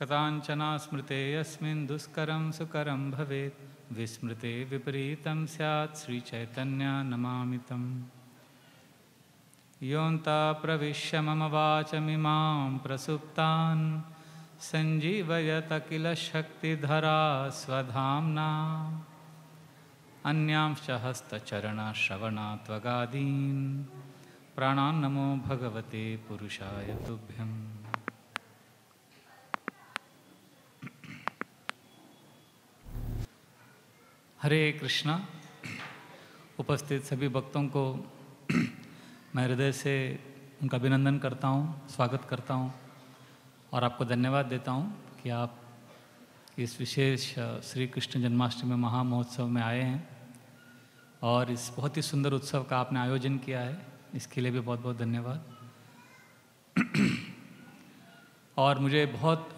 कथांचना स्मृते यस्मिन् दुष्करं सुकरं भवेत् विस्मृते विपरीतं स्यात् श्रीचैतन्य नमामि तम्। योऽन्ता प्रविश्य मम वाचमिमां प्रसुप्तान् सञ्जीवयत किल शक्तिधरा स्वधाम्ना अन्यांश्च हस्तचरणश्रवणात्वगादीन् प्राणान् नमो भगवते पुरुषाय तुभ्यम्। हरे कृष्णा। उपस्थित सभी भक्तों को मैं हृदय से उनका अभिनंदन करता हूँ, स्वागत करता हूँ और आपको धन्यवाद देता हूँ कि आप इस विशेष श्री कृष्ण जन्माष्टमी महामहोत्सव में आए हैं और इस बहुत ही सुंदर उत्सव का आपने आयोजन किया है, इसके लिए भी बहुत बहुत धन्यवाद। और मुझे बहुत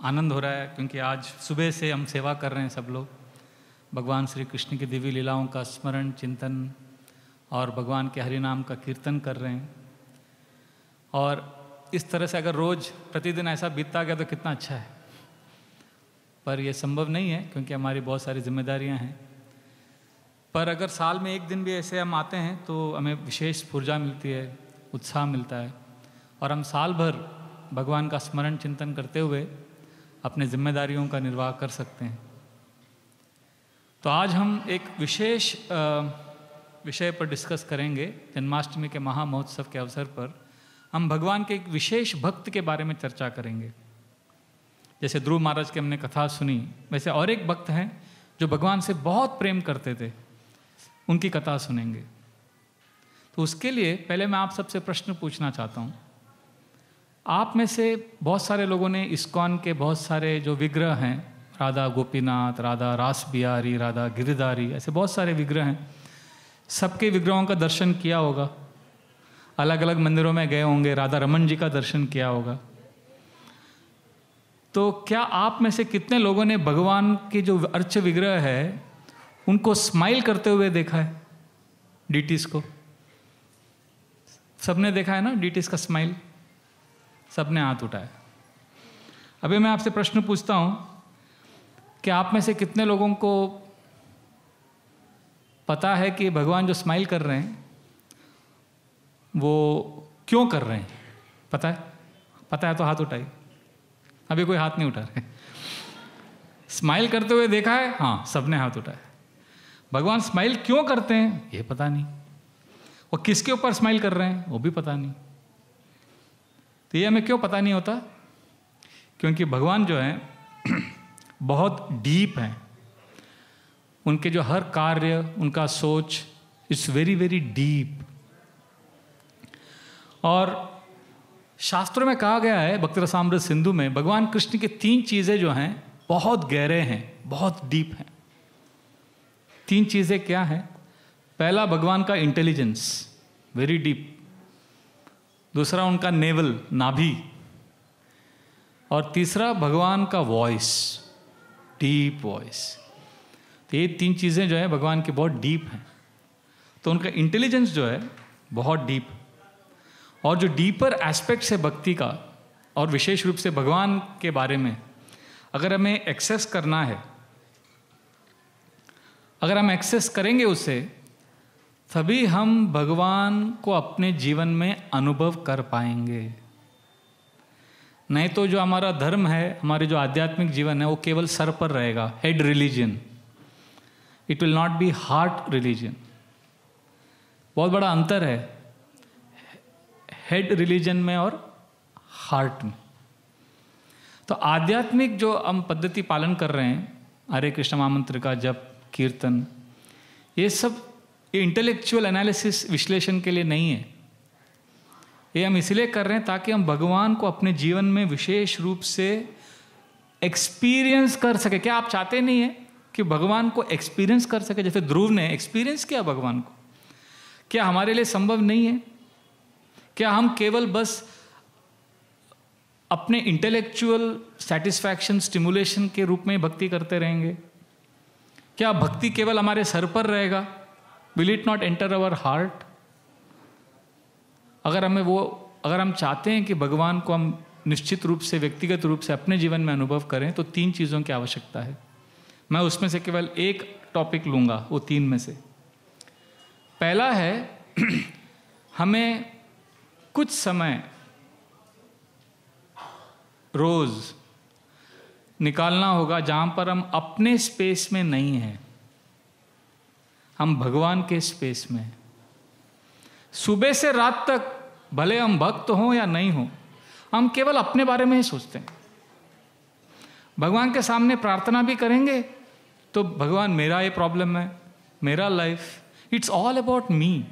आनंद हो रहा है क्योंकि आज सुबह से हम सेवा कर रहे हैं, सब लोग भगवान श्री कृष्ण की दिव्य लीलाओं का स्मरण चिंतन और भगवान के हरि नाम का कीर्तन कर रहे हैं। और इस तरह से अगर रोज़ प्रतिदिन ऐसा बीतता गया तो कितना अच्छा है, पर यह संभव नहीं है क्योंकि हमारी बहुत सारी जिम्मेदारियां हैं। पर अगर साल में एक दिन भी ऐसे हम आते हैं तो हमें विशेष ऊर्जा मिलती है, उत्साह मिलता है और हम साल भर भगवान का स्मरण चिंतन करते हुए अपने जिम्मेदारियों का निर्वाह कर सकते हैं। तो आज हम एक विशेष विषय पर डिस्कस करेंगे। जन्माष्टमी के महामहोत्सव के अवसर पर हम भगवान के एक विशेष भक्त के बारे में चर्चा करेंगे। जैसे ध्रुव महाराज की हमने कथा सुनी, वैसे और एक भक्त हैं जो भगवान से बहुत प्रेम करते थे, उनकी कथा सुनेंगे। तो उसके लिए पहले मैं आप सबसे प्रश्न पूछना चाहता हूँ। आप में से बहुत सारे लोगों ने इस्कॉन के बहुत सारे जो विग्रह हैं, राधा गोपीनाथ, राधा रास बिहारी, राधा गिरिधारी, ऐसे बहुत सारे विग्रह हैं, सबके विग्रहों का दर्शन किया होगा। अलग अलग मंदिरों में गए होंगे, राधा रमन जी का दर्शन किया होगा। तो क्या आप में से कितने लोगों ने भगवान के जो अर्च विग्रह है उनको स्माइल करते हुए देखा है? डीटीज को सबने देखा है ना, डीटीज का स्माइल? सबने हाथ उठाया। अभी मैं आपसे प्रश्न पूछता हूं कि आप में से कितने लोगों को पता है कि भगवान जो स्माइल कर रहे हैं वो क्यों कर रहे हैं? पता है? पता है तो हाथ उठाइए। अभी कोई हाथ नहीं उठा रहे। स्माइल करते हुए देखा है? हाँ, सबने हाथ उठाया। भगवान स्माइल क्यों करते हैं ये पता नहीं, और किसके ऊपर स्माइल कर रहे हैं वो भी पता नहीं। तो ये हमें क्यों पता नहीं होता? क्योंकि भगवान जो है बहुत डीप हैं। उनके जो हर कार्य, उनका सोच इट्स वेरी वेरी डीप। और शास्त्रों में कहा गया है, भक्ति रसामृत सिंधु में, भगवान कृष्ण की 3 चीजें जो हैं बहुत गहरे हैं, बहुत डीप हैं। 3 चीजें क्या हैं? पहला, भगवान का इंटेलिजेंस, वेरी डीप। दूसरा, उनका नेवल, नाभि। और तीसरा, भगवान का वॉइस, डीप वॉइस। तो ये 3 चीज़ें जो है भगवान की बहुत डीप हैं। तो उनका इंटेलिजेंस जो है बहुत डीप, और जो डीपर एस्पेक्ट्स है भक्ति का, और विशेष रूप से भगवान के बारे में अगर हमें एक्सेस करना है, अगर हम एक्सेस करेंगे उससे, तभी हम भगवान को अपने जीवन में अनुभव कर पाएंगे। नहीं तो जो हमारा धर्म है, हमारे जो आध्यात्मिक जीवन है, वो केवल सर पर रहेगा, head religion. It will not be heart religion. बहुत बड़ा अंतर है हेड रिलीजन में और हार्ट में। तो आध्यात्मिक जो हम पद्धति पालन कर रहे हैं, हरे कृष्ण महामंत्र का जप, कीर्तन, ये सब इंटेलेक्चुअल एनालिसिस, विश्लेषण के लिए नहीं है। ये हम इसलिए कर रहे हैं ताकि हम भगवान को अपने जीवन में विशेष रूप से एक्सपीरियंस कर सके। क्या आप चाहते नहीं है कि भगवान को एक्सपीरियंस कर सके? जैसे ध्रुव ने एक्सपीरियंस किया भगवान को। क्या हमारे लिए संभव नहीं है? क्या हम केवल बस अपने इंटेलेक्चुअल सेटिस्फैक्शन, स्टिमुलेशन के रूप में भक्ति करते रहेंगे? क्या भक्ति केवल हमारे सर पर रहेगा? Will it not enter our heart? अगर हम चाहते हैं कि भगवान को हम निश्चित रूप से व्यक्तिगत रूप से अपने जीवन में अनुभव करें तो 3 चीज़ों की आवश्यकता है। मैं उसमें से केवल एक टॉपिक लूँगा वो 3 में से। पहला है हमें कुछ समय रोज़ निकालना होगा जहाँ पर हम अपने स्पेस में नहीं हैं, हम भगवान के स्पेस में हैं। सुबह से रात तक भले हम भक्त हों या नहीं हों, हम केवल अपने बारे में ही सोचते हैं। भगवान के सामने प्रार्थना भी करेंगे तो भगवान मेरा ये प्रॉब्लम है, मेरा life, it's all about me.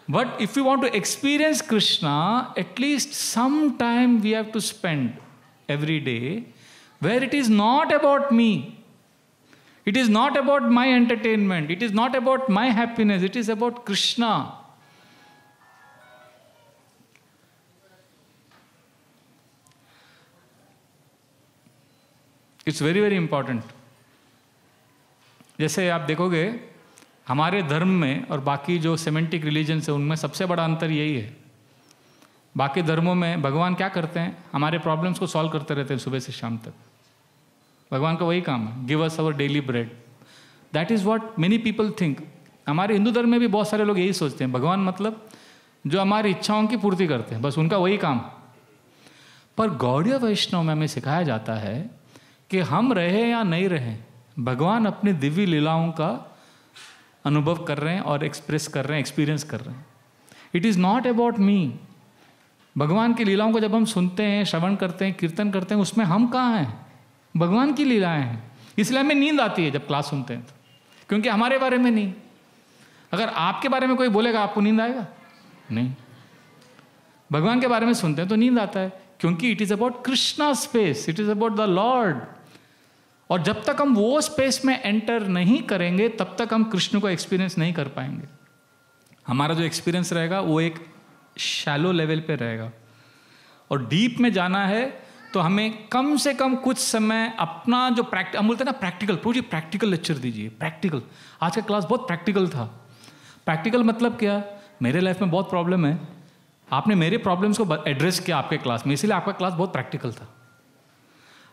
But if you want to experience Krishna, at least some time we have to spend every day where it is not about me, it is not about my entertainment, it is not about my happiness, it is about Krishna. It's very very important. जैसे आप देखोगे हमारे धर्म में और बाकी जो semantic religion है उनमें सबसे बड़ा अंतर यही है। बाकी धर्मों में भगवान क्या करते हैं, हमारे प्रॉब्लम्स को सॉल्व करते रहते हैं सुबह से शाम तक। भगवान का वही काम है, give us our daily bread. That is what many people think. हमारे हिंदू धर्म में भी बहुत सारे लोग यही सोचते हैं, भगवान मतलब जो हमारी इच्छाओं की पूर्ति करते हैं, बस उनका वही काम। पर गौड़ीय वैष्णव में हमें सिखाया जाता है कि हम रहे या नहीं रहे, भगवान अपनी दिव्य लीलाओं का अनुभव कर रहे हैं और एक्सप्रेस कर रहे हैं, एक्सपीरियंस कर रहे हैं। इट इज़ नॉट अबाउट मी। भगवान की लीलाओं को जब हम सुनते हैं, श्रवण करते हैं, कीर्तन करते हैं, उसमें हम कहाँ हैं, भगवान की लीलाएं हैं। इसलिए हमें नींद आती है जब क्लास सुनते हैं तो, क्योंकि हमारे बारे में नहीं। अगर आपके बारे में कोई बोलेगा आपको नींद आएगा नहीं। भगवान के बारे में सुनते हैं तो नींद आता है, क्योंकि it is about Krishna space, it is about the Lord. और जब तक हम वो स्पेस में एंटर नहीं करेंगे तब तक हम कृष्ण को एक्सपीरियंस नहीं कर पाएंगे। हमारा जो एक्सपीरियंस रहेगा वो एक शैलो लेवल पे रहेगा। और डीप में जाना है तो हमें कम से कम कुछ समय अपना जो हम बोलते हैं ना प्रैक्टिकल, प्रभु जी प्रैक्टिकल लेक्चर दीजिए। प्रैक्टिकल, आज का क्लास बहुत प्रैक्टिकल था। प्रैक्टिकल मतलब क्या, मेरे लाइफ में बहुत प्रॉब्लम है, आपने मेरे प्रॉब्लम्स को एड्रेस किया आपके क्लास में, इसलिए आपका क्लास बहुत प्रैक्टिकल था।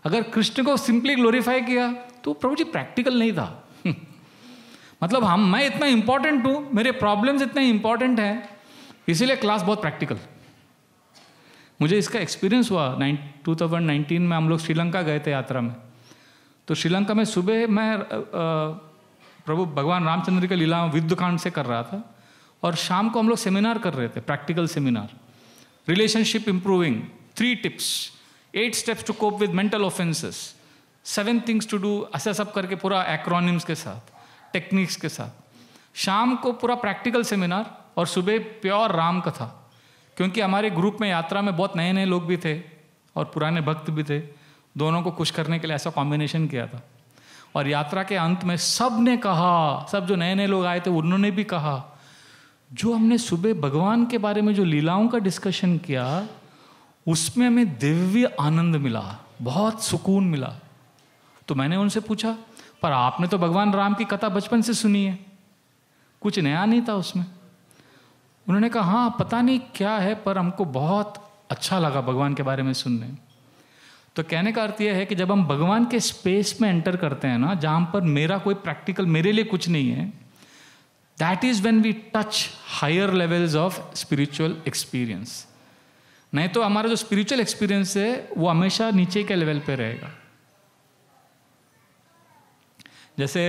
अगर कृष्ण को सिंपली ग्लोरीफाई किया तो प्रभु जी प्रैक्टिकल नहीं था। मतलब मैं इतना इंपॉर्टेंट हूँ, मेरे प्रॉब्लम्स इतने इंपॉर्टेंट हैं, इसीलिए क्लास बहुत प्रैक्टिकल। मुझे इसका एक्सपीरियंस हुआ 2019 में। हम लोग श्रीलंका गए थे यात्रा में। तो श्रीलंका में सुबह मैं प्रभु भगवान रामचंद्र की लीला विद्युकांड से कर रहा था, और शाम को हम लोग सेमिनार कर रहे थे, practical seminar, relationship improving, 3 tips, 8 steps to cope with mental offences, 7 things to do, ऐसा सब करके पूरा एक्रोनिम्स के साथ, टेक्निक्स के साथ। शाम को पूरा प्रैक्टिकल सेमिनार और सुबह प्योर राम कथा, क्योंकि हमारे ग्रुप में यात्रा में बहुत नए नए लोग भी थे और पुराने भक्त भी थे। दोनों को खुश करने के लिए ऐसा कॉम्बिनेशन किया था। और यात्रा के अंत में सब ने कहा, सब जो नए नए लोग आए थे उन्होंने भी कहा, जो हमने सुबह भगवान के बारे में जो लीलाओं का डिस्कशन किया उसमें हमें दिव्य आनंद मिला, बहुत सुकून मिला। तो मैंने उनसे पूछा, पर आपने तो भगवान राम की कथा बचपन से सुनी है, कुछ नया नहीं था उसमें? उन्होंने कहा हाँ पता नहीं क्या है, पर हमको बहुत अच्छा लगा भगवान के बारे में सुनने। तो कहने का अर्थ यह है कि जब हम भगवान के स्पेस में एंटर करते हैं ना, जहाँ पर मेरा कोई प्रैक्टिकल, मेरे लिए कुछ नहीं है, that is when we touch higher levels of spiritual experience. नहीं तो हमारा जो स्पिरिचुअल एक्सपीरियंस है वो हमेशा नीचे के लेवल पे रहेगा। जैसे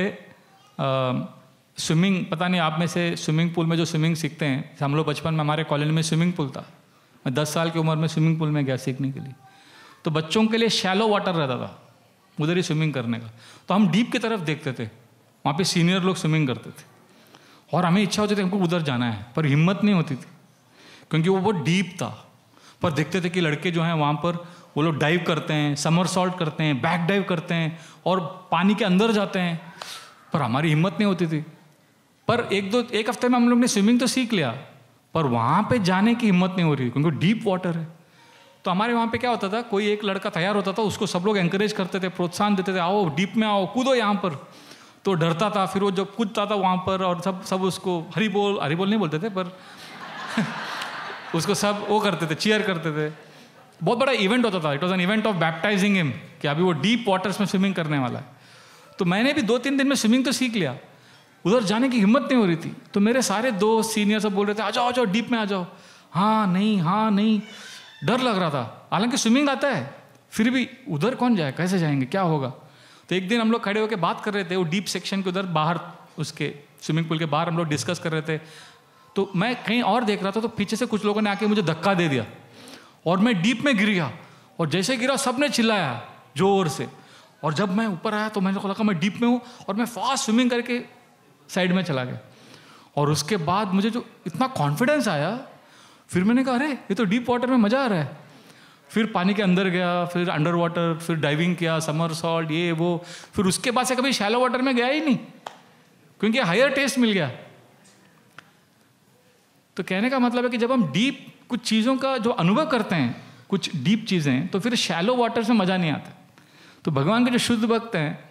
स्विमिंग, पता नहीं आप में से स्विमिंग पूल में जो स्विमिंग सीखते हैं, हम लोग बचपन में हमारे कॉलेज में स्विमिंग पूल था। मैं 10 साल की उम्र में स्विमिंग पूल में गया सीखने के लिए। तो बच्चों के लिए शैलो वाटर रहता था, उधर ही स्विमिंग करने का। तो हम डीप की तरफ देखते थे, वहाँ पे सीनियर लोग स्विमिंग करते थे और हमें इच्छा होती थी हमको उधर जाना है, पर हिम्मत नहीं होती थी क्योंकि वो बहुत डीप था। पर देखते थे कि लड़के जो हैं वहाँ पर वो लोग डाइव करते हैं, समरसॉल्ट करते हैं, बैक डाइव करते हैं और पानी के अंदर जाते हैं, पर हमारी हिम्मत नहीं होती थी। पर एक हफ्ते में हम लोग ने स्विमिंग तो सीख लिया, पर वहाँ पे जाने की हिम्मत नहीं हो रही क्योंकि डीप वाटर है। तो हमारे वहाँ पे क्या होता था, कोई एक लड़का तैयार होता था, उसको सब लोग एंकरेज करते थे, प्रोत्साहन देते थे, आओ डीप में आओ, कूदो यहाँ पर। तो डरता था, फिर वो जब कूदता था वहाँ पर और सब उसको हरी बोल नहीं बोलते थे, पर उसको सब वो करते थे, चीयर करते थे। बहुत बड़ा इवेंट होता था, it was an event of baptising him, कि अभी वो डीप वाटर्स में स्विमिंग करने वाला है। तो मैंने भी 2-3 दिन में स्विमिंग तो सीख लिया, उधर जाने की हिम्मत नहीं हो रही थी। तो मेरे सारे दोस्त सीनियर सब बोल रहे थे आ जाओ डीप में आ जाओ, हाँ नहीं, डर लग रहा था। हालांकि स्विमिंग आता है, फिर भी उधर कौन जाए, कैसे जाएंगे, क्या होगा। तो एक दिन हम लोग खड़े होकर बात कर रहे थे, वो डीप सेक्शन के उधर बाहर, उसके स्विमिंग पूल के बाहर हम लोग डिस्कस कर रहे थे। तो मैं कहीं और देख रहा था, तो पीछे से कुछ लोगों ने आके मुझे धक्का दे दिया और मैं डीप में गिर गया। और जैसे गिरा सबने चिल्लाया जोर से, और जब मैं ऊपर आया तो मैंने लगा मैं डीप में हूँ, और मैं फास्ट स्विमिंग करके साइड में चला गया। और उसके बाद मुझे जो इतना कॉन्फिडेंस आया, फिर मैंने कहा अरे ये तो डीप वाटर में मज़ा आ रहा है। फिर पानी के अंदर गया, फिर अंडर वाटर, फिर डाइविंग किया, समरसॉल्ट, ये वो। फिर उसके बाद से कभी शैलो वाटर में गया ही नहीं, क्योंकि हायर टेस्ट मिल गया। तो कहने का मतलब है कि जब हम डीप कुछ चीज़ों का जो अनुभव करते हैं, कुछ डीप चीज़ें, तो फिर शैलो वाटर से मज़ा नहीं आता। तो भगवान के जो शुद्ध भक्त हैं,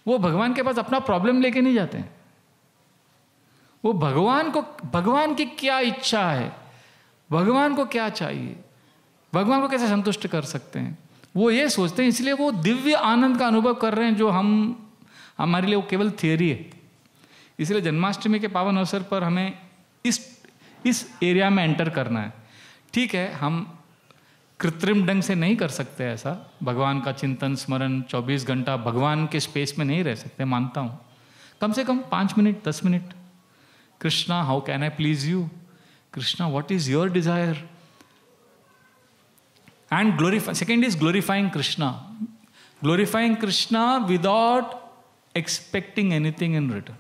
वो भगवान के पास अपना प्रॉब्लम लेके नहीं जाते हैं। वो भगवान की क्या इच्छा है, भगवान को क्या चाहिए, भगवान को कैसे संतुष्ट कर सकते हैं, वो ये सोचते हैं। इसलिए वो दिव्य आनंद का अनुभव कर रहे हैं, जो हमारे लिए वो केवल थियरी है। इसलिए जन्माष्टमी के पावन अवसर पर हमें इस एरिया में एंटर करना है। ठीक है, हम कृत्रिम ढंग से नहीं कर सकते ऐसा, भगवान का चिंतन स्मरण 24 घंटा भगवान के स्पेस में नहीं रह सकते, मानता हूँ। कम से कम 5 minute 10 minute, Krishna how can I please you, Krishna what is your desire, and glorify. Second is glorifying Krishna without expecting anything in return.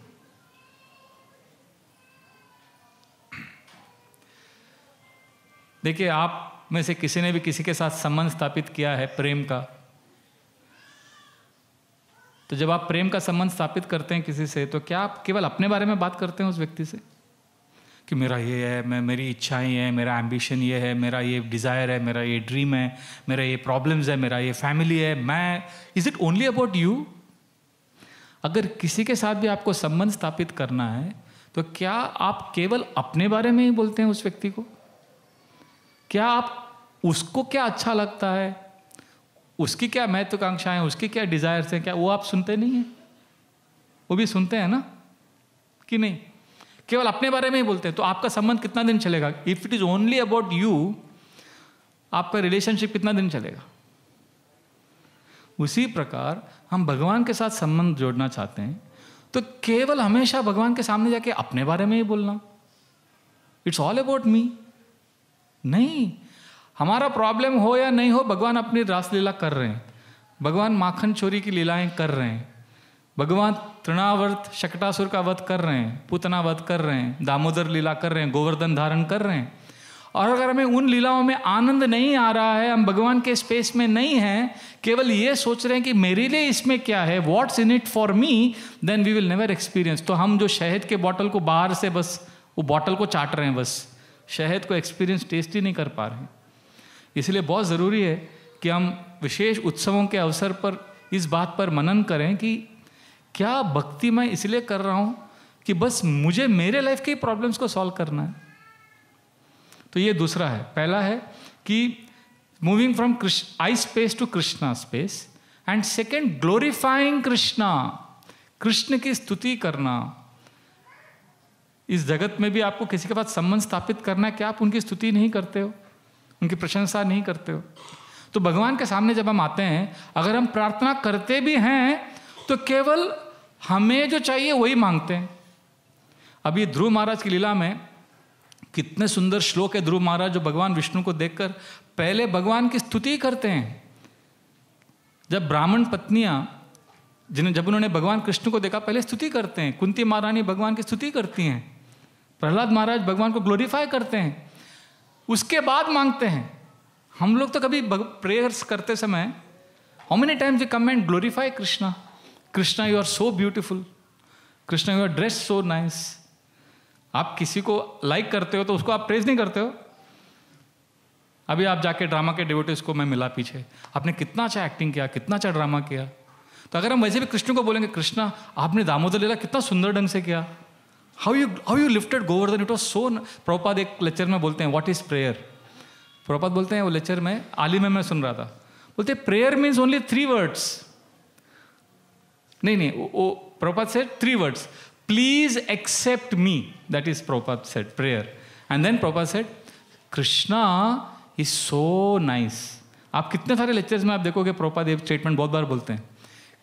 देखिए, आप में से किसी ने भी किसी के साथ संबंध स्थापित किया है प्रेम का, तो जब आप प्रेम का संबंध स्थापित करते हैं किसी से, तो क्या आप केवल अपने बारे में बात करते हैं उस व्यक्ति से, कि मेरा ये है, मेरी इच्छाएं हैं, मेरा एम्बिशन ये है, मेरा ये डिज़ायर है, मेरा ये ड्रीम है, मेरा ये प्रॉब्लम्स है, मेरा ये फैमिली है, is it only about you? अगर किसी के साथ भी आपको संबंध स्थापित करना है, तो क्या आप केवल अपने बारे में ही बोलते हैं उस व्यक्ति को? क्या आप उसको क्या अच्छा लगता है, उसकी क्या महत्वाकांक्षाएं, उसकी क्या डिजायर्स हैं, क्या वो आप सुनते नहीं हैं? वो भी सुनते हैं ना, कि नहीं? केवल अपने बारे में ही बोलते हैं, तो आपका संबंध कितना दिन चलेगा? If it is only about you, आपका रिलेशनशिप कितना दिन चलेगा? उसी प्रकार हम भगवान के साथ संबंध जोड़ना चाहते हैं, तो केवल हमेशा भगवान के सामने जाके अपने बारे में ही बोलना, इट्स ऑल अबाउट मी, नहीं। हमारा प्रॉब्लम हो या नहीं हो, भगवान अपनी रासलीला कर रहे हैं, भगवान माखन चोरी की लीलाएं कर रहे हैं, भगवान तृणावर्त शकटासुर का वध कर रहे हैं, पूतना वध कर रहे हैं, दामोदर लीला कर रहे हैं, गोवर्धन धारण कर रहे हैं। और अगर हमें उन लीलाओं में आनंद नहीं आ रहा है, हम भगवान के स्पेस में नहीं हैं, केवल ये सोच रहे हैं कि मेरे लिए इसमें क्या है, what's in it for me, then we will never experience. तो हम जो शहद के बॉटल को बाहर से बस वो बॉटल को चाट रहे हैं, बस शहद को एक्सपीरियंस टेस्ट ही नहीं कर पा रहे हैं। इसलिए बहुत ज़रूरी है कि हम विशेष उत्सवों के अवसर पर इस बात पर मनन करें कि क्या भक्ति मैं इसलिए कर रहा हूँ कि बस मुझे मेरे लाइफ के प्रॉब्लम्स को सॉल्व करना है। तो ये दूसरा है। पहला है कि moving from I space to Krishna space, and second glorifying Krishna, Krishna की स्तुति करना। इस जगत में भी आपको किसी के पास संबंध स्थापित करना है, क्या आप उनकी स्तुति नहीं करते हो, उनकी प्रशंसा नहीं करते हो? तो भगवान के सामने जब हम आते हैं, अगर हम प्रार्थना करते भी हैं तो केवल हमें जो चाहिए वही मांगते हैं। अभी ध्रुव महाराज की लीला में कितने सुंदर श्लोक है। ध्रुव महाराज जो भगवान विष्णु को देखकर पहले भगवान की स्तुति करते हैं। जब ब्राह्मण पत्नियां जब उन्होंने भगवान कृष्ण को देखा, पहले स्तुति करते हैं। कुंती महारानी भगवान की स्तुति करती हैं, प्रहलाद महाराज भगवान को ग्लोरीफाई करते हैं, उसके बाद मांगते हैं। हम लोग तो कभी प्रेयर्स करते समय how many times we come and glorify Krishna, Krishna you are so beautiful, Krishna you are dress so nice. आप किसी को लाइक करते हो तो उसको आप प्रेज नहीं करते हो। अभी आप जाके ड्रामा के डिवोटीज को मैं मिला पीछे, आपने कितना अच्छा एक्टिंग किया, कितना अच्छा ड्रामा किया। तो अगर हम वैसे भी कृष्ण को बोलेंगे, कृष्णा आपने दामोदर लीला कितना सुंदर ढंग से किया, how you lifted Govardhan, it was so. Prabhupada एक लेक्चर में बोलते हैं व्हाट इज प्रेयर। प्रभुपाद बोलते हैं, वो लेक्चर में आली में मैं सुन रहा था, बोलते प्रेयर मीन्स ओनली 3 वर्ड्स। नहीं, वो Prabhupada said 3 words, please accept me, that is Prabhupada said prayer. And then Prabhupada said Krishna is so nice. आप कितने सारे लेक्चर्स में आप देखोगे प्रभुपाद ये स्टेटमेंट बहुत बार बोलते हैं,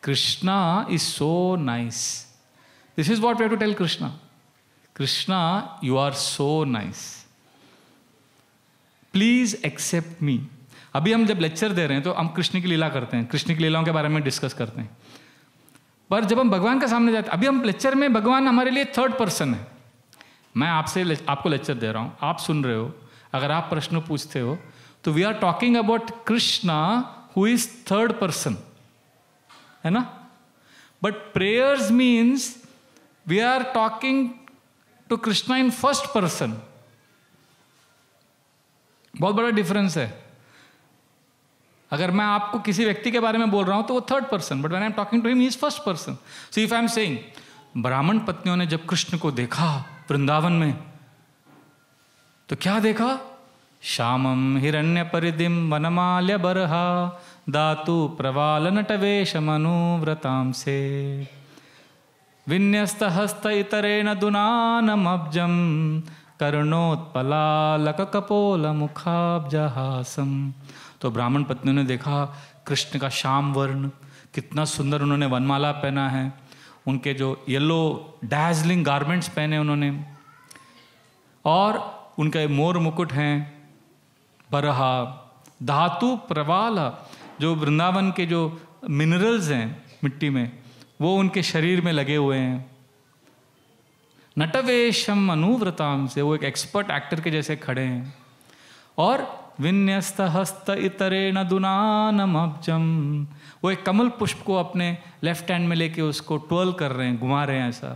Krishna is so nice. This is what we have to tell Krishna, Krishna you are so nice, please accept me. अभी हम जब लेक्चर दे रहे हैं तो हम कृष्ण की लीला करते हैं, कृष्ण की लीलाओं के बारे में डिस्कस करते हैं, पर जब हम भगवान के सामने जाते हैं, अभी हम लेक्चर में भगवान हमारे लिए 3rd पर्सन है। मैं आपको लेक्चर दे रहा हूं, आप सुन रहे हो, अगर आप प्रश्न पूछते हो तो we are talking about Krishna who is 3rd person, है ना। But prayers means we are talking to Krishna in 1st person. बहुत बड़ा डिफरेंस है। अगर मैं आपको किसी व्यक्ति के बारे में बोल रहा हूं तो वो 3rd person, but when I am talking to him he is 1st person. So if I am saying, ब्राह्मण पत्नियों ने जब कृष्ण को देखा वृंदावन में तो क्या देखा, श्यामम हिरण्य परिदिम वनमाल्य बरहा दातु प्रवाल नटवेश मनोव्रताम से विन्यस्त हस्त इतरेण दुनानमब्जम कर्णोत्पलालक कपोल मुखाब्जहासम। तो ब्राह्मण पत्नियों ने देखा कृष्ण का श्याम वर्ण, कितना सुंदर उन्होंने वनमाला पहना है, उनके जो येलो डैजलिंग गारमेंट्स पहने उन्होंने, और उनके मोर मुकुट हैं, बरहा धातु प्रवाल, जो वृंदावन के जो मिनरल्स हैं मिट्टी में वो उनके शरीर में लगे हुए हैं। नटवेशम अनुव्रताम से, वो एक एक्सपर्ट एक्टर के जैसे खड़े हैं। और विन्यस्त हस्त इतरेण दुनानम अब्जम, वो एक कमल पुष्प को अपने लेफ्ट हैंड में लेके उसको ट्विर्ल कर रहे हैं, घुमा रहे हैं ऐसा।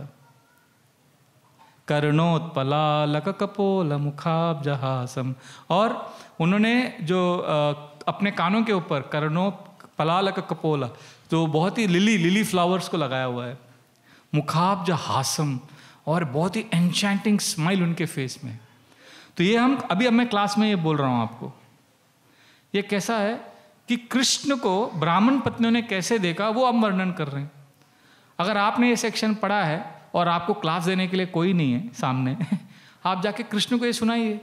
कर्णोत्पलालक कपोल मुखाब्जहासम, और उन्होंने जो अपने कानों के ऊपर कर्णोत्पलालक कपोल, जो बहुत ही लिली फ्लावर्स को लगाया हुआ है, मुखाब्जहासम, और बहुत ही एन्चेंटिंग स्माइल उनके फेस में। तो ये अब मैं क्लास में ये बोल रहा हूं आपको, ये कैसा है कि कृष्ण को ब्राह्मण पत्नियों ने कैसे देखा वो हम वर्णन कर रहे हैं। अगर आपने ये सेक्शन पढ़ा है और आपको क्लास देने के लिए कोई नहीं है सामने, आप जाके कृष्ण को ये सुनाइए।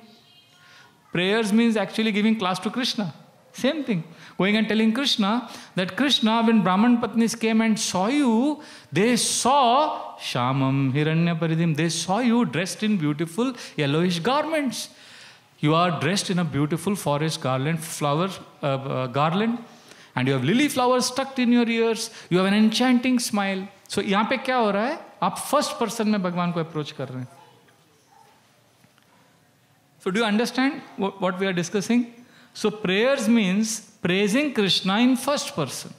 Prayers means actually giving class to Krishna, same thing, going and telling Krishna that Krishna, when Brahman Patnis came and saw you, they saw Shamam Hiranya Paridim, they saw you dressed in beautiful yellowish garments. You are dressed in a beautiful forest garland, garland, and you have lily flowers tucked in your ears. You have an enchanting smile. So यहाँ पे क्या हो रहा है, आप 1st person में भगवान को अप्रोच कर रहे हैं। So do you understand what we are discussing? So prayers means praising Krishna in 1st person.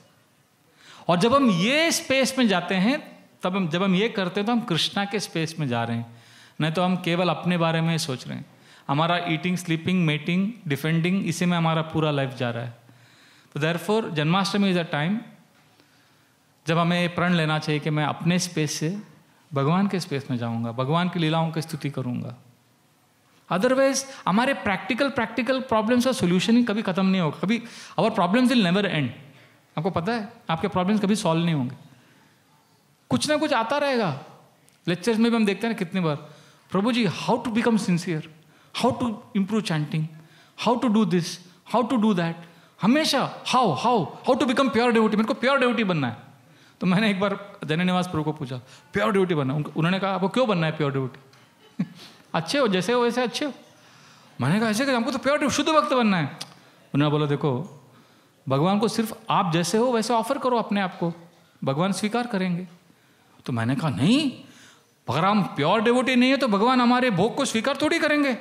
और जब हम ये स्पेस में जाते हैं, जब हम ये करते हैं तो हम कृष्णा के स्पेस में जा रहे हैं, नहीं तो हम केवल अपने बारे में सोच रहे हैं। हमारा ईटिंग, स्लीपिंग, मेटिंग, डिफेंडिंग, इसी में हमारा पूरा लाइफ जा रहा है। तो therefore Janmashtami is a time जब हमें प्रण लेना चाहिए कि मैं अपने स्पेस से भगवान के स्पेस में जाऊंगा, भगवान की लीलाओं की स्तुति करूंगा। अदरवाइज हमारे प्रैक्टिकल प्रॉब्लम्स का सोल्यूशन ही कभी खत्म नहीं होगा, कभी our problems will never end. आपको पता है आपके प्रॉब्लम्स कभी सॉल्व नहीं होंगे, कुछ ना कुछ आता रहेगा। लेक्चर्स में भी हम देखते हैं कितनी बार, Prabhu ji how to become sincere, how to improve chanting, how to do this, how to do that, हमेशा how to become pure devotee, मेरे को प्योर डिवोटी बनना है। तो मैंने एक बार जननिवास प्रभु को पूछा प्योर डिवोटी बनना, उन्होंने कहा आपको क्यों बनना है प्योर डिवोटी? अच्छे हो, जैसे हो वैसे अच्छे हो। मैंने कहा ऐसे कि हमको तो प्योर शुद्ध भक्त बनना है। उन्होंने बोला देखो भगवान को सिर्फ आप जैसे हो वैसे ऑफर करो अपने आप को, भगवान स्वीकार करेंगे। तो मैंने कहा नहीं, अगर हम प्योर डिवोटी नहीं है तो भगवान हमारे भोग को स्वीकार थोड़ी करेंगे,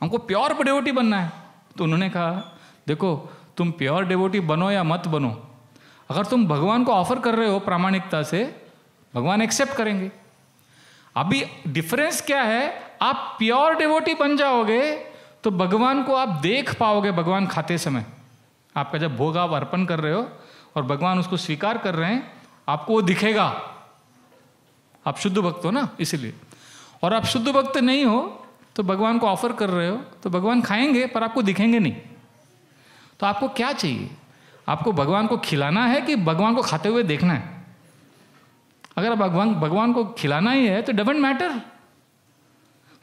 हमको प्योर डिवोटी बनना है। तो उन्होंने कहा देखो तुम प्योर डिवोटी बनो या मत बनो, अगर तुम भगवान को ऑफर कर रहे हो प्रामाणिकता से, भगवान एक्सेप्ट करेंगे। अभी डिफरेंस क्या है, आप प्योर डिवोटी बन जाओगे तो भगवान को आप देख पाओगे। भगवान खाते समय आपका जब भोग आप अर्पण कर रहे हो और भगवान उसको स्वीकार कर रहे हैं, आपको वो दिखेगा। आप शुद्ध भक्त हो ना, इसीलिए। और आप शुद्ध भक्त नहीं हो तो भगवान को ऑफर कर रहे हो तो भगवान खाएंगे पर आपको दिखेंगे नहीं। तो आपको क्या चाहिए? आपको भगवान को खिलाना है कि भगवान को खाते हुए देखना है? अगर भगवान को खिलाना ही है तो doesn't matter.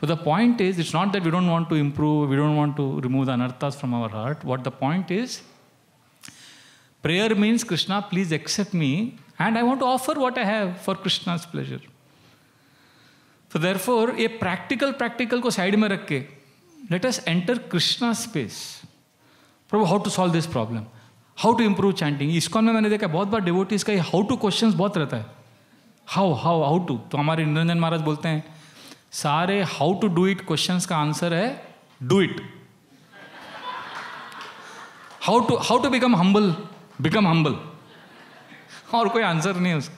So the point is, it's not that we don't want to improve, we don't want to remove the anarthas from our heart. What the point is, prayer means, Krishna, please accept me, and I want to offer what I have for Krishna's pleasure. So therefore, ये practical को side में रख के, let us enter Krishna's space. Prabhu, how to solve this problem? How to improve chanting? ISKCON में मैंने देखा बहुत बार devotees का how to questions बहुत रहता है. How to? तो हमारे निरंजन महाराज बोलते हैं, सारे how to do it questions का आंसर है do it. How to become humble, और कोई आंसर नहीं है उसका.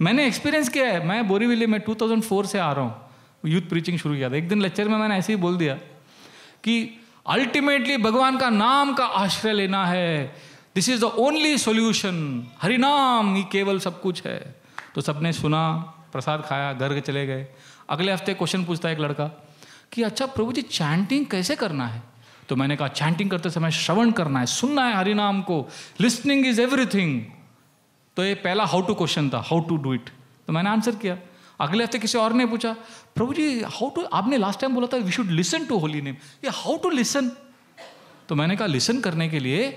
मैंने एक्सपीरियंस किया है. मैं बोरीवली में 2004 से आ रहा हूँ, यूथ प्रीचिंग शुरू किया था. एक दिन लेक्चर में मैंने ऐसे ही बोल दिया कि अल्टीमेटली भगवान का नाम का आश्रय लेना है. This is the only solution. हरिनाम ही केवल सब कुछ है. तो सबने सुना, प्रसाद खाया, घर के चले गए. अगले हफ्ते क्वेश्चन पूछता है एक लड़का कि अच्छा प्रभु जी चैंटिंग कैसे करना है? तो मैंने कहा चैंटिंग करते समय श्रवण करना है, सुनना है हरिनाम को. Listening is everything. तो ये पहला हाउ टू क्वेश्चन था, हाउ टू डू इट. तो मैंने आंसर किया. अगले हफ्ते किसी और ने पूछा, प्रभु जी हाउ टू, आपने लास्ट टाइम बोला था we should listen to holy name, ये हाउ टू लिसन? तो मैंने कहा लिसन करने के लिए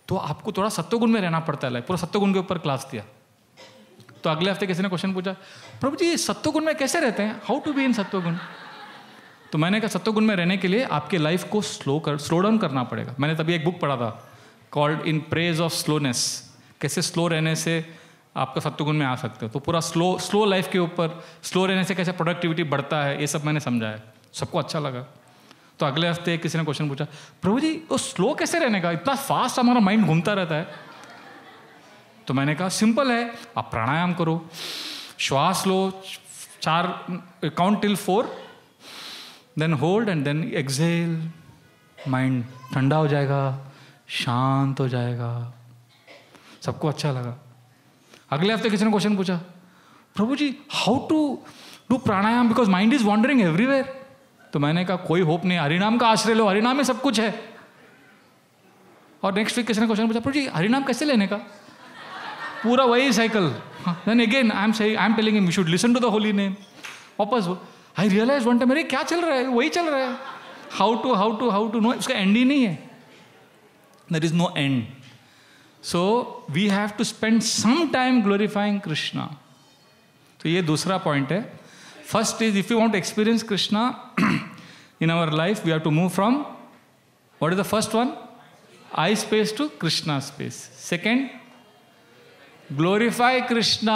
तो आपको थोड़ा सत्वगुण में रहना पड़ता है. पूरा सत्वगुण के ऊपर क्लास दिया. तो अगले हफ्ते किसी ने क्वेश्चन पूछा, प्रभु जी सत्वगुण में कैसे रहते हैं, हाउ टू बी इन सत्वगुण? तो मैंने कहा सत्वगुण में रहने के लिए आपके लाइफ को स्लो डाउन करना पड़ेगा. मैंने तभी एक बुक पढ़ा था called in praise of slowness, कैसे स्लो रहने से आपका सत्वगुण में आ सकते हो. तो पूरा स्लो लाइफ के ऊपर, स्लो रहने से कैसे प्रोडक्टिविटी बढ़ता है, ये सब मैंने समझाया. सबको अच्छा लगा. तो अगले हफ्ते किसी ने क्वेश्चन पूछा, प्रभु जी वो स्लो कैसे रहने का, इतना फास्ट हमारा माइंड घूमता रहता है? तो मैंने कहा सिंपल है, आप प्राणायाम करो, श्वास लो, 4 count till 4, then hold and then exhale. Mind ठंडा हो जाएगा, शांत हो जाएगा. सबको अच्छा लगा. अगले हफ्ते किसी ने क्वेश्चन पूछा, Prabhu ji how to do pranayama because mind is wandering everywhere? तो मैंने कहा कोई होप नहीं, हरिनाम का आश्रय लो, हरिनाम में सब कुछ है. और नेक्स्ट वीक किसी ने क्वेश्चन पूछा, प्रभु जी हरिनाम कैसे लेने का? पूरा वही cycle. Then again I am telling him we should listen to the holy name. वापस आई रियलाइज वन टाइम, मेरे क्या चल रहा है, वही चल रहा है. हाउ टू नो, उसका एंड ही नहीं है. There is no end. So we have to spend some time glorifying Krishna. तो ये दूसरा पॉइंट है. First is if you want to experience Krishna in our life we have to move from, what is the first one, I space to Krishna space. Second, glorify Krishna,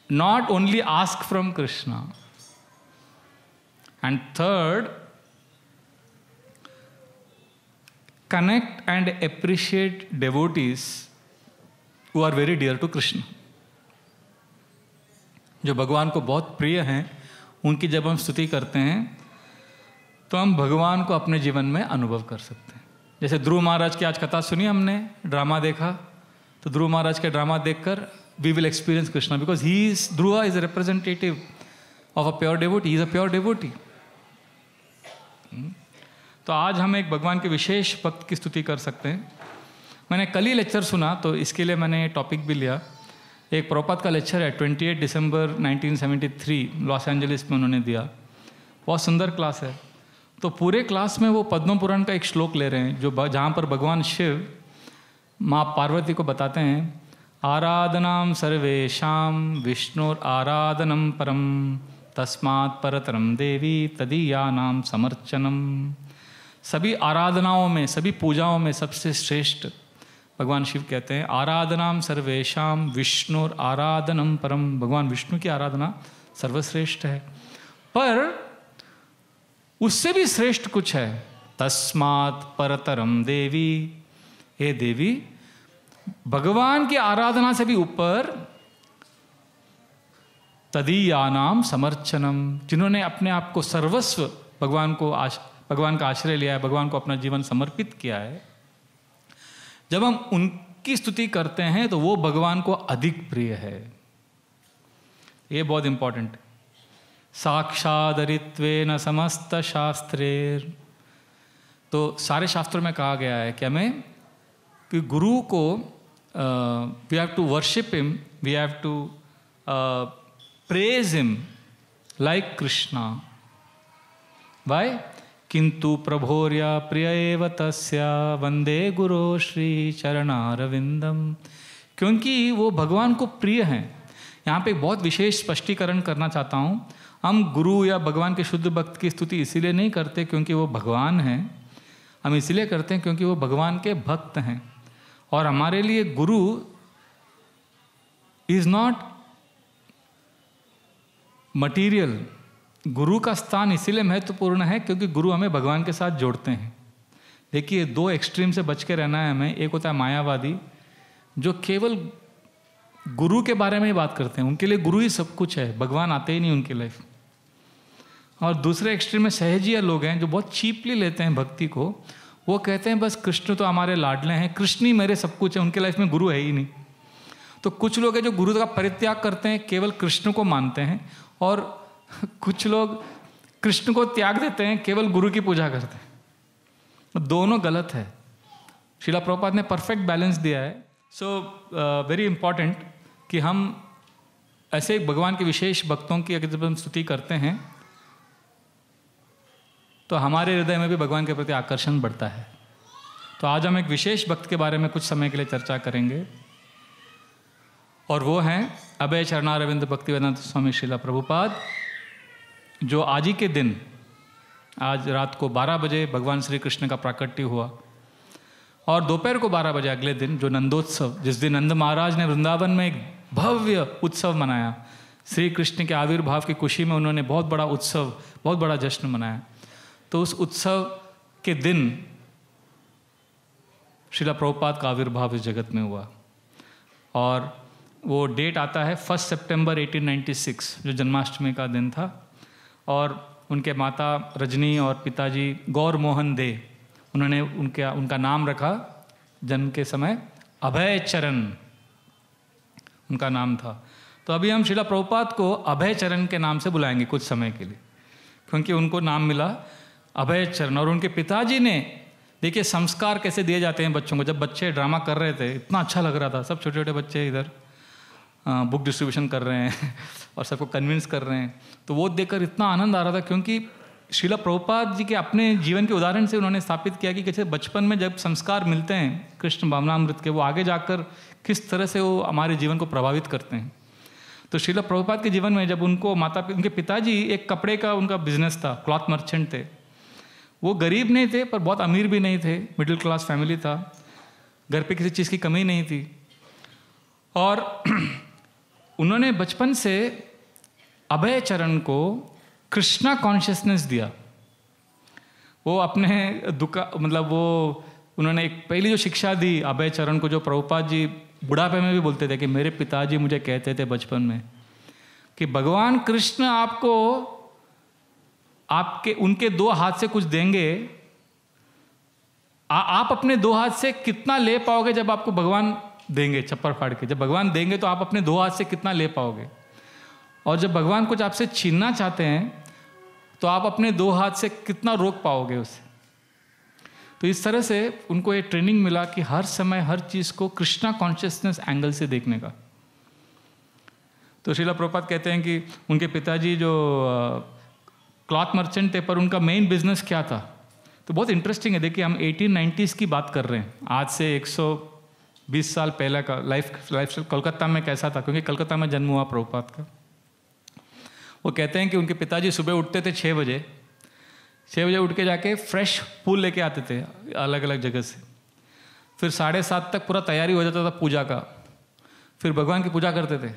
not only ask from Krishna. And third, connect and appreciate devotees who are very dear to Krishna. जो भगवान को बहुत प्रिय हैं, उनकी जब हम स्तुति करते हैं तो हम भगवान को अपने जीवन में अनुभव कर सकते हैं. जैसे ध्रुव महाराज की आज कथा सुनी हमने, ड्रामा देखा, तो ध्रुव महाराज के ड्रामा देखकर we will experience Krishna because he is, Dhruva is a representative of a pure devotee. He is a pure devotee. तो आज हम एक भगवान के विशेष भक्त की स्तुति कर सकते हैं. मैंने कल ही लेक्चर सुना तो इसके लिए मैंने टॉपिक भी लिया. एक प्रभुपाद का लेक्चर है, 28 दिसंबर 1973 लॉस एंजलिस में उन्होंने दिया. बहुत सुंदर क्लास है. तो पूरे क्लास में वो पद्म पुराण का एक श्लोक ले रहे हैं जो जहाँ पर भगवान शिव माँ पार्वती को बताते हैं, आराधनाम सर्वेशाम विष्णुर आराधनम परम तस्मात् परतरम देवी तदीयानाम समर्चनम. सभी आराधनाओं में, सभी पूजाओं में सबसे श्रेष्ठ भगवान शिव कहते हैं. आराधनाम सर्वेशाम विष्णुर आराधनम परम, भगवान विष्णु की आराधना सर्वश्रेष्ठ है. पर उससे भी श्रेष्ठ कुछ है, तस्मात् परतरम देवी, हे देवी भगवान की आराधना से भी ऊपर तदीयानाम समर्चनम, जिन्होंने अपने आप को सर्वस्व भगवान का आश्रय लिया है, भगवान को अपना जीवन समर्पित किया है, जब हम उनकी स्तुति करते हैं तो वो भगवान को अधिक प्रिय है. ये बहुत इंपॉर्टेंट है. साक्षादरित्वेन समस्त शास्त्रेर तो सारे शास्त्रों में कहा गया है कि हमें कि गुरु को we have to worship him, we have to praise him like Krishna. Why? किंतु प्रभोर्या प्रिय एव तस्या वंदे गुरो श्री चरणारविंदम। क्योंकि वो भगवान को प्रिय हैं। यहाँ पे एक बहुत विशेष स्पष्टीकरण करना चाहता हूँ। हम गुरु या भगवान के शुद्ध भक्त की स्तुति इसीलिए नहीं करते क्योंकि वो भगवान हैं, हम इसलिए करते हैं क्योंकि वो भगवान के भक्त हैं। और हमारे लिए गुरु इज नॉट मटीरियल। गुरु का स्थान इसीलिए महत्वपूर्ण है क्योंकि गुरु हमें भगवान के साथ जोड़ते हैं। देखिए, दो एक्सट्रीम से बच के रहना है हमें। एक होता है मायावादी जो केवल गुरु के बारे में ही बात करते हैं, उनके लिए गुरु ही सब कुछ है, भगवान आते ही नहीं उनकी लाइफ। और दूसरे एक्सट्रीम में सहजिया लोग हैं जो बहुत चीपली लेते हैं भक्ति को। वो कहते हैं बस कृष्ण तो हमारे लाडले हैं, कृष्ण ही मेरे सब कुछ है, उनके लाइफ में गुरु है ही नहीं। तो कुछ लोग हैं जो गुरु का परित्याग करते हैं, केवल कृष्ण को मानते हैं, और कुछ लोग कृष्ण को त्याग देते हैं, केवल गुरु की पूजा करते हैं। तो दोनों गलत है। श्रीला प्रभुपाद ने परफेक्ट बैलेंस दिया है। सो वेरी इंपॉर्टेंट कि हम ऐसे भगवान के विशेष भक्तों की अगर जब हम स्तुति करते हैं तो हमारे हृदय में भी भगवान के प्रति आकर्षण बढ़ता है। तो आज हम एक विशेष भक्त के बारे में कुछ समय के लिए चर्चा करेंगे, और वो हैं अभय चरणारविंद भक्तिवेदांत स्वामी श्रीला प्रभुपाद, जो आज ही के दिन, आज रात को 12 बजे भगवान श्री कृष्ण का प्राकट्य हुआ, और दोपहर को 12 बजे अगले दिन जो नंदोत्सव, जिस दिन नंद महाराज ने वृंदावन में एक भव्य उत्सव मनाया, श्री कृष्ण के आविर्भाव की खुशी में उन्होंने बहुत बड़ा उत्सव, बहुत बड़ा जश्न मनाया। तो उस उत्सव के दिन श्रीला प्रभुपाद का आविर्भाव इस जगत में हुआ, और वो डेट आता है 1 सितंबर 1896 जो जन्माष्टमी का दिन था। और उनके माता रजनी और पिताजी गौर मोहन दे, उन्होंने उनका नाम रखा जन्म के समय अभय चरण, उनका नाम था। तो अभी हम श्रीला प्रभुपाद को अभय चरण के नाम से बुलाएंगे कुछ समय के लिए, क्योंकि उनको नाम मिला अभय चरण। और उनके पिताजी ने, देखिए संस्कार कैसे दिए जाते हैं बच्चों को। जब बच्चे ड्रामा कर रहे थे, इतना अच्छा लग रहा था, सब छोटे छोटे बच्चे इधर बुक डिस्ट्रीब्यूशन कर रहे हैं और सबको कन्विंस कर रहे हैं, तो वो देखकर इतना आनंद आ रहा था, क्योंकि श्रीला प्रभुपाद जी के अपने जीवन के उदाहरण से उन्होंने स्थापित किया कि कैसे बचपन में जब संस्कार मिलते हैं कृष्ण भावनामृत के, वो आगे जाकर किस तरह से वो हमारे जीवन को प्रभावित करते हैं। तो श्रीला प्रभुपाद के जीवन में जब उनको उनके पिताजी, एक कपड़े का उनका बिजनेस था, क्लॉथ मर्चेंट थे। वो गरीब नहीं थे पर बहुत अमीर भी नहीं थे, मिडिल क्लास फैमिली था, घर पे किसी चीज़ की कमी नहीं थी। और उन्होंने बचपन से अभय चरण को कृष्णा कॉन्शियसनेस दिया। वो अपने उन्होंने एक पहली जो शिक्षा दी अभय चरण को, जो प्रभुपाद जी बुढ़ापे में भी बोलते थे कि मेरे पिताजी मुझे कहते थे बचपन में कि भगवान कृष्ण आपको उनके 2 हाथ से कुछ देंगे, आप अपने 2 हाथ से कितना ले पाओगे जब आपको भगवान देंगे चप्पल फाड़ के। जब भगवान देंगे तो आप अपने 2 हाथ से कितना ले पाओगे, और जब भगवान कुछ आपसे छीनना चाहते हैं तो आप अपने 2 हाथ से कितना रोक पाओगे उसे। तो इस तरह से उनको ये ट्रेनिंग मिला कि हर समय हर चीज़ को कृष्णा कॉन्शियसनेस एंगल से देखने का। तो श्रीला प्रभुपाद कहते हैं कि उनके पिताजी जो क्लॉथ मर्चेंट थे, पर उनका मेन बिजनेस क्या था। तो बहुत इंटरेस्टिंग है। देखिए, हम 1890s की बात कर रहे हैं, आज से 120 साल पहले का लाइफ कोलकाता में कैसा था, क्योंकि कलकत्ता में जन्म हुआ प्रभुपाद का। वो कहते हैं कि उनके पिताजी सुबह उठते थे 6 बजे, 6 बजे उठ के जाके फ्रेश फूल लेके आते थे अलग अलग जगह से। फिर 7:30 तक पूरा तैयारी हो जाता था पूजा का, फिर भगवान की पूजा करते थे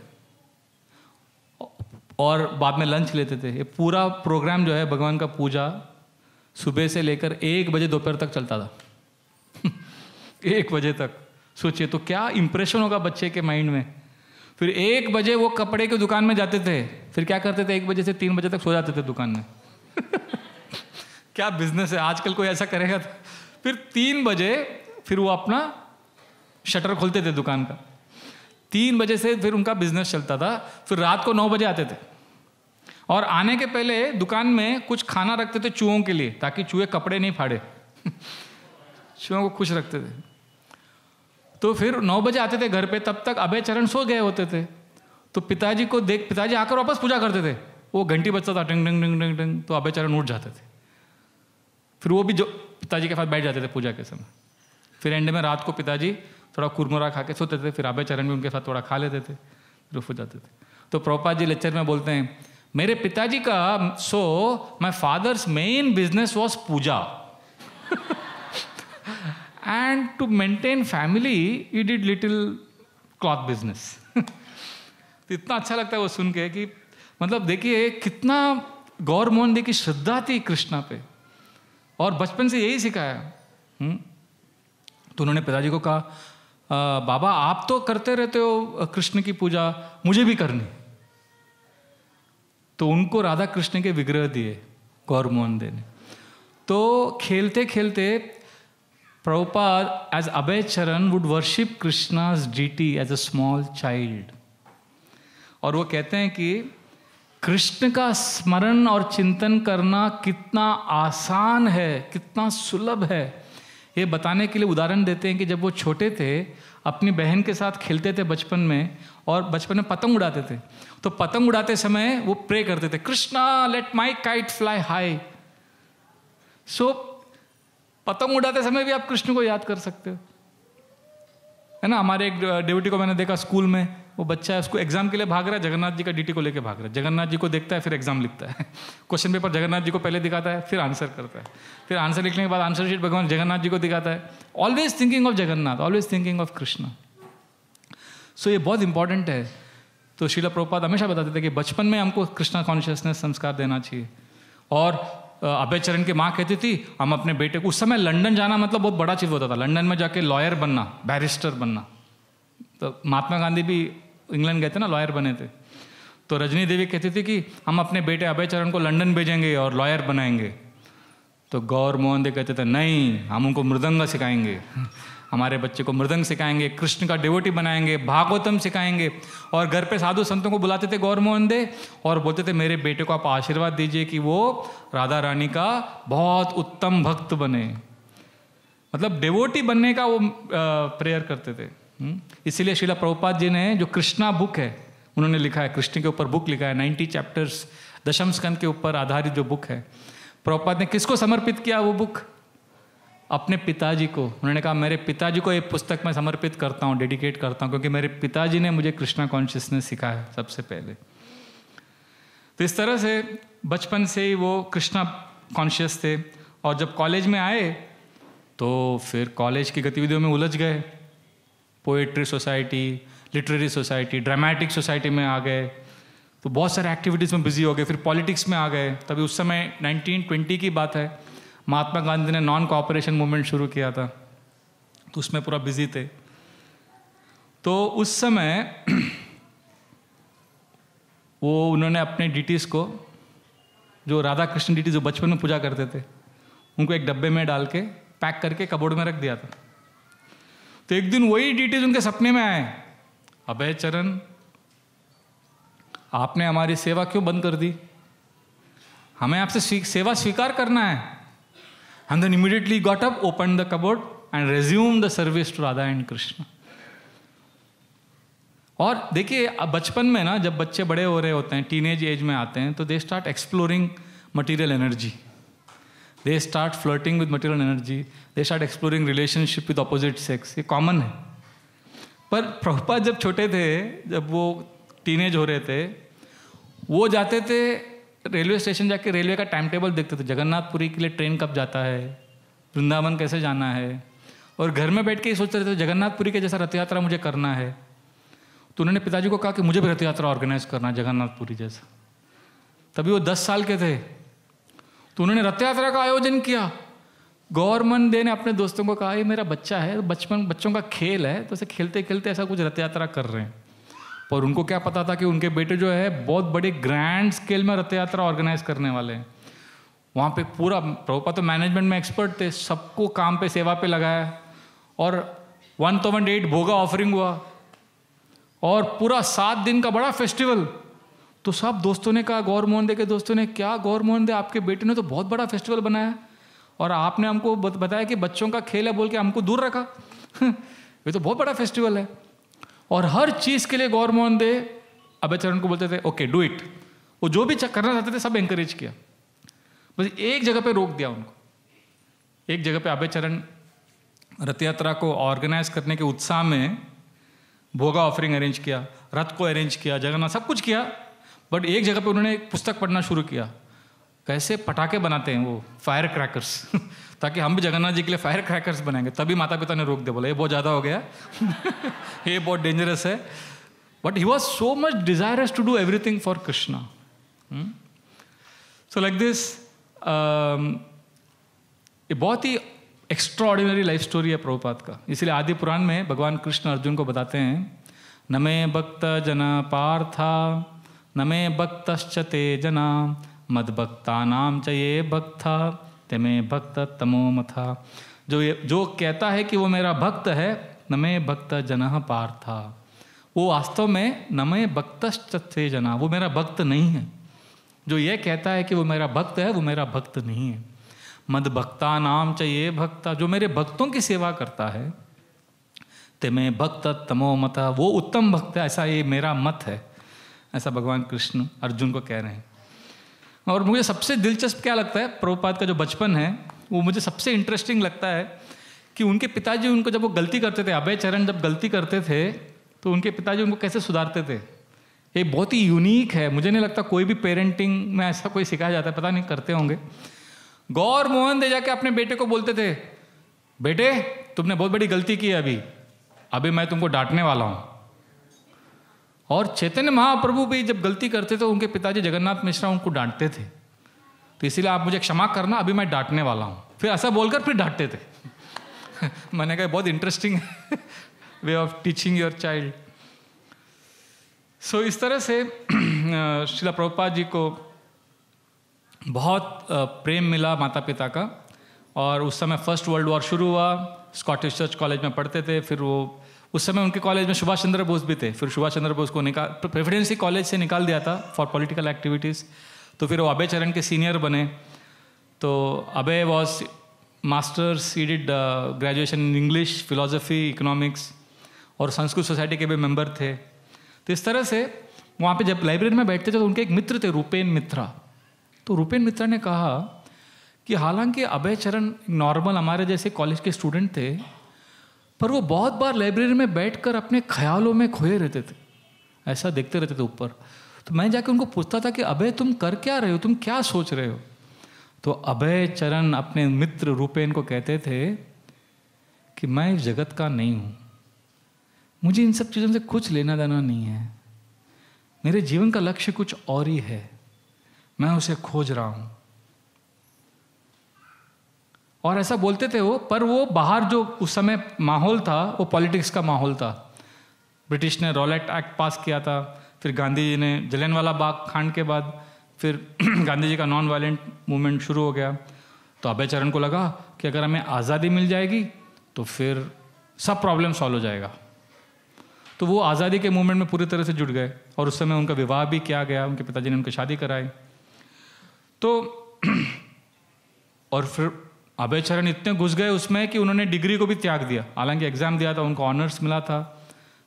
और बाद में लंच लेते थे। ये पूरा प्रोग्राम जो है भगवान का पूजा सुबह से लेकर 1 बजे दोपहर तक चलता था 1 बजे तक। सोचिए तो क्या इंप्रेशन होगा बच्चे के माइंड में। फिर 1 बजे वो कपड़े की दुकान में जाते थे, फिर क्या करते थे 1 बजे से 3 बजे तक सो जाते थे दुकान में क्या बिजनेस है, आजकल कोई ऐसा करेगा। फिर 3 बजे फिर वो अपना शटर खोलते थे दुकान का, 3 बजे से फिर उनका बिजनेस चलता था। फिर रात को 9 बजे आते थे और आने के पहले दुकान में कुछ खाना रखते थे चूहों के लिए, ताकि चूहे कपड़े नहीं फाड़े शिवा को खुश रखते थे। तो फिर 9 बजे आते थे घर पे, तब तक अभय चरण सो गए होते थे। तो पिताजी आकर वापस पूजा करते थे। वो घंटी बजता था, टंग टंग टंग टंग टंग, तो अभय चरण उठ जाते थे। फिर वो भी जो पिताजी के साथ बैठ जाते थे पूजा के समय। फिर एंड में रात को पिताजी थोड़ा कुरमुरा खा के सोते थे, फिर अभय चरण भी उनके साथ थोड़ा खा लेते थे, फिर सो जाते थे। तो प्रभुपाद जी लेक्चर में बोलते हैं, मेरे पिताजी का my father's main business was puja and to maintain family he did little cloth business. तो इतना अच्छा लगता है वो सुन के कि मतलब देखिए कितना गौर मोहन दे की श्रद्धा थी कृष्णा पे, और बचपन से यही सिखाया। तो उन्होंने पिताजी को कहा, बाबा आप तो करते रहते हो कृष्ण की पूजा, मुझे भी करनी। तो उनको राधा कृष्ण के विग्रह दिए गौर मोहन दे ने। तो खेलते खेलते Prabhupada as Abhay Charan would worship कृष्णा's deity as a small child. और वो कहते हैं कि कृष्ण का स्मरण और चिंतन करना कितना आसान है, कितना सुलभ है, ये बताने के लिए उदाहरण देते हैं कि जब वो छोटे थे अपनी बहन के साथ खेलते थे बचपन में, और बचपन में पतंग उड़ाते थे, तो पतंग उड़ाते समय वो प्रे करते थे, Krishna let my kite fly high. So पतंग उड़ाते समय भी आप कृष्ण को याद कर सकते हो, है ना। हमारे एक डिवोटी को मैंने देखा स्कूल में, वो बच्चा है, उसको एग्जाम के लिए भाग रहा है, जगन्नाथ जी का डीटी को लेके भाग रहा है। जगन्नाथ जी को देखता है, फिर एग्जाम लिखता है। क्वेश्चन पेपर जगन्नाथ जी को पहले दिखाता है, फिर आंसर करता है, फिर आंसर लिखने के बाद आंसर शीट भगवान जगन्नाथ जी को दिखाता है। Always thinking of Jagannath, always thinking of Krishna. So ये बहुत इंपॉर्टेंट है। तो श्रील प्रभुपाद हमेशा बताते थे कि बचपन में हमको कृष्णा कॉन्शियसनेस संस्कार देना चाहिए। और अभय चरण की माँ कहती थी हम अपने बेटे को, उस समय लंदन जाना मतलब बहुत बड़ा चीज़ होता था, लंदन में जाके लॉयर बनना, बैरिस्टर बनना। तो महात्मा गांधी भी इंग्लैंड गए थे ना, लॉयर बने थे। तो रजनी देवी कहती थी कि हम अपने बेटे अभय चरण को लंदन भेजेंगे और लॉयर बनाएंगे। तो गौर मोहन दे कहते थे नहीं, हम उनको मृदंग सिखाएंगे, हमारे बच्चे को मृदंग सिखाएंगे, कृष्ण का डिवोटी बनाएंगे, भागवतम सिखाएंगे। और घर पे साधु संतों को बुलाते थे गौर मोहन दे, और बोलते थे मेरे बेटे को आप आशीर्वाद दीजिए कि वो राधा रानी का बहुत उत्तम भक्त बने। मतलब डिवोटी बनने का वो प्रेयर करते थे। इसीलिए श्रीला प्रभुपाद जी ने जो कृष्णा बुक है उन्होंने लिखा है, कृष्ण के ऊपर बुक लिखा है, 90 चैप्टर्स दशम स्कंद के ऊपर आधारित जो बुक है। प्रभुपाद ने किसको समर्पित किया वो बुक? अपने पिताजी को। उन्होंने कहा मेरे पिताजी को ये पुस्तक मैं समर्पित करता हूँ, डेडिकेट करता हूँ, क्योंकि मेरे पिताजी ने मुझे कृष्णा कॉन्शियसनेस सिखाया सबसे पहले। तो इस तरह से बचपन से ही वो कृष्णा कॉन्शियस थे। और जब कॉलेज में आए तो फिर कॉलेज की गतिविधियों में उलझ गए। Poetry society, literary society, dramatic society में आ गए, तो बहुत सारे एक्टिविटीज़ में बिजी हो गए। फिर पॉलिटिक्स में आ गए। तभी उस समय 1920 की बात है, महात्मा गांधी ने नॉन कोऑपरेशन मूवमेंट शुरू किया था, तो उसमें पूरा बिजी थे। तो उस समय वो उन्होंने अपने डीटीज़ को, जो राधा कृष्ण डीटी जो बचपन में पूजा करते थे, उनको एक डब्बे में डाल के पैक करके कबोर्ड में रख दिया था। तो एक दिन वही डीटीज उनके सपने में आए, अभय चरण आपने हमारी सेवा क्यों बंद कर दी, हमें आपसे सेवा स्वीकार करना है। And then immediately got up, opened the cupboard and resumed the service to Radha and Krishna. और देखिए अब बचपन में ना, जब बच्चे बड़े हो रहे होते हैं, टीनेज एज में आते हैं, तो they start exploring material energy, they start flirting with material energy, they start exploring relationship with opposite sex. ये कॉमन है। पर प्रभुपाद जब छोटे थे, जब वो टीनेज हो रहे थे, वो जाते थे रेलवे स्टेशन, जाके रेलवे का टाइम टेबल देखते थे, जगन्नाथपुरी के लिए ट्रेन कब जाता है, वृंदावन कैसे जाना है, और घर में बैठ के ही सोचते रहते थे जगन्नाथपुरी के जैसा रथ यात्रा मुझे करना है। तो उन्होंने पिताजी को कहा कि मुझे भी रथ यात्रा ऑर्गेनाइज करना है जगन्नाथपुरी जैसा। तभी वो 10 साल के थे, तो उन्होंने रथ यात्रा का आयोजन किया। गौरमन दे ने अपने दोस्तों को कहा ये मेरा बच्चा है, बच्चों का खेल है, तो ऐसे खेलते खेलते ऐसा कुछ रथ यात्रा कर रहे हैं। पर उनको क्या पता था कि उनके बेटे जो है बहुत बड़े ग्रैंड स्केल में रथ यात्रा ऑर्गेनाइज करने वाले हैं। वहाँ पे पूरा प्रभुपाद तो मैनेजमेंट में एक्सपर्ट थे, सबको काम पे सेवा पे लगाया, और 108 भोगा ऑफरिंग हुआ, और पूरा 7 दिन का बड़ा फेस्टिवल। तो सब दोस्तों ने कहा, गौर मोहन दे के दोस्तों ने, क्या गौर मोहन दे आपके बेटे ने तो बहुत बड़ा फेस्टिवल बनाया। और आपने हमको बताया कि बच्चों का खेल है बोल के हमको दूर रखा। ये तो बहुत बड़ा फेस्टिवल है। और हर चीज़ के लिए गौर मोहन दे अभय चरण को बोलते थे ओके डू इट। वो जो भी करना चाहते थे सब एंकरेज किया, बस एक जगह पे रोक दिया उनको। एक जगह पे अभय चरण रथ यात्रा को ऑर्गेनाइज करने के उत्साह में भोगा ऑफरिंग अरेंज किया, रथ को अरेंज किया, जगन्नाथ सब कुछ किया, बट एक जगह पे उन्होंने एक पुस्तक पढ़ना शुरू किया, कैसे पटाखे बनाते हैं वो फायर क्रैकर्स ताकि हम भी जगन्नाथ जी के लिए फायर क्रैकर्स बनाएंगे। तभी माता पिता ने रोक दिया, बोला ये बहुत ज़्यादा हो गया ये बहुत डेंजरस है। But he was so much desirous to do everything for Krishna. So like this ये बहुत ही एक्स्ट्राऑर्डिनरी लाइफ स्टोरी है प्रभुपाद का। इसलिए आदि पुराण में भगवान कृष्ण अर्जुन को बताते हैं, न मे भक्त जना पार्था न मे भक्तश्च ते जना मद भक्ता नाम च ये भक्ता ते मे भक्त तमो मथा। जो कहता है कि वो मेरा भक्त है, न मे भक्त जना पार्था, वो वास्तव में न मे भक्तश्च ते जना, वो मेरा भक्त नहीं है। जो ये कहता है कि वो मेरा भक्त है, वो मेरा भक्त नहीं है। मद भक्ता नाम चाहिए भक्ता, जो मेरे भक्तों की सेवा करता है, ते मैं भक्त तमो मता, वो उत्तम भक्त है, ऐसा ये मेरा मत है। ऐसा भगवान कृष्ण अर्जुन को कह रहे हैं। और मुझे सबसे दिलचस्प क्या लगता है, प्रभुपाद का जो बचपन है वो मुझे सबसे इंटरेस्टिंग लगता है कि उनके पिताजी उनको जब वो गलती करते थे, अभय चरण जब गलती करते थे तो उनके पिताजी उनको कैसे सुधारते थे। ये बहुत ही यूनिक है। मुझे नहीं लगता कोई भी पेरेंटिंग में ऐसा कोई सिखाया जाता है, पता नहीं करते होंगे। गौर मोहन दे जाके अपने बेटे को बोलते थे, बेटे तुमने बहुत बड़ी गलती की है, अभी मैं तुमको डांटने वाला हूं। और चैतन्य महाप्रभु भी जब गलती करते थे उनके पिताजी जगन्नाथ मिश्रा उनको डांटते थे, तो इसीलिए आप मुझे क्षमा करना, अभी मैं डांटने वाला हूं। फिर ऐसा बोलकर फिर डांटते थे मैंने कहा बहुत interesting way of teaching your child. So इस तरह से श्रीला प्रभुपाद जी को बहुत प्रेम मिला माता पिता का। और उस समय फर्स्ट वर्ल्ड वॉर शुरू हुआ, स्कॉटिश चर्च कॉलेज में पढ़ते थे। फिर वो उस समय उनके कॉलेज में सुभाष चंद्र बोस भी थे। फिर सुभाष चंद्र बोस को प्रेसिडेंसी कॉलेज से निकाल दिया था फॉर पॉलिटिकल एक्टिविटीज़। तो फिर वो अभय चरण के सीनियर बने। तो Abhay was masters, he did graduation in English, philosophy, economics, और संस्कृत सोसाइटी के भी मेंबर थे। तो इस तरह से वहाँ पे जब लाइब्रेरी में बैठते थे तो उनके एक मित्र थे रूपेन मित्रा। तो रूपेन मित्रा ने कहा कि हालांकि अभय चरण नॉर्मल हमारे जैसे कॉलेज के स्टूडेंट थे, पर वो बहुत बार लाइब्रेरी में बैठकर अपने ख्यालों में खोए रहते थे, ऐसा देखते रहते थे ऊपर। तो मैं जाकर उनको पूछता था कि अभय तुम कर क्या रहे हो, तुम क्या सोच रहे हो। तो अभय चरण अपने मित्र रूपेन को कहते थे कि मैं इस जगत का नहीं हूँ, मुझे इन सब चीज़ों से कुछ लेना देना नहीं है, मेरे जीवन का लक्ष्य कुछ और ही है, मैं उसे खोज रहा हूँ। और ऐसा बोलते थे वो, पर वो बाहर जो उस समय माहौल था वो पॉलिटिक्स का माहौल था। ब्रिटिश ने रॉलेट एक्ट पास किया था, फिर गांधी जी ने जलियांवाला बाग कांड के बाद फिर गांधी जी का नॉन वायलेंट मूवमेंट शुरू हो गया। तो अभय चरण को लगा कि अगर हमें आज़ादी मिल जाएगी तो फिर सब प्रॉब्लम सॉल्व हो जाएगा। तो वो आज़ादी के मूवमेंट में पूरी तरह से जुट गए और उस समय उनका विवाह भी किया गया, उनके पिताजी ने उनकी शादी कराई। तो और फिर अभय चरण इतने घुस गए उसमें कि उन्होंने डिग्री को भी त्याग दिया। हालांकि एग्ज़ाम दिया था, उनको ऑनर्स मिला था,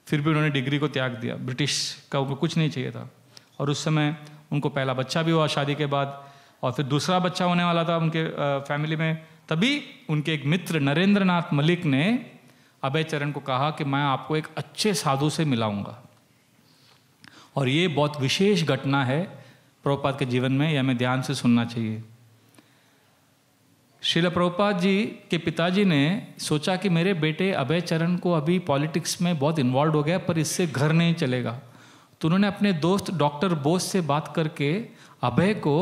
फिर भी उन्होंने डिग्री को त्याग दिया। ब्रिटिश का उनको कुछ नहीं चाहिए था। और उस समय उनको पहला बच्चा भी हुआ शादी के बाद, और फिर दूसरा बच्चा होने वाला था उनके फैमिली में। तभी उनके एक मित्र नरेंद्र नाथ मलिक ने अभय चरण को कहा कि मैं आपको एक अच्छे साधु से मिलाऊंगा। और ये बहुत विशेष घटना है प्रभुपाद के जीवन में, यह हमें ध्यान से सुनना चाहिए। श्रील प्रभुपाद जी के पिताजी ने सोचा कि मेरे बेटे अभय चरण को अभी पॉलिटिक्स में बहुत इन्वॉल्व हो गया, पर इससे घर नहीं चलेगा। तो उन्होंने अपने दोस्त डॉक्टर बोस से बात करके अभय को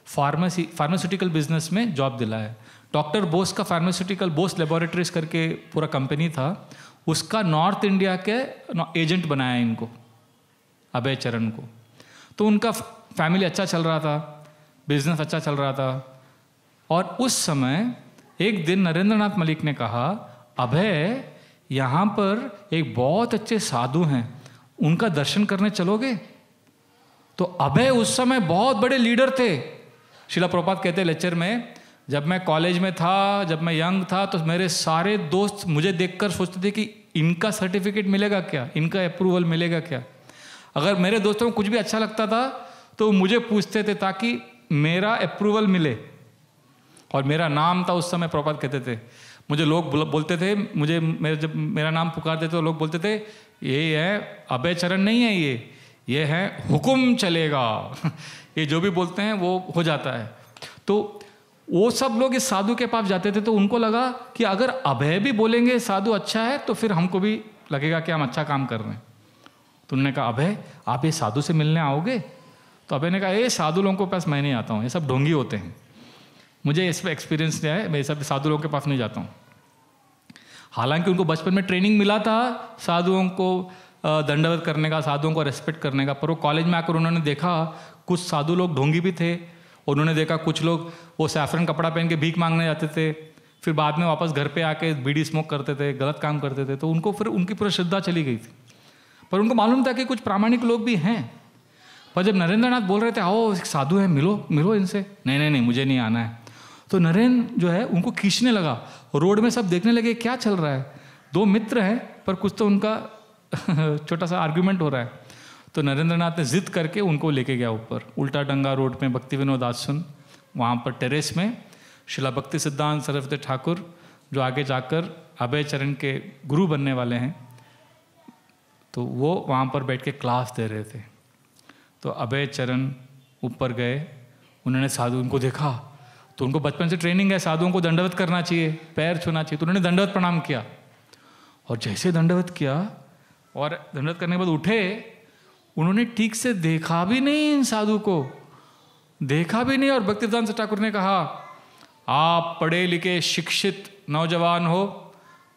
फार्मास्यूटिकल बिजनेस में जॉब दिलाया। डॉक्टर बोस का फार्मास्यूटिकल बोस लेबोरेटरीज करके पूरा कंपनी था, उसका नॉर्थ इंडिया के एजेंट बनाया इनको, अभय चरण को। तो उनका फैमिली अच्छा चल रहा था, बिजनेस अच्छा चल रहा था। और उस समय एक दिन नरेंद्र नाथ मलिक ने कहा, अभय यहाँ पर एक बहुत अच्छे साधु हैं, उनका दर्शन करने चलोगे। तो अभय उस समय बहुत बड़े लीडर थे। श्रीला प्रभुपाद कहते हैं लेक्चर में, जब मैं कॉलेज में था, जब मैं यंग था, तो मेरे सारे दोस्त मुझे देखकर सोचते थे कि इनका सर्टिफिकेट मिलेगा क्या, इनका अप्रूवल मिलेगा क्या। अगर मेरे दोस्तों को कुछ भी अच्छा लगता था तो मुझे पूछते थे ताकि मेरा अप्रूवल मिले। और मेरा नाम था उस समय, प्रभुपाद कहते थे, मुझे लोग बोलते थे, जब मेरा नाम पुकारते थे तो लोग बोलते थे ये है अभय चरण नहीं है, ये है हुकुम चलेगा। ये जो भी बोलते हैं वो हो जाता है। तो वो सब लोग इस साधु के पास जाते थे तो उनको लगा कि अगर अभय भी बोलेंगे साधु अच्छा है तो फिर हमको भी लगेगा कि हम अच्छा काम कर रहे हैं। तो उन्होंने कहा अभय आप ये साधु से मिलने आओगे? तो अभय ने कहा ये साधु लोगों के पास मैं नहीं आता हूँ, ये सब ढोंगी होते हैं, मुझे इस पर एक्सपीरियंस नहीं है, मैं सब साधु लोगों के पास नहीं जाता हूँ। हालांकि उनको बचपन में ट्रेनिंग मिला था साधुओं को दंडवत करने का, साधुओं को रेस्पेक्ट करने का, पर वो कॉलेज में आकर उन्होंने देखा कुछ साधु लोग ढोंगी भी थे। उन्होंने देखा कुछ लोग वो सैफरन कपड़ा पहन के भीख मांगने जाते थे, फिर बाद में वापस घर पे आके बीड़ी स्मोक करते थे, गलत काम करते थे। तो उनको फिर उनकी पूरी श्रद्धा चली गई थी। पर उनको मालूम था कि कुछ प्रामाणिक लोग भी हैं। पर जब नरेंद्र नाथ बोल रहे थे आओ एक साधु है, मिलो इनसे, नहीं मुझे नहीं आना है, तो नरेंद्र जो है उनको खींचने लगा। रोड में सब देखने लगे क्या चल रहा है, दो मित्र हैं पर कुछ तो उनका छोटा सा आर्ग्यूमेंट हो रहा है। तो नरेंद्र नाथ ने जिद करके उनको लेके गया ऊपर, उल्टा डंगा रोड में भक्ति विनोद आश्रम, वहाँ पर टेरेस में शिला भक्ति सिद्धांत सरस्वती ठाकुर जो आगे जाकर अभय चरण के गुरु बनने वाले हैं, तो वो वहाँ पर बैठ के क्लास दे रहे थे। तो अभय चरण ऊपर गए, उन्होंने साधु उनको देखा, तो उनको बचपन से ट्रेनिंग है साधुओं को दंडवत करना चाहिए, पैर छूना चाहिए, तो उन्होंने दंडवत प्रणाम किया। और जैसे दंडवत किया और दंडवत करने के बाद उठे, उन्होंने ठीक से देखा भी नहीं इन साधु को, देखा भी नहीं। और भक्तिवेदांत ठाकुर ने कहा आप पढ़े लिखे शिक्षित नौजवान हो,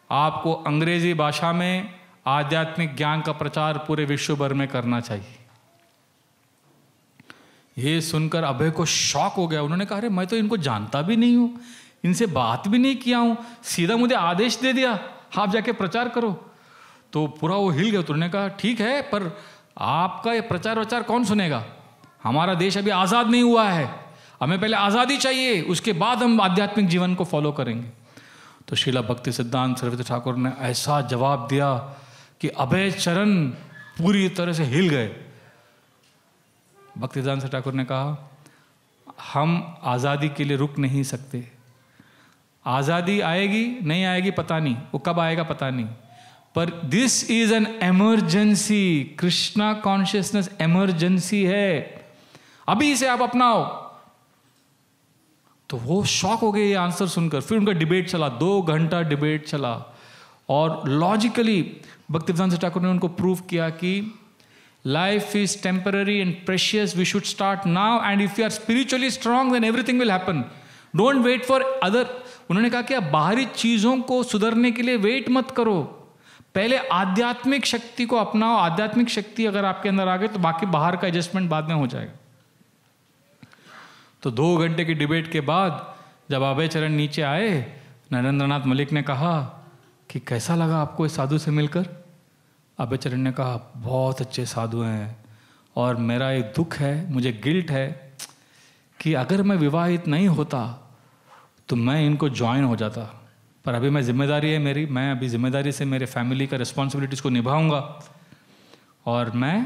आपको अंग्रेजी भाषा में आध्यात्मिक ज्ञान का प्रचार पूरे विश्व भर में करना चाहिए। ये सुनकर अभय को शॉक हो गया। उन्होंने कहा अरे मैं तो इनको जानता भी नहीं हूँ, इनसे बात भी नहीं किया हूँ, सीधा मुझे आदेश दे दिया आप जाके प्रचार करो। तो पूरा वो हिल गया। तो उन्होंने कहा ठीक है, पर आपका ये प्रचार वचार कौन सुनेगा, हमारा देश अभी आज़ाद नहीं हुआ है, हमें पहले आज़ादी चाहिए, उसके बाद हम आध्यात्मिक जीवन को फॉलो करेंगे। तो श्रीला भक्ति सिद्धांत सरस्वती ठाकुर ने ऐसा जवाब दिया कि अभय चरण पूरी तरह से हिल गए। भक्ति सिद्धांत ठाकुर ने कहा हम आज़ादी के लिए रुक नहीं सकते, आज़ादी आएगी नहीं आएगी पता नहीं, वो कब आएगा पता नहीं, पर this is an emergency, Krishna consciousness emergency है, अभी इसे आप अपनाओ। तो वो शॉक हो गए ये आंसर सुनकर। फिर उनका डिबेट चला, 2 घंटा डिबेट चला और लॉजिकली भक्तिवेदांत ठाकुर ने उनको प्रूव किया कि life is temporary and precious, we should start now and if you are spiritually strong then everything will happen, don't wait for other. उन्होंने कहा कि आप बाहरी चीजों को सुधरने के लिए वेट मत करो, पहले आध्यात्मिक शक्ति को अपनाओ, आध्यात्मिक शक्ति अगर आपके अंदर आ गई तो बाकी बाहर का एडजस्टमेंट बाद में हो जाएगा। तो 2 घंटे की डिबेट के बाद जब अभय चरण नीचे आए, नरेंद्र नाथ मलिक ने कहा कि कैसा लगा आपको इस साधु से मिलकर? अभय चरण ने कहा बहुत अच्छे साधु हैं और मेरा एक दुख है, मुझे गिल्ट है कि अगर मैं विवाहित नहीं होता तो मैं इनको ज्वाइन हो जाता, पर अभी मैं जिम्मेदारी है मेरी, मैं अभी जिम्मेदारी से मेरे फैमिली का रिस्पॉन्सिबिलिटीज़ को निभाऊंगा और मैं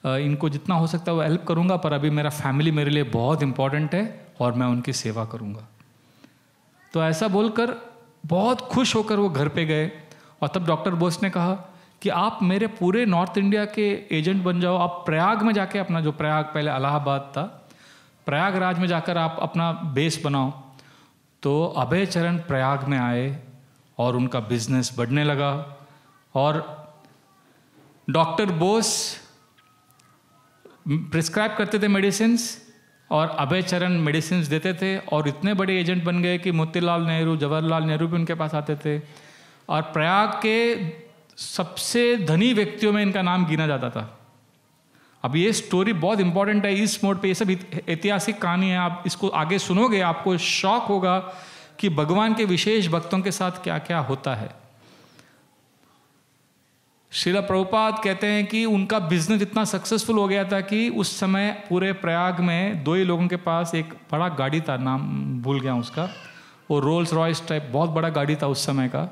इनको जितना हो सकता है वो हेल्प करूंगा, पर अभी मेरा फैमिली मेरे लिए बहुत इंपॉर्टेंट है और मैं उनकी सेवा करूंगा। तो ऐसा बोलकर बहुत खुश होकर वो घर पे गए। और तब डॉक्टर बोस ने कहा कि आप मेरे पूरे नॉर्थ इंडिया के एजेंट बन जाओ, आप प्रयाग में जाके अपना, जो प्रयाग पहले इलाहाबाद था, प्रयागराज में जाकर आप अपना बेस बनाओ। तो अभय चरण प्रयाग में आए और उनका बिजनेस बढ़ने लगा। और डॉक्टर बोस प्रिस्क्राइब करते थे मेडिसिन्स और अभय चरण मेडिसिन्स देते थे और इतने बड़े एजेंट बन गए कि मोतीलाल नेहरू, जवाहरलाल नेहरू भी उनके पास आते थे और प्रयाग के सबसे धनी व्यक्तियों में इनका नाम गिना जाता था। अब ये स्टोरी बहुत इंपॉर्टेंट है इस मोड पे, ये सब ऐतिहासिक कहानी है, आप इसको आगे सुनोगे आपको शॉक होगा कि भगवान के विशेष भक्तों के साथ क्या क्या होता है। श्रीला प्रभुपाद कहते हैं कि उनका बिजनेस इतना सक्सेसफुल हो गया था कि उस समय पूरे प्रयाग में 2 ही लोगों के पास एक बड़ा गाड़ी था, नाम भूल गया उसका, वो रोल्स रॉयस टाइप बहुत बड़ा गाड़ी था उस समय का।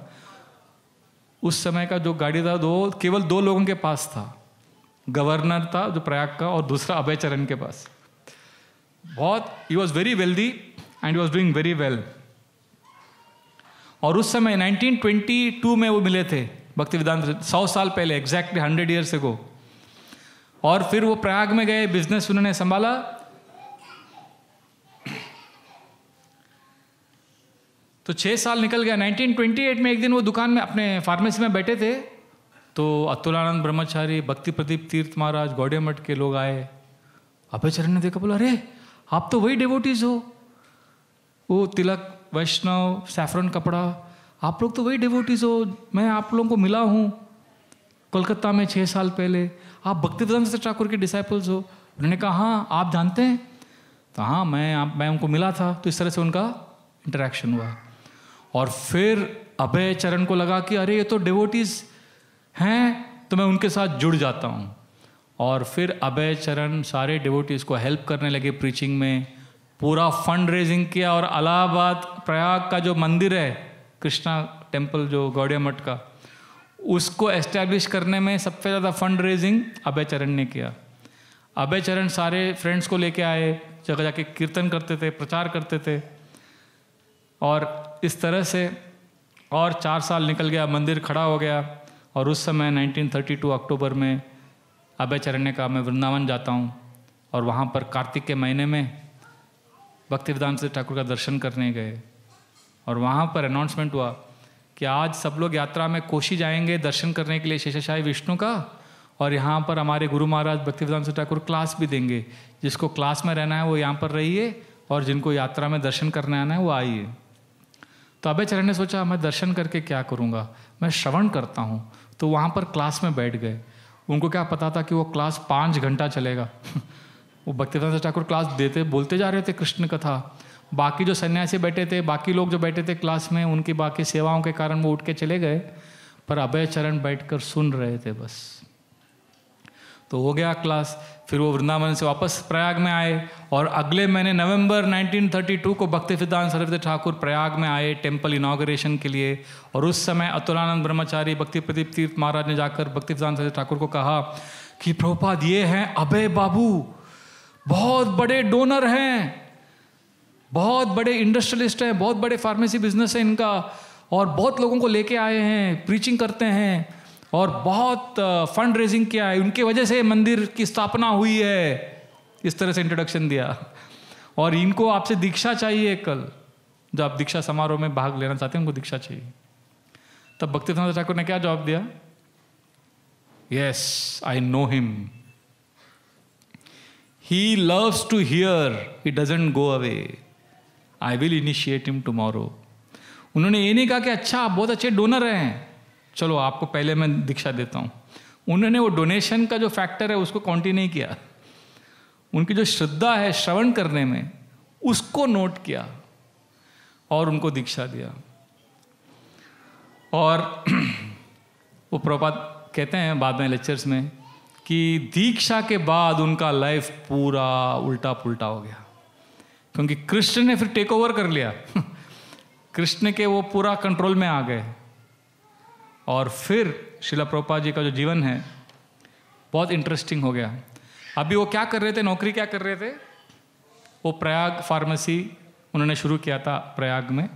उस समय का जो गाड़ी था केवल 2 लोगों के पास था। गवर्नर था जो प्रयाग का, और दूसरा अभय चरण के पास। बहुत he was very wealthy and he was doing very well. और उस समय 1922 में वो मिले थे भक्तिवेदांत, 100 साल पहले, एग्जैक्टली 100 ईयर्स अगो। और फिर वो प्रयाग में गए, बिजनेस उन्होंने संभाला। तो 6 साल निकल गया। 1928 में एक दिन वो दुकान में अपने फार्मेसी में बैठे थे, तो अतुलानंद ब्रह्मचारी, भक्ति प्रदीप तीर्थ महाराज, गौड़िया मठ के लोग आए। अभय चरण ने देखा, बोला, अरे आप तो वही डिवोटीज हो, वो तिलक, वैष्णव, सैफरन कपड़ा, आप लोग तो वही डिवोटीज हो, मैं आप लोगों को मिला हूँ कोलकाता में 6 साल पहले, आप भक्तिवेदांत ठाकुर के डिसाइपल्स हो। उन्होंने कहा, हाँ आप जानते हैं? तो हाँ मैं उनको मिला था। तो इस तरह से उनका इंटरेक्शन हुआ। और फिर अभय चरण को लगा कि अरे ये तो डिवोटीज हैं, तो मैं उनके साथ जुड़ जाता हूँ। और फिर अभय चरण सारे डिवोटीज को हेल्प करने लगे प्रीचिंग में, पूरा फंड रेजिंग किया। और इलाहाबाद प्रयाग का जो मंदिर है, कृष्णा टेम्पल जो गौड़िया मठ का, उसको एस्टैब्लिश करने में सबसे ज़्यादा फंड रेजिंग अभय चरण ने किया। अभय चरण सारे फ्रेंड्स को लेके आए, जगह जाके कीर्तन करते थे, प्रचार करते थे। और इस तरह से और 4 साल निकल गया, मंदिर खड़ा हो गया। और उस समय 1932 अक्टूबर में अभय चरण ने कहा, मैं वृंदावन जाता हूँ। और वहाँ पर कार्तिक के महीने में भक्तिवेदांत ठाकुर का दर्शन करने गए। और वहाँ पर अनाउंसमेंट हुआ कि आज सब लोग यात्रा में कोशी जाएंगे दर्शन करने के लिए शेषशाही विष्णु का। और यहाँ पर हमारे गुरु महाराज भक्तिवेदांत ठाकुर क्लास भी देंगे, जिसको क्लास में रहना है वो यहाँ पर रहिए, और जिनको यात्रा में दर्शन करने आना है वो आइए। तो अभय चरण ने सोचा, मैं दर्शन करके क्या करूँगा, मैं श्रवण करता हूँ। तो वहाँ पर क्लास में बैठ गए। उनको क्या पता था कि वो क्लास 5 घंटा चलेगा। वो भक्तिवेदांत ठाकुर क्लास देते, बोलते जा रहे थे कृष्ण कथा। बाकी जो सन्यासी बैठे थे, बाकी लोग जो बैठे थे क्लास में, उनकी बाकी सेवाओं के कारण वो उठ के चले गए, पर अभय चरण बैठकर सुन रहे थे बस। तो हो गया क्लास। फिर वो वृंदावन से वापस प्रयाग में आए। और अगले महीने नवंबर 1932 को भक्तिवेदांत सरस्वती ठाकुर प्रयाग में आए टेम्पल इनॉग्रेशन के लिए। और उस समय अतुलानंद ब्रह्मचारी, भक्ति प्रदीप तीर्थ महाराज ने जाकर भक्तिवेदांत सरस्वती ठाकुर को कहा कि प्रभुपाद, ये हैं अभय बाबू, बहुत बड़े डोनर हैं, बहुत बड़े इंडस्ट्रियलिस्ट हैं, बहुत बड़े फार्मेसी बिजनेस है इनका, और बहुत लोगों को लेके आए हैं, प्रीचिंग करते हैं, और बहुत फंड रेजिंग किया है, उनके वजह से मंदिर की स्थापना हुई है। इस तरह से इंट्रोडक्शन दिया। और इनको आपसे दीक्षा चाहिए, कल जो आप दीक्षा समारोह में भाग लेना चाहते हैं उनको दीक्षा चाहिए। तब भक्तिवेदांत ठाकुर ने क्या जवाब दिया? Yes, I know him, he loves to hear, he doesn't go away, I will initiate him tomorrow. उन्होंने ये नहीं कहा कि अच्छा आप बहुत अच्छे डोनर हैं, चलो आपको पहले मैं दीक्षा देता हूँ। उन्होंने वो डोनेशन का जो फैक्टर है उसको काउंट नहीं किया। उनकी जो श्रद्धा है श्रवण करने में, उसको नोट किया और उनको दीक्षा दिया। और वो प्रभुपाद कहते हैं बाद में लेक्चर्स में कि दीक्षा के बाद उनका लाइफ पूरा उल्टा पुल्टा हो गया, क्योंकि कृष्ण ने फिर टेक ओवर कर लिया। कृष्ण के वो पूरा कंट्रोल में आ गए। और फिर श्रीला प्रभुपाद जी का जो जीवन है बहुत इंटरेस्टिंग हो गया। अभी वो क्या कर रहे थे, नौकरी क्या कर रहे थे? वो प्रयाग फार्मेसी उन्होंने शुरू किया था प्रयाग में,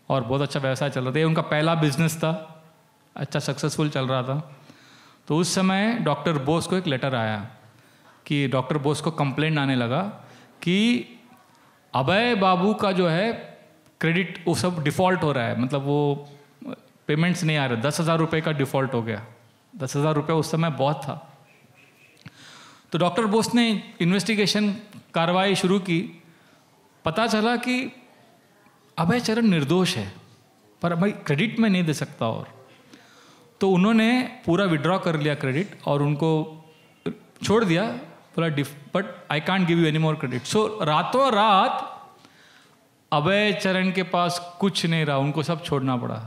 और बहुत अच्छा व्यवसाय चल रहा था। ये उनका पहला बिजनेस था, अच्छा सक्सेसफुल चल रहा था। तो उस समय डॉक्टर बोस को एक लेटर आया कि डॉक्टर बोस को कंप्लेंट आने लगा कि अभय बाबू का जो है क्रेडिट वो सब डिफ़ॉल्ट हो रहा है, मतलब वो पेमेंट्स नहीं आ रहे। 10,000 रुपये का डिफ़ॉल्ट हो गया। 10,000 रुपये उस समय बहुत था। तो डॉक्टर बोस ने इन्वेस्टिगेशन कार्रवाई शुरू की। पता चला कि अभय चरण निर्दोष है, पर भाई क्रेडिट में नहीं दे सकता। और तो उन्होंने पूरा विड्रॉ कर लिया क्रेडिट और उनको छोड़ दिया, बोला but I can't give you any more credit. So रातों रात अभय चरण के पास कुछ नहीं रहा, उनको सब छोड़ना पड़ा।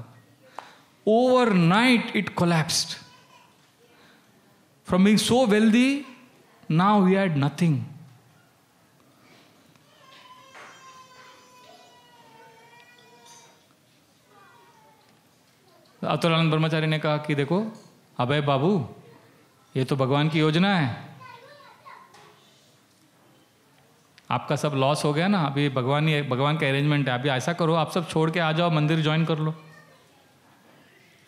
Overnight it collapsed. From being so wealthy, now he had nothing. Atulanand ब्रह्मचारी ने कहा कि देखो अभय बाबू, ये तो भगवान की योजना है, आपका सब लॉस हो गया ना, अभी भगवान का अरेंजमेंट है, अभी ऐसा करो आप सब छोड़ के आ जाओ, मंदिर ज्वाइन कर लो,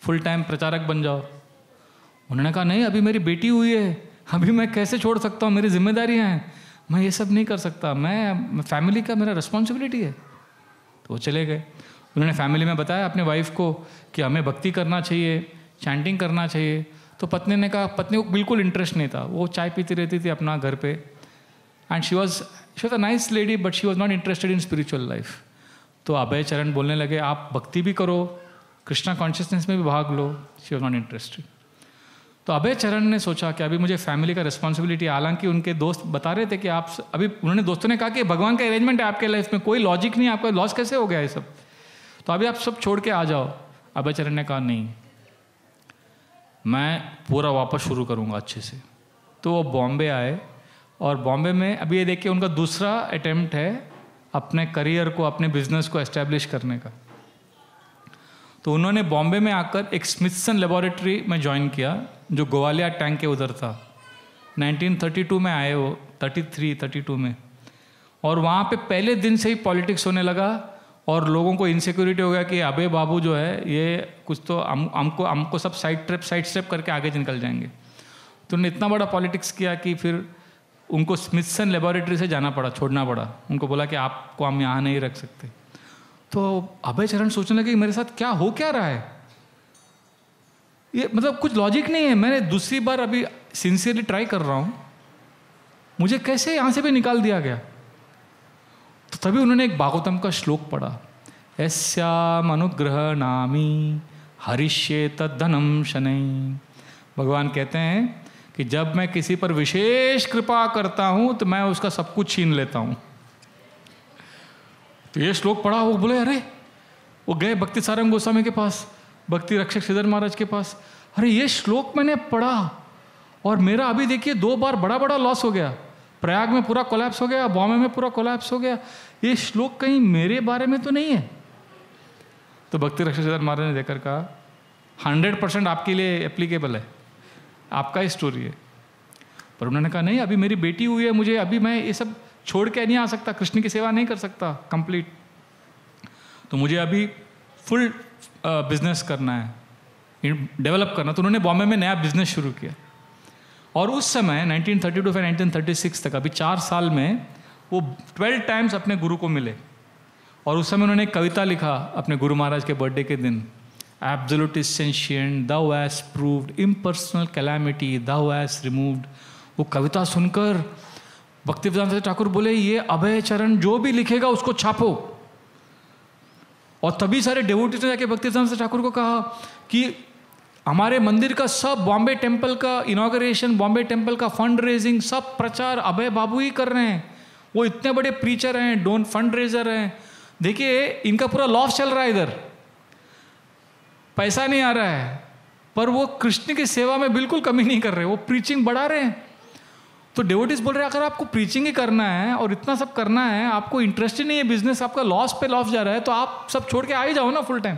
फुल टाइम प्रचारक बन जाओ। उन्होंने कहा नहीं, अभी मेरी बेटी हुई है, अभी मैं कैसे छोड़ सकता हूँ, मेरी जिम्मेदारियाँ हैं, मैं ये सब नहीं कर सकता, मैं फैमिली का मेरा रिस्पॉन्सिबिलिटी है। तो वो चले गए। उन्होंने फैमिली में बताया अपने वाइफ को कि हमें भक्ति करना चाहिए, चैंटिंग करना चाहिए। तो पत्नी ने कहा, पत्नी को बिल्कुल इंटरेस्ट नहीं था, वो चाय पीती रहती थी अपना घर पे, and she was a nice lady but she was not interested in spiritual life. तो अभय चरण बोलने लगे आप भक्ति भी करो, कृष्णा कॉन्शियसनेस में भी भाग लो। She was not interested. तो अभय चरण ने सोचा कि अभी मुझे फैमिली का रिस्पॉन्सिबिलिटी, हालांकि उनके दोस्त बता रहे थे कि आप अभी, उन्होंने दोस्तों ने कहा कि भगवान का अरेंजमेंट है आपके लाइफ में, कोई लॉजिक नहीं है, आपका लॉस कैसे हो गया ये सब, तो अभी आप सब छोड़ के आ जाओ। अभय चरण ने कहा नहीं, मैं पूरा वापस शुरू करूँगा अच्छे से। तो वो बॉम्बे आए, और बॉम्बे में अभी ये देखिए उनका दूसरा अटेम्प्ट है अपने करियर को, अपने बिजनेस को एस्टेब्लिश करने का। तो उन्होंने बॉम्बे में आकर एक स्मिथसन लेबोरेटरी में ज्वाइन किया, जो ग्वालियर टैंक के उधर था। 1932 में आए वो, 32 में, और वहाँ पे पहले दिन से ही पॉलिटिक्स होने लगा, और लोगों को इनसिक्योरिटी हो गया कि अबे बाबू जो है ये कुछ तो हमको सब साइड स्टेप करके आगे निकल जाएंगे। तो उन्होंने इतना बड़ा पॉलिटिक्स किया कि फिर उनको स्मिथसन लेबोरेटरी से जाना पड़ा, छोड़ना पड़ा। उनको बोला कि आपको हम यहाँ नहीं रख सकते। तो अभय चरण सोचने लगे मेरे साथ क्या रहा है, ये मतलब कुछ लॉजिक नहीं है, मैंने दूसरी बार अभी सिंसियरली ट्राई कर रहा हूँ, मुझे कैसे यहाँ से भी निकाल दिया गया। तो तभी उन्होंने एक भागवतम का श्लोक पढ़ा, यस्याम अनुग्रह नामी हरिष्ये तद्धनम शनै। भगवान कहते हैं कि जब मैं किसी पर विशेष कृपा करता हूँ तो मैं उसका सब कुछ छीन लेता हूँ। तो ये श्लोक पढ़ा, वो बोले अरे, वो गए भक्ति सारंग गोस्वामी के पास, भक्ति रक्षक श्रीधर महाराज के पास, अरे ये श्लोक मैंने पढ़ा और मेरा अभी देखिए 2 बार बड़ा लॉस हो गया, प्रयाग में पूरा कोलैप्स हो गया, बॉम्बे में पूरा कोलैप्स हो गया, ये श्लोक कहीं मेरे बारे में तो नहीं है। तो भक्ति रक्षक श्रीधर महाराज ने देखकर कहा 100% आपके लिए एप्लीकेबल है, आपका ही स्टोरी है। पर उन्होंने कहा नहीं, अभी मेरी बेटी हुई है, मुझे अभी मैं ये सब छोड़ के नहीं आ सकता, कृष्ण की सेवा नहीं कर सकता कंप्लीट, तो मुझे अभी फुल बिजनेस करना है, डेवलप करना। तो उन्होंने बॉम्बे में नया बिजनेस शुरू किया, और उस समय 1932 से 1936 तक, अभी 4 साल में वो 12 टाइम्स अपने गुरु को मिले। और उस समय उन्होंने एक कविता लिखा अपने गुरु महाराज के बर्थडे के दिन, absolute is sentient, thou hast proved impersonal calamity, thou hast removed। वो कविता सुनकर भक्तिवेदांत ठाकुर बोले ये अभय चरण जो भी लिखेगा उसको छापो। और तभी सारे डेवोटीज ने जाके भक्तिवेदांत ठाकुर को कहा कि हमारे मंदिर का सब, बॉम्बे टेम्पल का इनॉग्रेशन, बॉम्बे टेम्पल का फंड रेजिंग, सब प्रचार अभय बाबू ही कर रहे हैं, वो इतने बड़े प्रीचर हैं, डोन फंड रेजर हैं, देखिए इनका पूरा लॉस चल रहा है, इधर पैसा नहीं आ रहा है, पर वो कृष्ण की सेवा में बिल्कुल कमी नहीं कर रहे, वो प्रीचिंग बढ़ा रहे हैं। तो डेवोटीज बोल रहे हैं अगर आपको प्रीचिंग ही करना है और इतना सब करना है, आपको इंटरेस्ट ही नहीं है बिजनेस, आपका लॉस पे लॉस जा रहा है, तो आप सब छोड़ के आ ही जाओ ना फुल टाइम।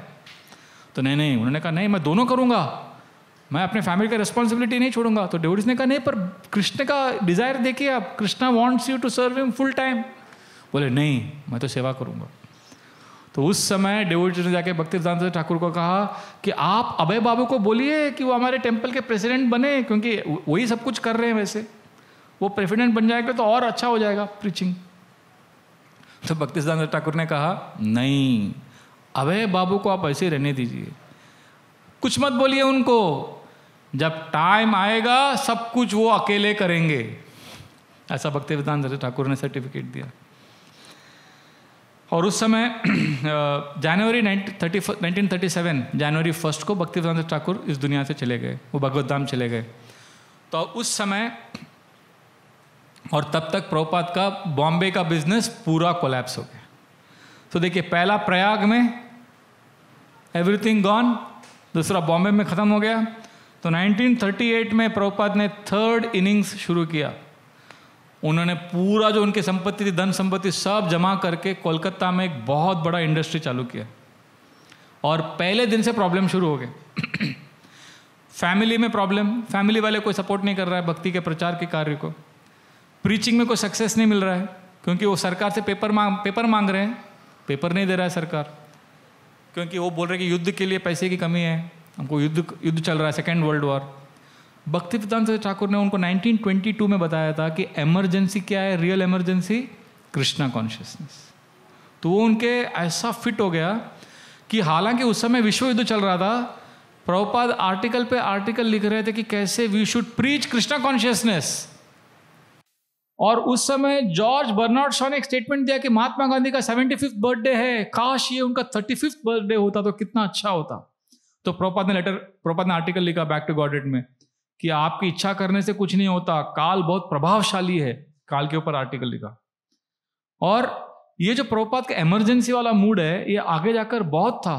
तो नहीं, उन्होंने कहा नहीं, मैं दोनों करूंगा, मैं अपने फैमिली का रिस्पॉन्सिबिलिटी नहीं छोड़ूंगा। तो डेवोटीज ने कहा नहीं, पर कृष्ण का डिजायर देखिए आप, Krishna wants you to serve him full time. बोले नहीं, मैं तो सेवा करूंगा। तो उस समय डेवोटीज ने जाके भक्तिवेदांत ठाकुर को कहा कि आप अभय बाबू को बोलिए कि वो हमारे टेम्पल के प्रेसिडेंट बने, क्योंकि वही सब कुछ कर रहे हैं, वैसे वो प्रेसिडेंट बन जाएगा तो और अच्छा हो जाएगा प्रीचिंग। तो भक्तिवेदांत ठाकुर ने कहा नहीं, अभय बाबू को आप ऐसे रहने दीजिए, कुछ मत बोलिए उनको, जब टाइम आएगा सब कुछ वो अकेले करेंगे। ऐसा भक्तिवेदांत ठाकुर ने सर्टिफिकेट दिया। और उस समय जनवरी 1937 जनवरी 1 को भक्तिवेदांत ठाकुर इस दुनिया से चले गए, वो भगवत धाम चले गए। तो उस समय और तब तक प्रभुपाद का बॉम्बे का बिजनेस पूरा कोलैप्स हो गया। तो देखिए, पहला प्रयाग में एवरीथिंग गॉन, दूसरा बॉम्बे में ख़त्म हो गया। तो 1938 में प्रभुपाद ने 3rd इनिंग्स शुरू किया। उन्होंने पूरा जो उनकी संपत्ति थी, धन संपत्ति सब जमा करके कोलकाता में एक बहुत बड़ा इंडस्ट्री चालू किया। और पहले दिन से प्रॉब्लम शुरू हो गए। फैमिली में प्रॉब्लम, फैमिली वाले कोई सपोर्ट नहीं कर रहा है भक्ति के प्रचार के कार्य को। प्रीचिंग में कोई सक्सेस नहीं मिल रहा है, क्योंकि वो सरकार से पेपर मांग रहे हैं, पेपर नहीं दे रहा है सरकार, क्योंकि वो बोल रहे हैं कि युद्ध के लिए पैसे की कमी है, हमको युद्ध चल रहा है, 2nd world war. Bhaktivedanta Thakur ने उनको 1922 में बताया था कि इमरजेंसी क्या है, रियल इमरजेंसी कृष्णा कॉन्शियसनेस। तो वो उनके ऐसा फिट हो गया कि हालांकि उस समय विश्व युद्ध चल रहा था, प्रभुपाद आर्टिकल पे आर्टिकल लिख रहे थे कि कैसे we should preach Krishna consciousness. और उस समय जॉर्ज बर्नार्ड शॉ ने एक स्टेटमेंट दिया कि महात्मा गांधी का 75th बर्थडे है, काश ये उनका 35th बर्थडे होता तो कितना अच्छा होता। तो प्रभुपाद ने आर्टिकल लिखा बैक टू गॉडेड में कि आपकी इच्छा करने से कुछ नहीं होता, काल बहुत प्रभावशाली है, काल के ऊपर आर्टिकल लिखा। और ये जो प्रभुपाद का इमरजेंसी वाला मूड है, ये आगे जाकर बहुत था।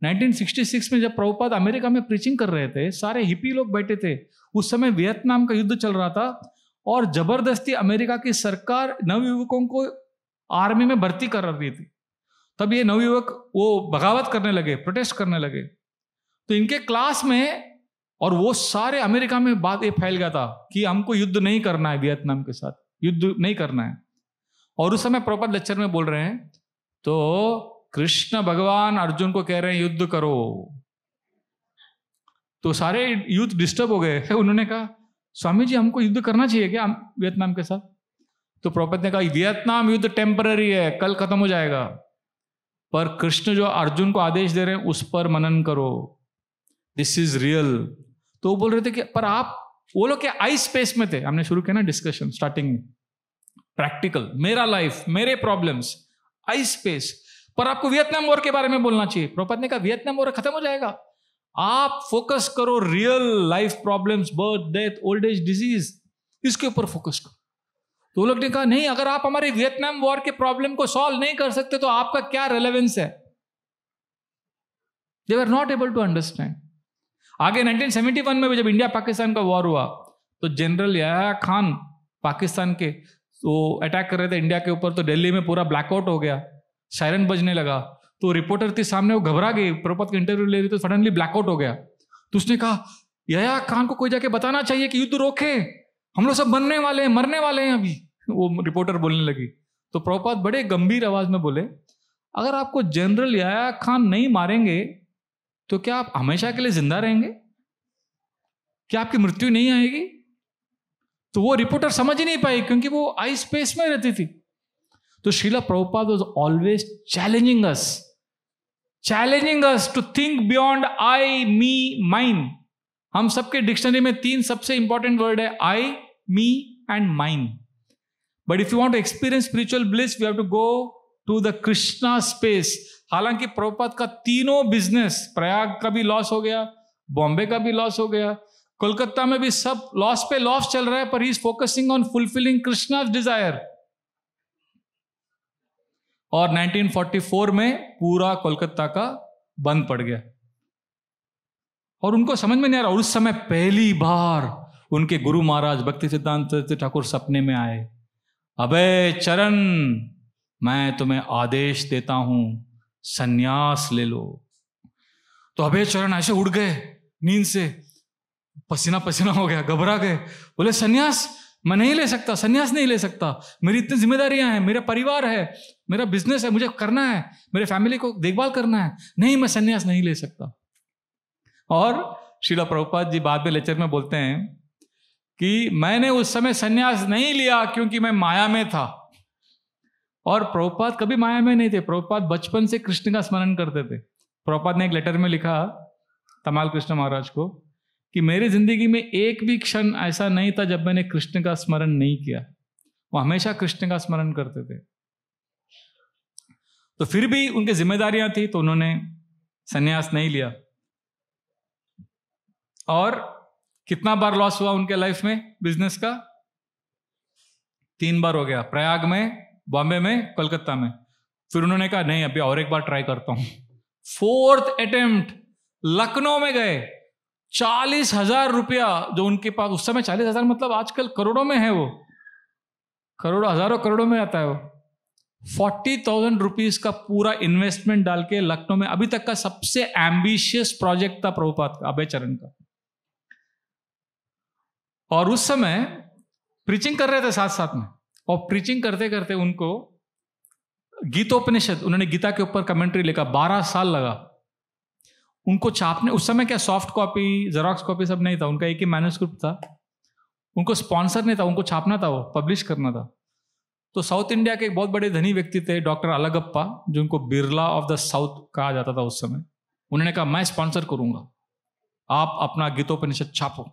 1966 में जब प्रभुपाद अमेरिका में प्रीचिंग कर रहे थे, सारे हिप्पी लोग बैठे थे, उस समय वियतनाम का युद्ध चल रहा था और जबरदस्ती अमेरिका की सरकार नवयुवकों को आर्मी में भर्ती कर रही थी। तब ये नवयुवक वो बगावत करने लगे, प्रोटेस्ट करने लगे। तो इनके क्लास में, और वो सारे अमेरिका में बात ये फैल गया था कि हमको युद्ध नहीं करना है, वियतनाम के साथ युद्ध नहीं करना है। और उस समय प्रभुपाद लेक्चर में बोल रहे हैं, तो कृष्ण भगवान अर्जुन को कह रहे हैं युद्ध करो। तो सारे यूथ डिस्टर्ब हो गए। उन्होंने कहा, स्वामी जी हमको युद्ध करना चाहिए क्या वियतनाम के साथ? तो प्रभुपाद ने कहा, वियतनाम युद्ध टेम्पररी है, कल खत्म हो जाएगा, पर कृष्ण जो अर्जुन को आदेश दे रहे हैं उस पर मनन करो, दिस इज रियल। तो वो बोल रहे थे कि पर आप, वो लोग क्या आई स्पेस में थे, हमने शुरू किया ना डिस्कशन स्टार्टिंग में, प्रैक्टिकल, मेरा लाइफ, मेरे प्रॉब्लम्स, आई स्पेस, पर आपको वियतनाम वॉर के बारे में बोलना चाहिए। प्रभुपाद ने कहा वियतनाम वॉर खत्म हो जाएगा, आप फोकस करो real life problems, birth, death, old age, disease, इसके ऊपर फोकस करो। तो वो लोग ने कहा नहीं, अगर आप हमारे वियतनाम वॉर के प्रॉब्लम को सॉल्व नहीं कर सकते तो आपका क्या रेलेवेंस है? They were not able to understand. आगे 1971 में जब इंडिया पाकिस्तान का वॉर हुआ, तो जनरल याह्या खान पाकिस्तान के तो अटैक कर रहे थे इंडिया के ऊपर, तो दिल्ली में पूरा ब्लैकआउट हो गया, सायरन बजने लगा। तो रिपोर्टर थी सामने, वो घबरा गई, प्रभुपाद का इंटरव्यू ले रही, तो सडनली ब्लैकआउट हो गया। तो उसने कहा याह्या खान को कोई जाके बताना चाहिए कि युद्ध रोके, हम लोग सब बनने वाले हैं, मरने वाले हैं अभी। वो रिपोर्टर बोलने लगी। तो प्रभुपाद बड़े गंभीर आवाज में बोले, अगर आपको जनरल याह्या खान नहीं मारेंगे तो क्या आप हमेशा के लिए जिंदा रहेंगे? क्या आपकी मृत्यु नहीं आएगी? तो वो रिपोर्टर समझ ही नहीं पाई, क्योंकि वो आई स्पेस में रहती थी। तो Shrila Prabhupada was always challenging us to think beyond I, me, mine. हम सबके डिक्शनरी में 3 सबसे इंपॉर्टेंट वर्ड है, I, me and mine. But if you want to experience spiritual bliss, we have to go to the Krishna space. हालांकि प्रभुपाद का तीनों business, Prayag का भी लॉस हो गया, बॉम्बे का भी लॉस हो गया, कोलकाता में भी सब लॉस पे लॉस चल रहा है, पर he is focusing on fulfilling Krishna's desire. और 1944 में पूरा कोलकाता का बंद पड़ गया और उनको समझ में नहीं आ रहा। उस समय पहली बार उनके गुरु महाराज भक्तिसिद्धांत ठाकुर सपने में आए, अबे चरण, मैं तुम्हें आदेश देता हूं, सन्यास ले लो। तो अभय चरण ऐसे उड़ गए नींद से, पसीना पसीना हो गया, घबरा गए, बोले सन्यास मैं नहीं ले सकता, सन्यास नहीं ले सकता, मेरी इतनी जिम्मेदारियां हैं, मेरा परिवार है, मेरा बिजनेस है, मुझे करना है, मेरे फैमिली को देखभाल करना है, नहीं मैं सन्यास नहीं ले सकता। और श्रीला प्रभुपाद जी बाद में लेक्चर में बोलते हैं कि मैंने उस समय सन्यास नहीं लिया क्योंकि मैं माया में था। और प्रभुपाद कभी माया में नहीं थे, प्रभुपाद बचपन से कृष्ण का स्मरण करते थे। प्रभुपाद ने एक लेटर में लिखा तमाल कृष्ण महाराज को कि मेरी जिंदगी में एक भी क्षण ऐसा नहीं था जब मैंने कृष्ण का स्मरण नहीं किया। वो हमेशा कृष्ण का स्मरण करते थे। तो फिर भी उनकी जिम्मेदारियां थी, तो उन्होंने सन्यास नहीं लिया। और कितना बार लॉस हुआ उनके लाइफ में बिजनेस का? 3 बार हो गया, प्रयाग में, बॉम्बे में, कोलकाता में। फिर उन्होंने कहा नहीं अभी और एक बार ट्राई करता हूं। 4th अटेम्प्ट लखनऊ में गए, 40,000 रुपया जो उनके पास उस समय, 40,000 मतलब आजकल करोड़ों में है, वो करोड़ों, हजारों करोड़ों में आता है वो। 40,000 रुपीज का पूरा इन्वेस्टमेंट डाल के लखनऊ में अभी तक का सबसे एम्बिशियस प्रोजेक्ट था प्रभुपाद का, अभय चरण का। और उस समय प्रीचिंग कर रहे थे साथ साथ में, और प्रीचिंग करते करते उनको गीतोपनिषद, उन्होंने गीता के ऊपर कमेंट्री लिखा, 12 साल लगा उनको छापने। उस समय क्या सॉफ्ट कॉपी, जेरोक्स कॉपी सब नहीं था, उनका एक ही मैन्युस्क्रिप्ट था, उनको स्पॉन्सर नहीं था, उनको छापना था, वो पब्लिश करना था। तो साउथ इंडिया के एक बहुत बड़े धनी व्यक्ति थे डॉक्टर अलगप्पा, जो उनको बिरला ऑफ द साउथ कहा जाता था उस समय। उन्होंने कहा मैं स्पॉन्सर करूंगा, आप अपना गीतोपनिषद छापो।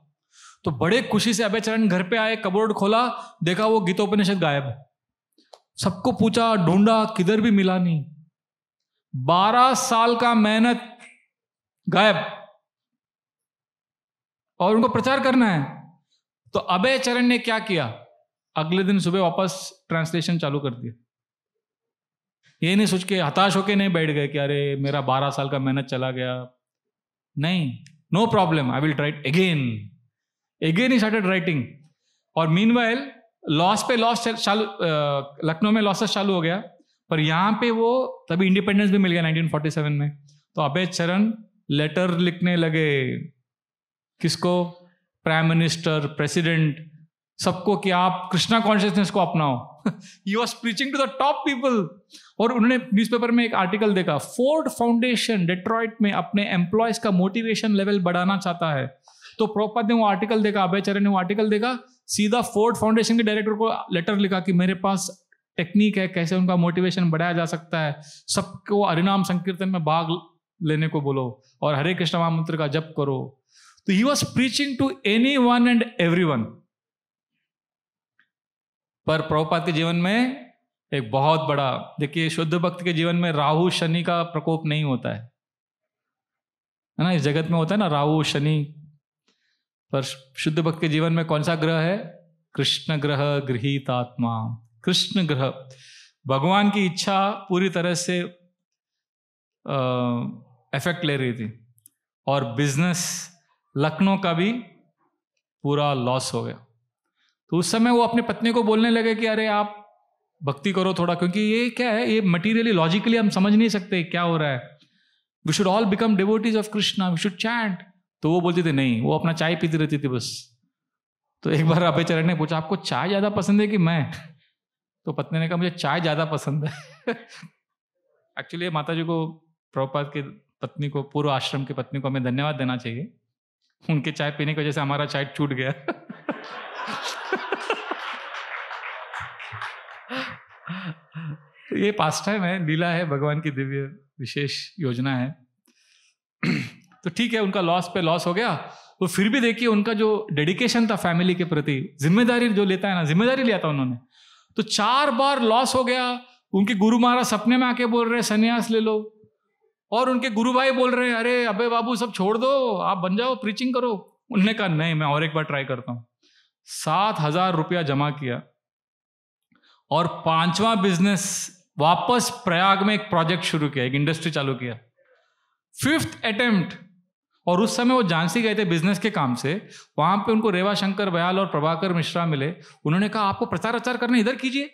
तो बड़े खुशी से अभय चरण घर पे आए, कबोर्ड खोला, देखा वो गीतोपनिषद गायब। सबको पूछा, ढूंढा, किधर भी मिला नहीं। 12 साल का मेहनत गायब, और उनको प्रचार करना है। तो अभय चरण ने क्या किया, अगले दिन सुबह वापस ट्रांसलेशन चालू कर दिया। ये नहीं सोच के, हताश होके नहीं बैठ गए कि अरे मेरा 12 साल का मेहनत चला गया। नहीं, no problem, I will write again. He started writing. और मीनवाइल लॉस पे लॉस चालू, लखनऊ में लॉसेस चालू हो गया, पर यहां पे वो तभी इंडिपेंडेंस भी मिल गया 1947 में। तो अभय चरण लेटर लिखने लगे, किसको, प्राइम मिनिस्टर, प्रेसिडेंट, सबको, कि आप कृष्णा कॉन्शियसनेस को अपनाओ। He was preaching to the top people. और उन्होंने न्यूज़पेपर में एक आर्टिकल देखा, फोर्ड फाउंडेशन डेट्रॉइट में अपने एम्प्लॉयज का मोटिवेशन लेवल बढ़ाना चाहता है। तो प्रभुपाद ने वो आर्टिकल देखा, अभय चरण ने वो आर्टिकल देखा, सीधा फोर्ड फाउंडेशन के डायरेक्टर को लेटर लिखा कि मेरे पास टेक्निक है, कैसे उनका मोटिवेशन बढ़ाया जा सकता है। सबको हरिनाम संकीर्तन में भाग लेने को बोलो और हरे कृष्ण महामंत्र का जप करो। तो he was preaching to anyone and everyone. पर प्रभुपाद के जीवन में एक बहुत बड़ा, देखिए शुद्ध भक्त के जीवन में राहु शनि का प्रकोप नहीं होता है ना, इस जगत में होता है ना राहु शनि, पर शुद्ध भक्त के जीवन में कौन सा ग्रह है, कृष्ण ग्रह गृहीत आत्मा। कृष्ण ग्रह, भगवान की इच्छा पूरी तरह से इफेक्ट ले रही थी, और बिजनेस लखनऊ का भी पूरा लॉस हो गया। तो उस समय वो अपनी पत्नी को बोलने लगे कि अरे आप भक्ति करो थोड़ा, क्योंकि ये क्या है, ये मटीरियली लॉजिकली हम समझ नहीं सकते क्या हो रहा है। We should all become devotees of Krishna, we should chant. तो वो बोलती थी नहीं, वो अपना चाय पीती रहती थी बस। तो एक बार अभय चरण ने पूछा, आपको चाय ज्यादा पसंद है कि मैं? तो पत्नी ने कहा मुझे चाय ज्यादा पसंद है। एक्चुअली माता जी को, प्रभुपाद की पत्नी को, पूर्व आश्रम की पत्नी को हमें धन्यवाद देना चाहिए। उनके चाय पीने की वजह से हमारा चाय छूट गया। ये पास्ट टाइम है, लीला है, भगवान की दिव्य विशेष योजना है। तो ठीक है, उनका लॉस पे लॉस हो गया, तो फिर भी देखिए उनका जो डेडिकेशन था फैमिली के प्रति, जिम्मेदारी जो लेता है ना, जिम्मेदारी लिया था उन्होंने। तो 4 बार लॉस हो गया। उनके गुरु महाराज सपने में आके बोल रहे संन्यास ले लो, और उनके गुरु भाई बोल रहे हैं अरे अबे बाबू सब छोड़ दो, आप बन जाओ, प्रीचिंग करो। उन्होंने कहा नहीं, मैं और एक बार ट्राई करता हूं। 7,000 रुपया जमा किया, और 5वां बिजनेस वापस प्रयाग में एक प्रोजेक्ट शुरू किया, एक इंडस्ट्री चालू किया। 5th attempt. और उस समय वो झांसी गए थे बिजनेस के काम से, वहां पे उनको रेवा शंकर बयाल और प्रभाकर मिश्रा मिले। उन्होंने कहा आपको प्रचार प्रचार करना इधर कीजिए,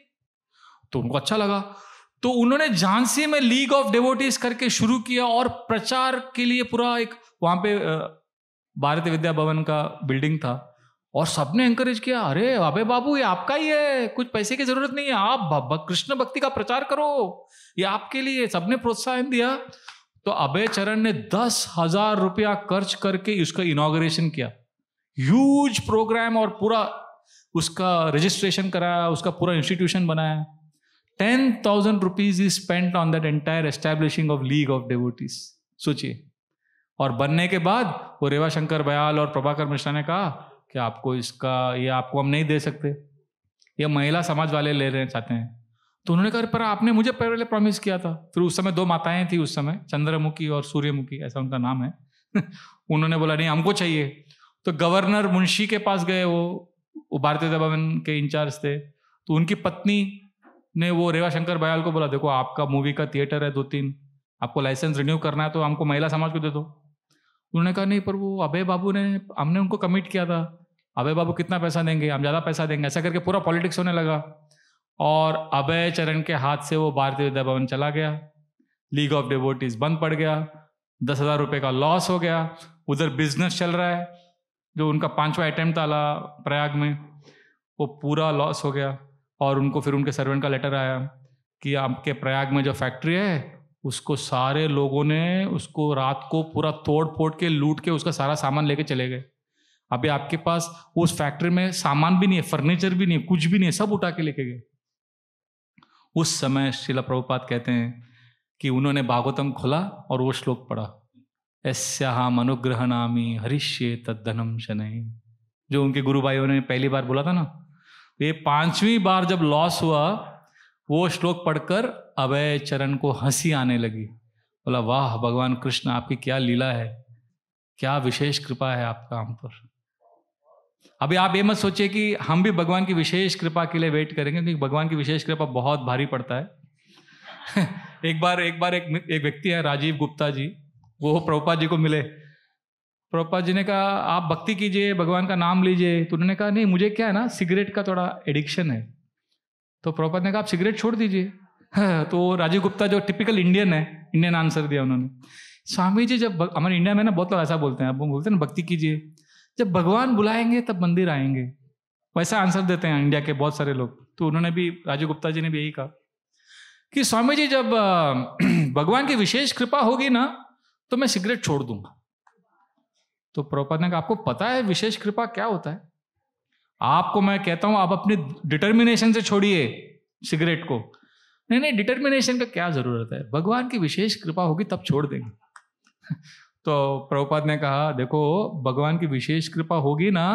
तो उनको अच्छा लगा। तो उन्होंने झांसी में लीग ऑफ डिवोटीज करके शुरू किया, और प्रचार के लिए पूरा एक वहां पे भारतीय विद्या भवन का बिल्डिंग था, और सबने एंकरेज किया, अरे अबे बाबू ये आपका ही है, कुछ पैसे की जरूरत नहीं है, आप कृष्ण भक्ति का प्रचार करो, ये आपके लिए। सबने प्रोत्साहन दिया। तो अभय चरण ने 10,000 रुपया खर्च करके उसका इनॉग्रेशन किया, ह्यूज प्रोग्राम, और पूरा उसका रजिस्ट्रेशन कराया, उसका पूरा इंस्टीट्यूशन बनाया। 10,000 rupees is spent on that entire establishing of league of devotees. सोचिए। और बनने के बाद वो रेवा शंकर बयाल और प्रभाकर मिश्रा ने कहा कि आपको इसका, ये आपको हम नहीं दे सकते, ये महिला समाज वाले ले रहे चाहते हैं। तो उन्होंने कहा पर आपने मुझे पहले प्रॉमिस किया था। फिर उस समय 2 माताएं थी, उस समय चंद्रमुखी और सूर्यमुखी, ऐसा उनका नाम है। उन्होंने बोला नहीं हमको चाहिए। तो गवर्नर मुंशी के पास गए, वो भारतीय विद्या भवन के इंचार्ज थे। तो उनकी पत्नी ने वो रेवा शंकर बयाल को बोला देखो आपका मूवी का थिएटर है 2-3, आपको लाइसेंस रिन्यू करना है तो हमको महिला समाज को दे दो। उन्होंने कहा नहीं, पर वो अभय बाबू ने, हमने उनको कमिट किया था, अभय बाबू कितना पैसा देंगे, हम ज़्यादा पैसा देंगे, ऐसा करके पूरा पॉलिटिक्स होने लगा। और अभय चरण के हाथ से वो भारतीय विद्या भवन चला गया, लीग ऑफ डिवोटीज बंद पड़ गया, 10,000 रुपये का लॉस हो गया। उधर बिजनेस चल रहा है, जो उनका 5वां अटेम्प्ट था प्रयाग में, वो पूरा लॉस हो गया। और उनको फिर उनके सर्वेंट का लेटर आया कि आपके प्रयाग में जो फैक्ट्री है उसको सारे लोगों ने उसको रात को पूरा तोड़ फोड़ के लूट के उसका सारा सामान लेके चले गए। अभी आपके पास उस फैक्ट्री में सामान भी नहीं है, फर्नीचर भी नहीं है, कुछ भी नहीं है, सब उठा के लेके गए। उस समय श्रील प्रभुपाद कहते हैं कि उन्होंने भागवतम खोला और वो श्लोक पढ़ा, यस्याहम अनुग्रह नामी हरिष्ये तद्धनम शनैः, जो उनके गुरु भाइयों ने पहली बार बोला था ना। ये 5वीं बार जब लॉस हुआ, वो श्लोक पढ़कर अभय चरण को हंसी आने लगी। बोला वाह भगवान कृष्ण, आपकी क्या लीला है, क्या विशेष कृपा है आपका हम पर। अभी आप ये मत सोचिए कि हम भी भगवान की विशेष कृपा के लिए वेट करेंगे, क्योंकि भगवान की विशेष कृपा बहुत भारी पड़ता है। एक बार एक व्यक्ति है राजीव गुप्ता जी, वो प्रभुपाद जी को मिले। प्रभुपाद जी ने कहा आप भक्ति कीजिए, भगवान का नाम लीजिए। तो उन्होंने कहा नहीं, मुझे क्या है ना, सिगरेट का थोड़ा एडिक्शन है। तो प्रभुपाद ने कहा आप सिगरेट छोड़ दीजिए। तो राजीव गुप्ता जो टिपिकल इंडियन है, इंडियन आंसर दिया उन्होंने, स्वामी जी जब हमारे इंडिया में ना बहुत लोग ऐसा बोलते हैं, आप बोलते हैं ना भक्ति कीजिए, जब भगवान बुलाएंगे तब मंदिर आएंगे, वैसा आंसर देते हैं इंडिया के बहुत सारे लोग। तो उन्होंने भी, राजीव गुप्ता जी ने भी यही कहा कि स्वामी जी जब भगवान की विशेष कृपा होगी ना तो मैं सिगरेट छोड़ दूंगा। तो प्रभुपाद ने कहा आपको पता है विशेष कृपा क्या होता है? आपको मैं कहता हूं आप अपनी डिटर्मिनेशन से छोड़िए सिगरेट को। नहीं, डिटर्मिनेशन का क्या जरूरत है, भगवान की विशेष कृपा होगी तब छोड़ देंगे। तो प्रभुपाद ने कहा देखो, भगवान की विशेष कृपा होगी ना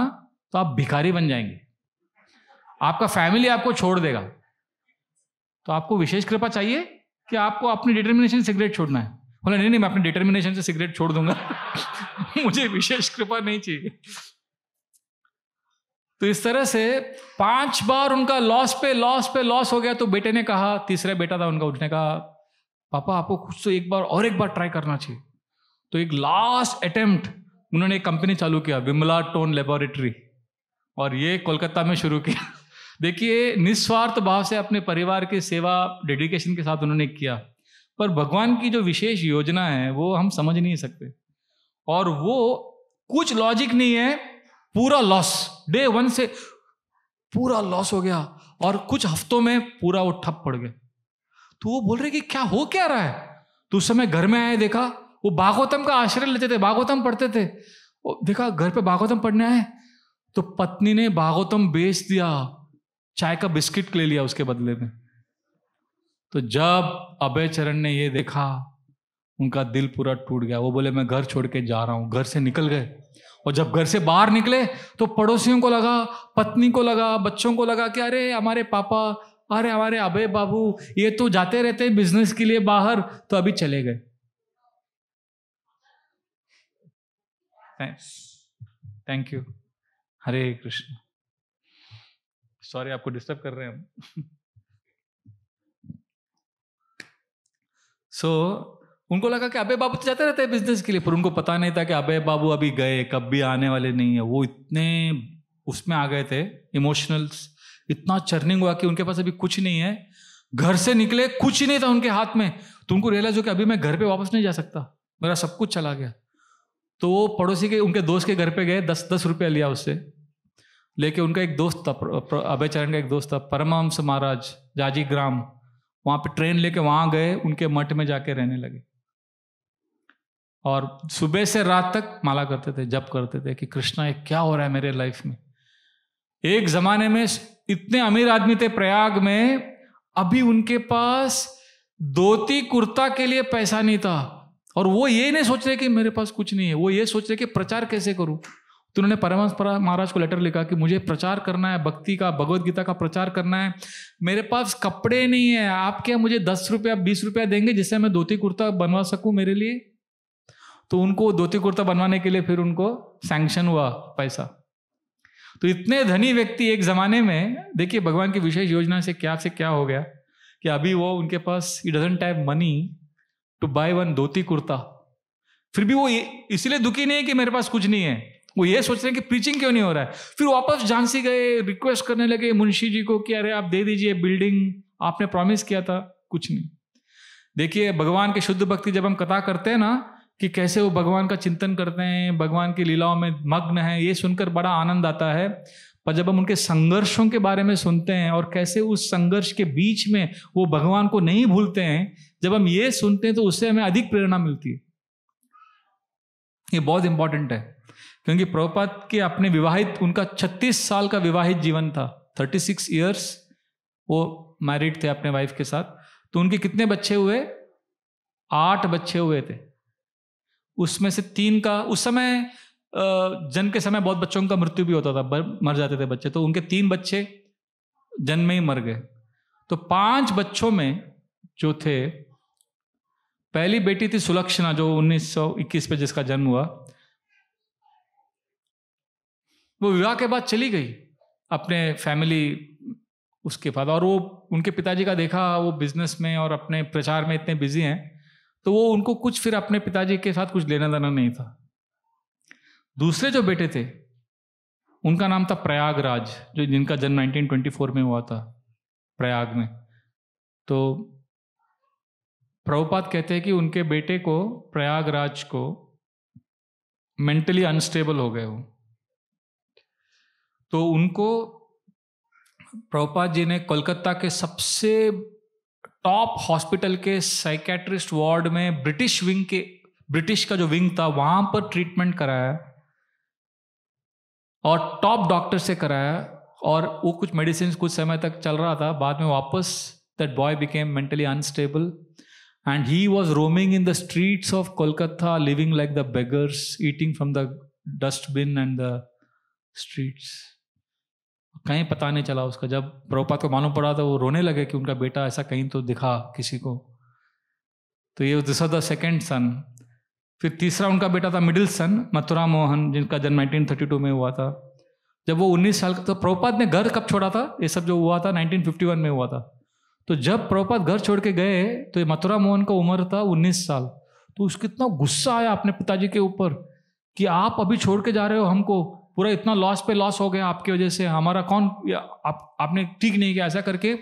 तो आप भिखारी बन जाएंगे, आपका फैमिली आपको छोड़ देगा। तो आपको विशेष कृपा चाहिए कि आपको अपनी डिटर्मिनेशन से सिगरेट छोड़ना है? बोला नहीं, मैं अपनी डिटर्मिनेशन से सिगरेट छोड़ दूंगा। मुझे विशेष कृपा नहीं चाहिए। तो इस तरह से 5 बार उनका लॉस पे लॉस हो गया। तो बेटे ने कहा, तीसरा बेटा था उनका, उसने कहा पापा आपको कुछ तो एक बार ट्राई करना चाहिए। तो एक लास्ट अटेम्प्ट उन्होंने एक कंपनी चालू किया, विमला टोन लेबोरेटरी, और ये कोलकाता में शुरू किया। देखिए निस्वार्थ भाव से अपने परिवार की सेवा डेडिकेशन के साथ उन्होंने किया। पर भगवान की जो विशेष योजना है वो हम समझ नहीं सकते, और वो कुछ लॉजिक नहीं है। पूरा लॉस, डे 1 से पूरा लॉस हो गया, और कुछ हफ्तों में पूरा वो ठप पड़ गया। तो वो बोल रहे कि क्या रहा है? तो उस समय घर में आए, देखा वो भागवतम का आश्रय लेते थे, भागवतम पढ़ते थे। वो देखा घर पे भागवतम पढ़ने आए, तो पत्नी ने भागवतम बेच दिया, चाय का बिस्किट ले लिया उसके बदले में। तो जब अभय चरण ने ये देखा, उनका दिल पूरा टूट गया। वो बोले मैं घर छोड़ के जा रहा हूं। घर से निकल गए, और जब घर से बाहर निकले तो पड़ोसियों को लगा, पत्नी को लगा, बच्चों को लगा कि अरे हमारे पापा, अरे हमारे अभय बाबू ये तो जाते रहते बिजनेस के लिए बाहर, तो अभी चले गए। Thank you. Hare Krishna. Sorry आपको डिस्टर्ब कर रहे हैं हम। उनको लगा कि अभय बाबू तो जाते रहते हैं बिजनेस के लिए, पर उनको पता नहीं था कि अभय बाबू अभी गए, कब भी आने वाले नहीं है। वो इतने उसमें आ गए थे, इमोशनल्स, इतना चर्निंग हुआ कि उनके पास अभी कुछ नहीं है। घर से निकले, कुछ ही नहीं था उनके हाथ में। तो उनको रियलाइज हो कि अभी मैं घर पे वापस नहीं जा सकता, मेरा सब कुछ चला गया। तो वो पड़ोसी के, उनके दोस्त के घर पे गए, 10 रुपया लिया उससे लेके। उनका एक दोस्त था, अभय चरण का एक दोस्त था, परमहंस महाराज, जाजी ग्राम, वहां पे ट्रेन लेके वहां गए, उनके मठ में जाके रहने लगे। और सुबह से रात तक माला करते थे, जप करते थे कि कृष्णा ये क्या हो रहा है मेरे लाइफ में। एक जमाने में इतने अमीर आदमी थे प्रयाग में, अभी उनके पास धोती कुर्ता के लिए पैसा नहीं था। और वो ये नहीं सोच रहे कि मेरे पास कुछ नहीं है, वो ये सोच रहे कि प्रचार कैसे करूं। तो उन्होंने परमहंस महाराज को लेटर लिखा कि मुझे प्रचार करना है, भक्ति का, भगवद गीता का प्रचार करना है, मेरे पास कपड़े नहीं है, आप क्या मुझे 10 रुपया 20 रुपया देंगे जिससे मैं धोती कुर्ता बनवा सकूं मेरे लिए। तो उनको धोती कुर्ता बनवाने के लिए फिर उनको सैंक्शन हुआ पैसा। तो इतने धनी व्यक्ति एक जमाने में, देखिए भगवान की विशेष योजना से क्या हो गया कि अभी वो उनके पास, he doesn't have money to buy one dhoti kurta, फिर भी वो इसलिए दुखी नहीं है कि मेरे पास कुछ नहीं है, वो ये सोच रहे हैं कि प्रीचिंग क्यों नहीं हो रहा है। फिर वापस झांसी गए, रिक्वेस्ट करने लगे मुंशी जी को कि अरे आप दे दीजिए बिल्डिंग, आपने प्रॉमिस किया था। कुछ नहीं। देखिए भगवान के शुद्ध भक्ति जब हम कथा करते हैं ना कि कैसे वो भगवान का चिंतन करते हैं, भगवान की लीलाओं में मग्न है, ये सुनकर बड़ा आनंद आता है। पर जब हम उनके संघर्षों के बारे में सुनते हैं और कैसे उस संघर्ष के बीच में वो भगवान को नहीं भूलते हैं, जब हम ये सुनते हैं तो उससे हमें अधिक प्रेरणा मिलती है। ये बहुत इंपॉर्टेंट है, क्योंकि प्रभुपाद के अपने विवाहित, उनका 36 साल का विवाहित जीवन था, 36 ईयर्स वो मैरिड थे अपने वाइफ के साथ। तो उनके कितने बच्चे हुए? 8 बच्चे हुए थे। उसमें से 3 का उस समय जन्म के समय बहुत बच्चों का मृत्यु भी होता था, मर जाते थे बच्चे, तो उनके 3 बच्चे जन्म में ही मर गए। तो 5 बच्चों में जो थे, पहली बेटी थी सुलक्षणा जो 1921 पे जिसका जन्म हुआ, वो विवाह के बाद चली गई अपने फैमिली उसके बाद। और वो उनके पिताजी का देखा, वो बिजनेस में और अपने प्रचार में इतने बिजी हैं, तो वो उनको कुछ फिर अपने पिताजी के साथ कुछ लेना देना नहीं था। दूसरे जो बेटे थे उनका नाम था प्रयागराज, जो जिनका जन्म 1924 में हुआ था प्रयाग में। तो प्रभुपाद कहते हैं कि उनके बेटे को, प्रयागराज को, मेंटली अनस्टेबल हो गए वो। तो उनको प्रभुपाद जी ने कोलकाता के सबसे टॉप हॉस्पिटल के साइकेट्रिस्ट वार्ड में ब्रिटिश विंग के, ब्रिटिश का जो विंग था वहां पर ट्रीटमेंट कराया और टॉप डॉक्टर से कराया, और वो कुछ मेडिसिन कुछ समय तक चल रहा था। बाद में वापस that boy became mentally unstable and he was roaming in the streets of Kolkata, living like the beggars, eating from the dustbin and the streets. कहीं पता नहीं चला उसका। जब प्रभुपाद को मालूम पड़ा तो वो रोने लगे कि उनका बेटा ऐसा कहीं तो दिखा किसी को। तो ये दिस वाज द सेकेंड सन। फिर तीसरा उनका बेटा था मिडिल सन, मथुरा मोहन, जिनका जन्म 1932 में हुआ था। जब वो 19 साल का, तो प्रभुपाद ने घर कब छोड़ा था? ये सब जो हुआ था 1951 में हुआ था। तो जब प्रभुपाद घर छोड़ के गए तो ये मथुरा मोहन का उम्र था 19 साल। तो उसको इतना गुस्सा आया अपने पिताजी के ऊपर कि आप अभी छोड़ के जा रहे हो हमको, पूरा इतना लॉस पे लॉस हो गया आपकी वजह से, हमारा कौन, आपने ठीक नहीं किया, ऐसा करके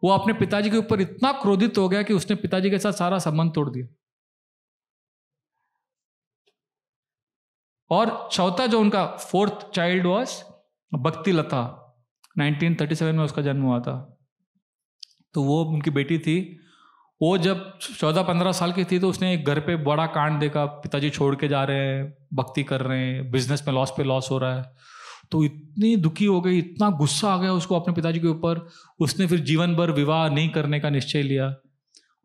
वो अपने पिताजी के ऊपर इतना क्रोधित हो गया कि उसने पिताजी के साथ सारा संबंध तोड़ दिया। और चौथा जो उनका 4th चाइल्ड वॉज भक्ति लता, 1937 में उसका जन्म हुआ था। तो वो उनकी बेटी थी। वो जब 14-15 साल की थी तो उसने एक घर पे बड़ा कांड देखा, पिताजी छोड़ के जा रहे हैं, भक्ति कर रहे हैं, बिजनेस में लॉस पे लॉस हो रहा है। तो इतनी दुखी हो गई, इतना गुस्सा आ गया उसको अपने पिताजी के ऊपर। उसने फिर जीवन भर विवाह नहीं करने का निश्चय लिया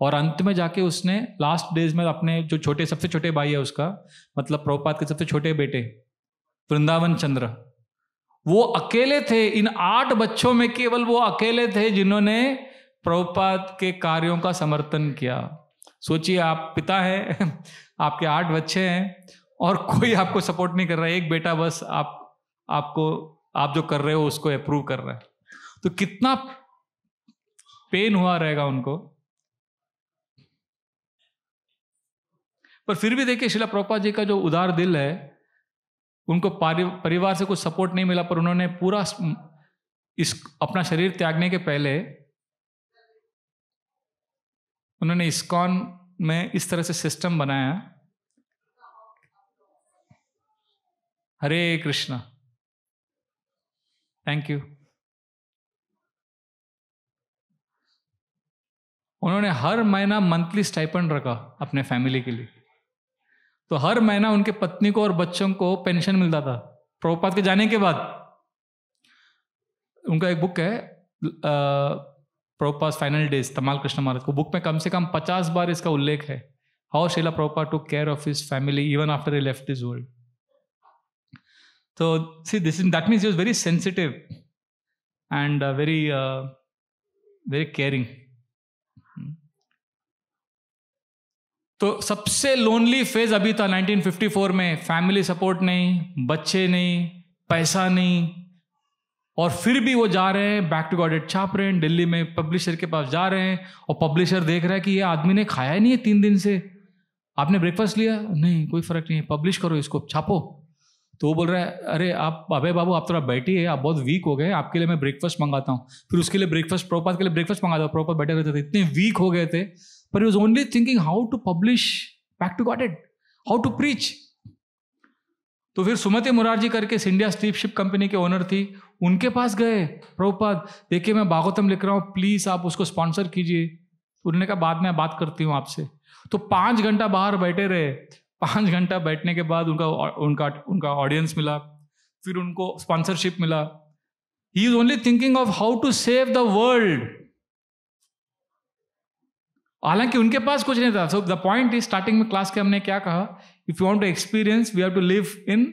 और अंत में जाके उसने लास्ट डेज में अपने जो छोटे, सबसे छोटे भाई है उसका, मतलब प्रभुपाद के सबसे छोटे बेटे वृंदावन चंद्र, वो अकेले थे। इन 8 बच्चों में केवल वो अकेले थे जिन्होंने प्रभुपाद के कार्यों का समर्थन किया। सोचिए आप पिता हैं, आपके 8 बच्चे हैं और कोई आपको सपोर्ट नहीं कर रहा है, एक बेटा बस आप जो कर रहे हो उसको अप्रूव कर रहा है। तो कितना पेन हुआ रहेगा उनको। पर फिर भी देखिए श्रीला प्रभुपाद जी का जो उदार दिल है, उनको परिवार से कुछ सपोर्ट नहीं मिला, पर उन्होंने पूरा अपना शरीर त्यागने के पहले उन्होंने इस्कॉन में इस तरह से सिस्टम बनाया। हरे कृष्णा, थैंक यू। उन्होंने हर महीना मंथली स्टाइपेंड रखा अपने फैमिली के लिए। तो हर महीना उनके पत्नी को और बच्चों को पेंशन मिलता था। प्रभुपाद के जाने के बाद उनका एक बुक है प्रभुपाद फाइनल डेज, तमाल कृष्ण महाराज को, बुक में कम से कम 50 बार इसका उल्लेख है, how Shrila Prabhupada took care of his family even after he left this world. तो see this that means he was very sensitive and very caring. तो सबसे लोनली फेज अभी था 1954 में, फैमिली सपोर्ट नहीं, बच्चे नहीं, पैसा नहीं, और फिर भी वो जा रहे हैं, बैक टू गॉडेड छाप रहे हैं, दिल्ली में पब्लिशर के पास जा रहे हैं और पब्लिशर देख रहा है कि ये आदमी ने खाया नहीं है 3 दिन से, आपने ब्रेकफास्ट लिया? नहीं, कोई फर्क नहीं है, पब्लिश करो इसको, छापो। तो वो बोल रहा है, अरे आप अबे बाबू आप थोड़ा बैठिए, आप बहुत वीक हो गए, आपके लिए मैं ब्रेकफास्ट मंगाता हूँ। फिर उसके लिए ब्रेकफास्ट, प्रभुपाद के लिए ब्रेकफास्ट मंगाता, प्रभुपाद बैठे रहते थे, इतने वीक हो गए थे, पर he was only thinking how to publish back to God, how to preach. तो फिर सुमति मुरारजी करके इंडिया स्टीपशिप कंपनी के ओनर थी, उनके पास गए, प्रभुपाद देखिए मैं भागवतम लिख रहा हूँ, प्लीज आप उसको स्पॉन्सर कीजिए। उन्होंने कहा बाद में बात करती हूँ आपसे। तो 5 घंटा बाहर बैठे रहे। 5 घंटा बैठने के बाद उनका ऑडियंस मिला, फिर उनको स्पॉन्सरशिप मिला। He is only thinking of how to save the world. हालांकि उनके पास कुछ नहीं था। So the point is, starting में क्लास के हमने क्या कहा, if you want to experience we have to live in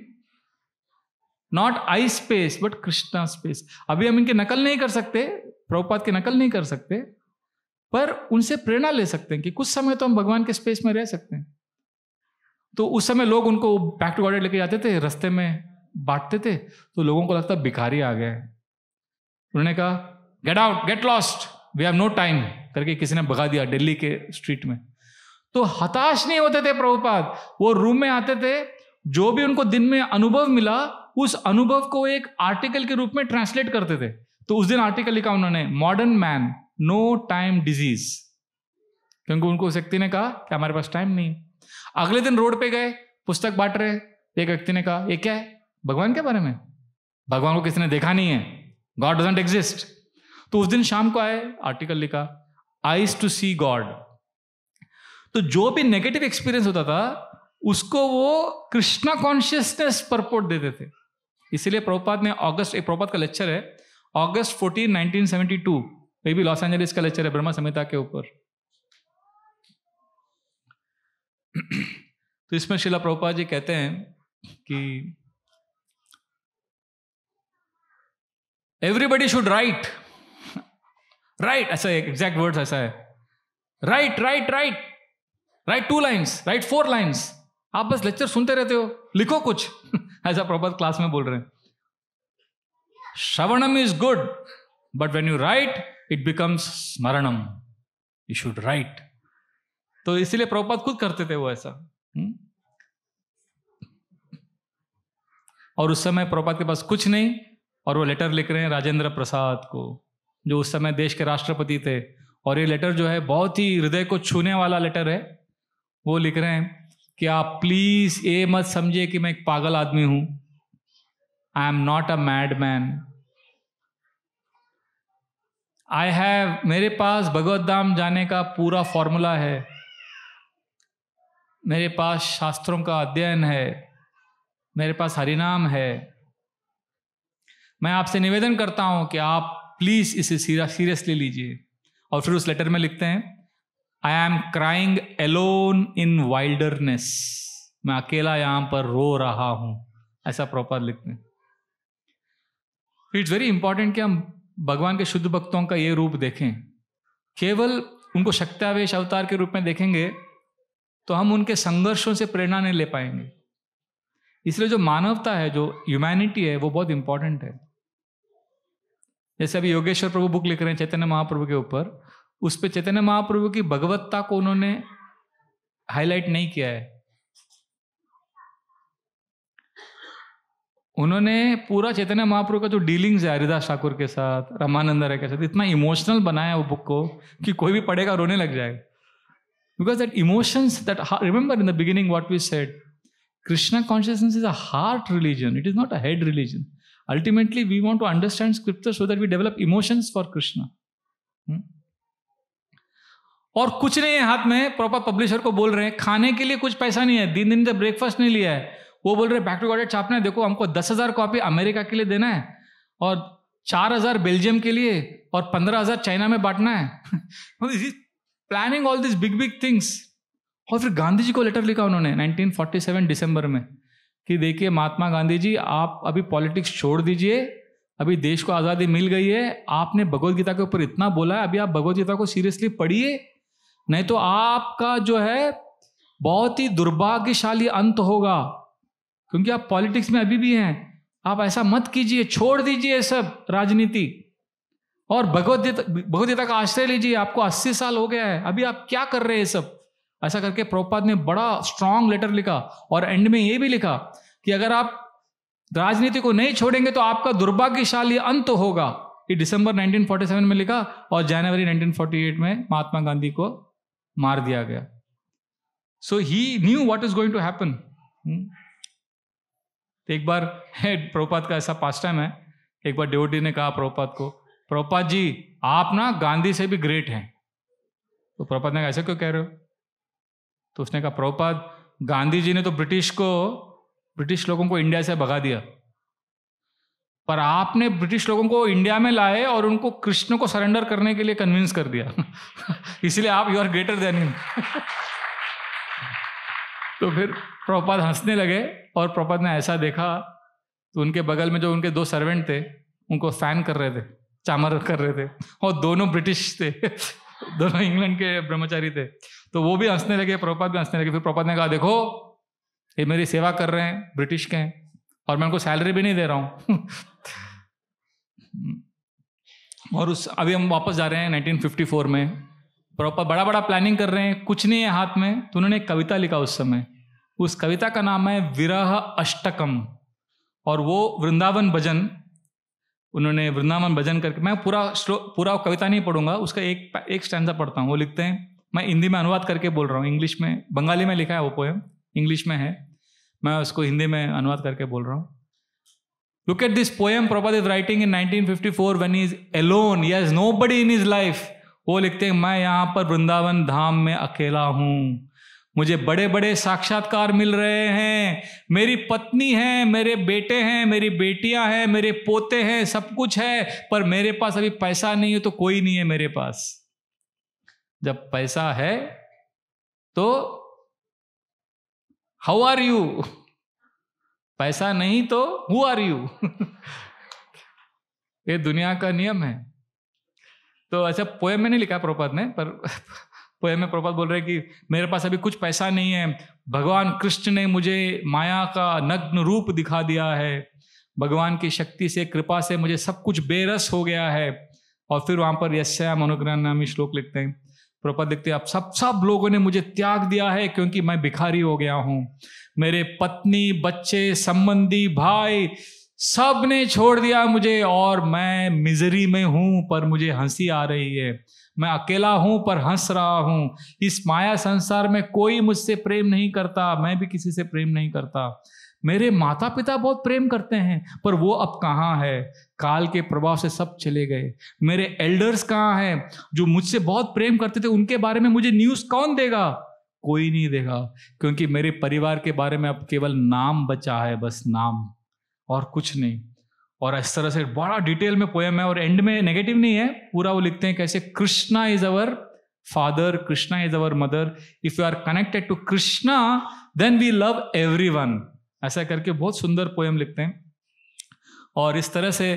not I space but Krishna space. अभी हम इनकी नकल नहीं कर सकते, प्रभुपाद की नकल नहीं कर सकते, पर उनसे प्रेरणा ले सकते हैं कि कुछ समय तो हम भगवान के स्पेस में रह सकते हैं। तो उस समय लोग उनको बैक टू गॉड लेके जाते थे, रास्ते में बांटते थे, तो लोगों को लगता भिखारी आ गए। उन्होंने कहा get out, get lost, we have no time करके किसी ने भगा दिया दिल्ली के स्ट्रीट में। तो हताश नहीं होते थे प्रभुपाद, वो रूम में आते थे, जो भी उनको दिन में अनुभव मिला उस अनुभव को एक आर्टिकल के रूप में ट्रांसलेट करते थे। तो उस दिन आर्टिकल लिखा उन्होंने, modern man no time disease, क्योंकि उनको उस व्यक्ति ने कहा कि हमारे पास टाइम नहीं। अगले दिन रोड पे गए, पुस्तक बांट रहे, एक व्यक्ति ने कहा ये क्या है? भगवान के बारे में। भगवान को किसी ने देखा नहीं है, गॉड डजंट एग्जिस्ट। तो उस दिन शाम को आए, आर्टिकल लिखा, आइज टू सी गॉड। तो जो भी नेगेटिव एक्सपीरियंस होता था उसको वो कृष्णा कॉन्शियसनेस परपोर्ट देते थे। इसलिए प्रभुपाद ने एक प्रभुपाद का लेक्चर है अगस्त 14, 1972, मे बी लॉस एंजलिस का लेक्चर है, ब्रह्मा संहिता के ऊपर। तो इसमें श्रीला प्रभुपाद जी कहते हैं कि एवरीबडी शुड राइट, ऐसा एग्जैक्ट वर्ड्स ऐसा है, राइट 2 लाइन्स, राइट 4 लाइन्स। आप बस लेक्चर सुनते रहते हो, लिखो कुछ। ऐसा प्रभुपाद क्लास में बोल रहे हैं। Shravanam is good but when you write it becomes smaranam, you should write. तो इसीलिए प्रभुपाद खुद करते थे वो ऐसा। और उस समय प्रभुपाद के पास कुछ नहीं, और वो लेटर लिख रहे हैं राजेंद्र प्रसाद को, जो उस समय देश के राष्ट्रपति थे। और ये लेटर जो है बहुत ही हृदय को छूने वाला लेटर है। वो लिख रहे हैं कि आप प्लीज ये मत समझिए कि मैं एक पागल आदमी हूं, I am not a mad man. मेरे पास भगवत धाम जाने का पूरा फॉर्मूला है, मेरे पास शास्त्रों का अध्ययन है, मेरे पास हरिनाम है। मैं आपसे निवेदन करता हूं कि आप प्लीज इसे सीरियसली लीजिए। और फिर उस लेटर में लिखते हैं, I am crying alone in wilderness, मैं अकेला यहां पर रो रहा हूं, ऐसा प्रॉपर लिखते हैं। इट्स वेरी इंपॉर्टेंट कि हम भगवान के शुद्ध भक्तों का ये रूप देखें। केवल उनको शक्त्यावेश अवतार के रूप में देखेंगे तो हम उनके संघर्षों से प्रेरणा नहीं ले पाएंगे। इसलिए जो मानवता है, जो ह्यूमैनिटी है, वो बहुत इंपॉर्टेंट है। जैसे अभी योगेश्वर प्रभु बुक लिख रहे हैं चैतन्य महाप्रभु के ऊपर, उस पे चैतन्य महाप्रभु की भगवत्ता को उन्होंने हाईलाइट नहीं किया है। उन्होंने पूरा चैतन्य महाप्रभु का जो डीलिंग्स है हरिदास ठाकुर के साथ, रामानंद राय के साथ, इतना इमोशनल बनाया वो बुक को कि कोई भी पढ़ेगा रोने लग जाएगा। Because that emotions, that remember in the beginning what we said, Krishna consciousness is a heart religion, it is not a head religion. Ultimately we want to understand scripture so that we develop emotions for Krishna. और कुछ नहीं है हाथ में। Proper publisher को बोल रहे हैं खाने के लिए कुछ पैसा नहीं है, दिन से ब्रेकफास्ट नहीं लिया है। वो बोल रहे हैं बैक टू गॉड छापना है, देखो हमको 10,000 कॉपी अमेरिका के लिए देना है और 4,000 बेल्जियम के लिए और 15,000 चाइना में बांटना है। Planning all this big things. और फिर गांधी जी को लेटर लिखा उन्होंने 1947 दिसंबर में कि देखिए महात्मा गांधी जी, आप अभी पॉलिटिक्स छोड़ दीजिए, अभी देश को आज़ादी मिल गई है, आपने भगवत गीता के ऊपर इतना बोला है, अभी आप भगवत गीता को सीरियसली पढ़िए, नहीं तो आपका जो है बहुत ही दुर्भाग्यशाली अंत होगा, क्योंकि आप पॉलिटिक्स में अभी भी हैं। आप ऐसा मत कीजिए, छोड़ दीजिए सब राजनीति और भगवत गीता का आश्रय लीजिए। आपको 80 साल हो गया है, अभी आप क्या कर रहे हैं सब। ऐसा करके प्रभुपाद ने बड़ा स्ट्रांग लेटर लिखा और एंड में ये भी लिखा कि अगर आप राजनीति को नहीं छोड़ेंगे तो आपका दुर्भाग्यशाली अंत होगा। ये दिसंबर 1947 में लिखा और जनवरी 1948 में महात्मा गांधी को मार दिया गया। So he knew what is going to happen. एक बार प्रभुपाद का ऐसा पास्ट टाइम है, एक बार डिवोटी ने कहा प्रभुपाद को, प्रभुपाद जी आप ना गांधी से भी ग्रेट हैं। तो प्रभुपाद ने कहा ऐसे क्यों कह रहे हो? तो उसने कहा प्रभुपाद गांधी जी ने तो ब्रिटिश लोगों को इंडिया से भगा दिया, पर आपने ब्रिटिश लोगों को इंडिया में लाए और उनको कृष्ण को सरेंडर करने के लिए कन्विंस कर दिया इसलिए आप you are greater than him. तो फिर प्रभुपाद हंसने लगे और प्रभुपाद ने ऐसा देखा तो उनके बगल में जो उनके 2 सर्वेंट थे उनको फैन कर रहे थे, चामर कर रहे थे, और दोनों ब्रिटिश थे दोनों इंग्लैंड के ब्रह्मचारी थे। तो वो भी हंसने लगे, प्रभुपाद भी हंसने लगे। फिर प्रभुपाद ने कहा देखो ये मेरी सेवा कर रहे हैं, ब्रिटिश के हैं, और मैं उनको सैलरी भी नहीं दे रहा हूं और अभी हम वापस जा रहे हैं 1954 में। प्रभुपाद बड़ा बड़ा प्लानिंग कर रहे हैं, कुछ नहीं है हाथ में। तो उन्होंने एक कविता लिखा उस समय, उस कविता का नाम है विरह अष्टकम, और वो वृंदावन भजन, उन्होंने वृंदावन भजन करके, मैं पूरा कविता नहीं पढ़ूंगा, उसका एक स्टैंजा पढ़ता हूँ। वो लिखते हैं, मैं हिंदी में अनुवाद करके बोल रहा हूँ, इंग्लिश में, बंगाली में लिखा है वो पोएम, इंग्लिश में है, मैं उसको हिंदी में अनुवाद करके बोल रहा हूँ। Look at this poem Prabhupada is writing in 1954 when he is alone, he has nobody in his life. वो लिखते हैं मैं यहाँ पर वृंदावन धाम में अकेला हूँ, मुझे बड़े बड़े साक्षात्कार मिल रहे हैं, मेरी पत्नी है, मेरे बेटे हैं, मेरी बेटियां हैं, मेरे पोते हैं, सब कुछ है, पर मेरे पास अभी पैसा नहीं है, तो कोई नहीं है मेरे पास। जब पैसा है तो हाउ आर यू, पैसा नहीं तो हु आर यू ये दुनिया का नियम है। तो ऐसा पोएम में नहीं लिखा प्रभुपाद ने, पर पोएम में प्रभुपाद बोल रहे हैं कि मेरे पास अभी कुछ पैसा नहीं है, भगवान कृष्ण ने मुझे माया का नग्न रूप दिखा दिया है, भगवान की शक्ति से, कृपा से मुझे सब कुछ बेरस हो गया है। और फिर वहां पर यस्याम अनुग्रह नामी श्लोक लिखते हैं, प्रभुपाद लिखते हैं अब सब लोगों ने मुझे त्याग दिया है क्योंकि मैं भिखारी हो गया हूं, मेरे पत्नी, बच्चे, संबंधी, भाई सब ने छोड़ दिया मुझे, और मैं मिजरी में हूं पर मुझे हंसी आ रही है, मैं अकेला हूं पर हंस रहा हूं, इस माया संसार में कोई मुझसे प्रेम नहीं करता, मैं भी किसी से प्रेम नहीं करता, मेरे माता पिता बहुत प्रेम करते हैं पर वो अब कहाँ है, काल के प्रभाव से सब चले गए, मेरे एल्डर्स कहाँ हैं जो मुझसे बहुत प्रेम करते थे, उनके बारे में मुझे न्यूज़ कौन देगा, कोई नहीं देगा, क्योंकि मेरे परिवार के बारे में अब केवल नाम बचा है, बस नाम और कुछ नहीं। और इस तरह से बड़ा डिटेल में पोएम है, और एंड में नेगेटिव नहीं है, पूरा वो लिखते हैं कैसे Krishna is our father, Krishna is our mother, if you are connected to Krishna then we love everyone, ऐसा करके बहुत सुंदर पोएम लिखते हैं। और इस तरह से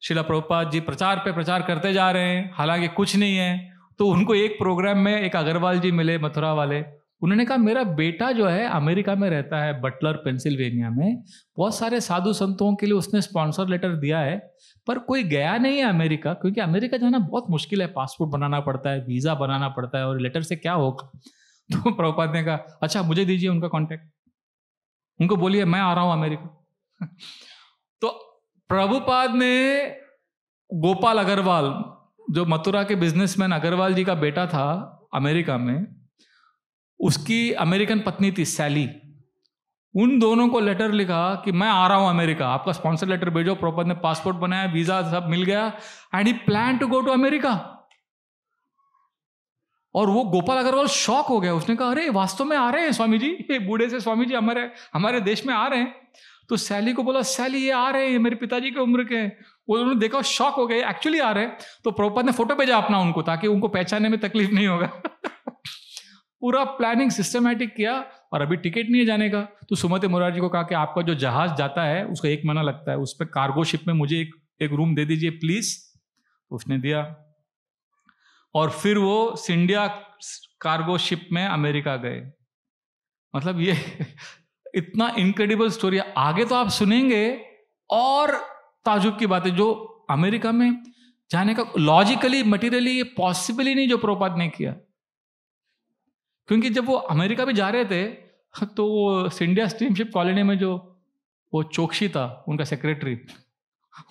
श्रीला प्रभुपाद जी प्रचार पे प्रचार करते जा रहे हैं, हालांकि कुछ नहीं है। तो उनको एक प्रोग्राम में एक अग्रवाल जी मिले, मथुरा वाले, उन्होंने कहा मेरा बेटा जो है अमेरिका में रहता है, बटलर पेंसिल्वेनिया में, बहुत सारे साधु संतों के लिए उसने स्पॉन्सर लेटर दिया है, पर कोई गया नहीं है अमेरिका, क्योंकि अमेरिका जाना बहुत मुश्किल है, पासपोर्ट बनाना पड़ता है, वीज़ा बनाना पड़ता है, और लेटर से क्या होगा। तो प्रभुपाद ने कहा अच्छा मुझे दीजिए उनका कॉन्टैक्ट, उनको बोलिए मैं आ रहा हूं अमेरिका। तो प्रभुपाद ने गोपाल अग्रवाल, जो मथुरा के बिजनेसमैन अग्रवाल जी का बेटा था अमेरिका में, उसकी अमेरिकन पत्नी थी सैली, उन दोनों को लेटर लिखा कि मैं आ रहा हूं अमेरिका, आपका स्पॉन्सर लेटर भेजो। प्रभुपाद ने पासपोर्ट बनाया, वीजा सब मिल गया, and he plan to go to America. और वो गोपाल अग्रवाल शॉक हो गया, उसने कहा अरे वास्तव में आ रहे हैं स्वामी जी, ये बूढ़े से स्वामी जी हमारे देश में आ रहे हैं। तो सैली को बोला सैली ये आ रहे हैं, मेरे पिताजी की उम्र के हैं। उन्होंने देखा, शॉक हो गए, एक्चुअली आ रहे हैं। तो प्रभुपाद ने फोटो भेजा अपना उनको, ताकि उनको पहचानने में तकलीफ नहीं होगा। पूरा प्लानिंग सिस्टमैटिक किया, और अभी टिकट नहीं है जाने का। तो सुमति मुरारी को कहा कि आपका जो जहाज जाता है उसका 1 महीना लगता है, उस पर कार्गो शिप में मुझे एक रूम दे दीजिए प्लीज। उसने दिया, और फिर वो सिंडिया कार्गो शिप में अमेरिका गए। मतलब ये इतना इनक्रेडिबल स्टोरी है, आगे तो आप सुनेंगे और ताजुब की बातें, जो अमेरिका में जाने का लॉजिकली मटेरियली ये पॉसिबल ही नहीं जो प्रभुपाद ने किया। क्योंकि जब वो अमेरिका भी जा रहे थे तो वो इंडिया स्टीमशिप कॉलोनी में जो वो चोकसी था उनका सेक्रेटरी,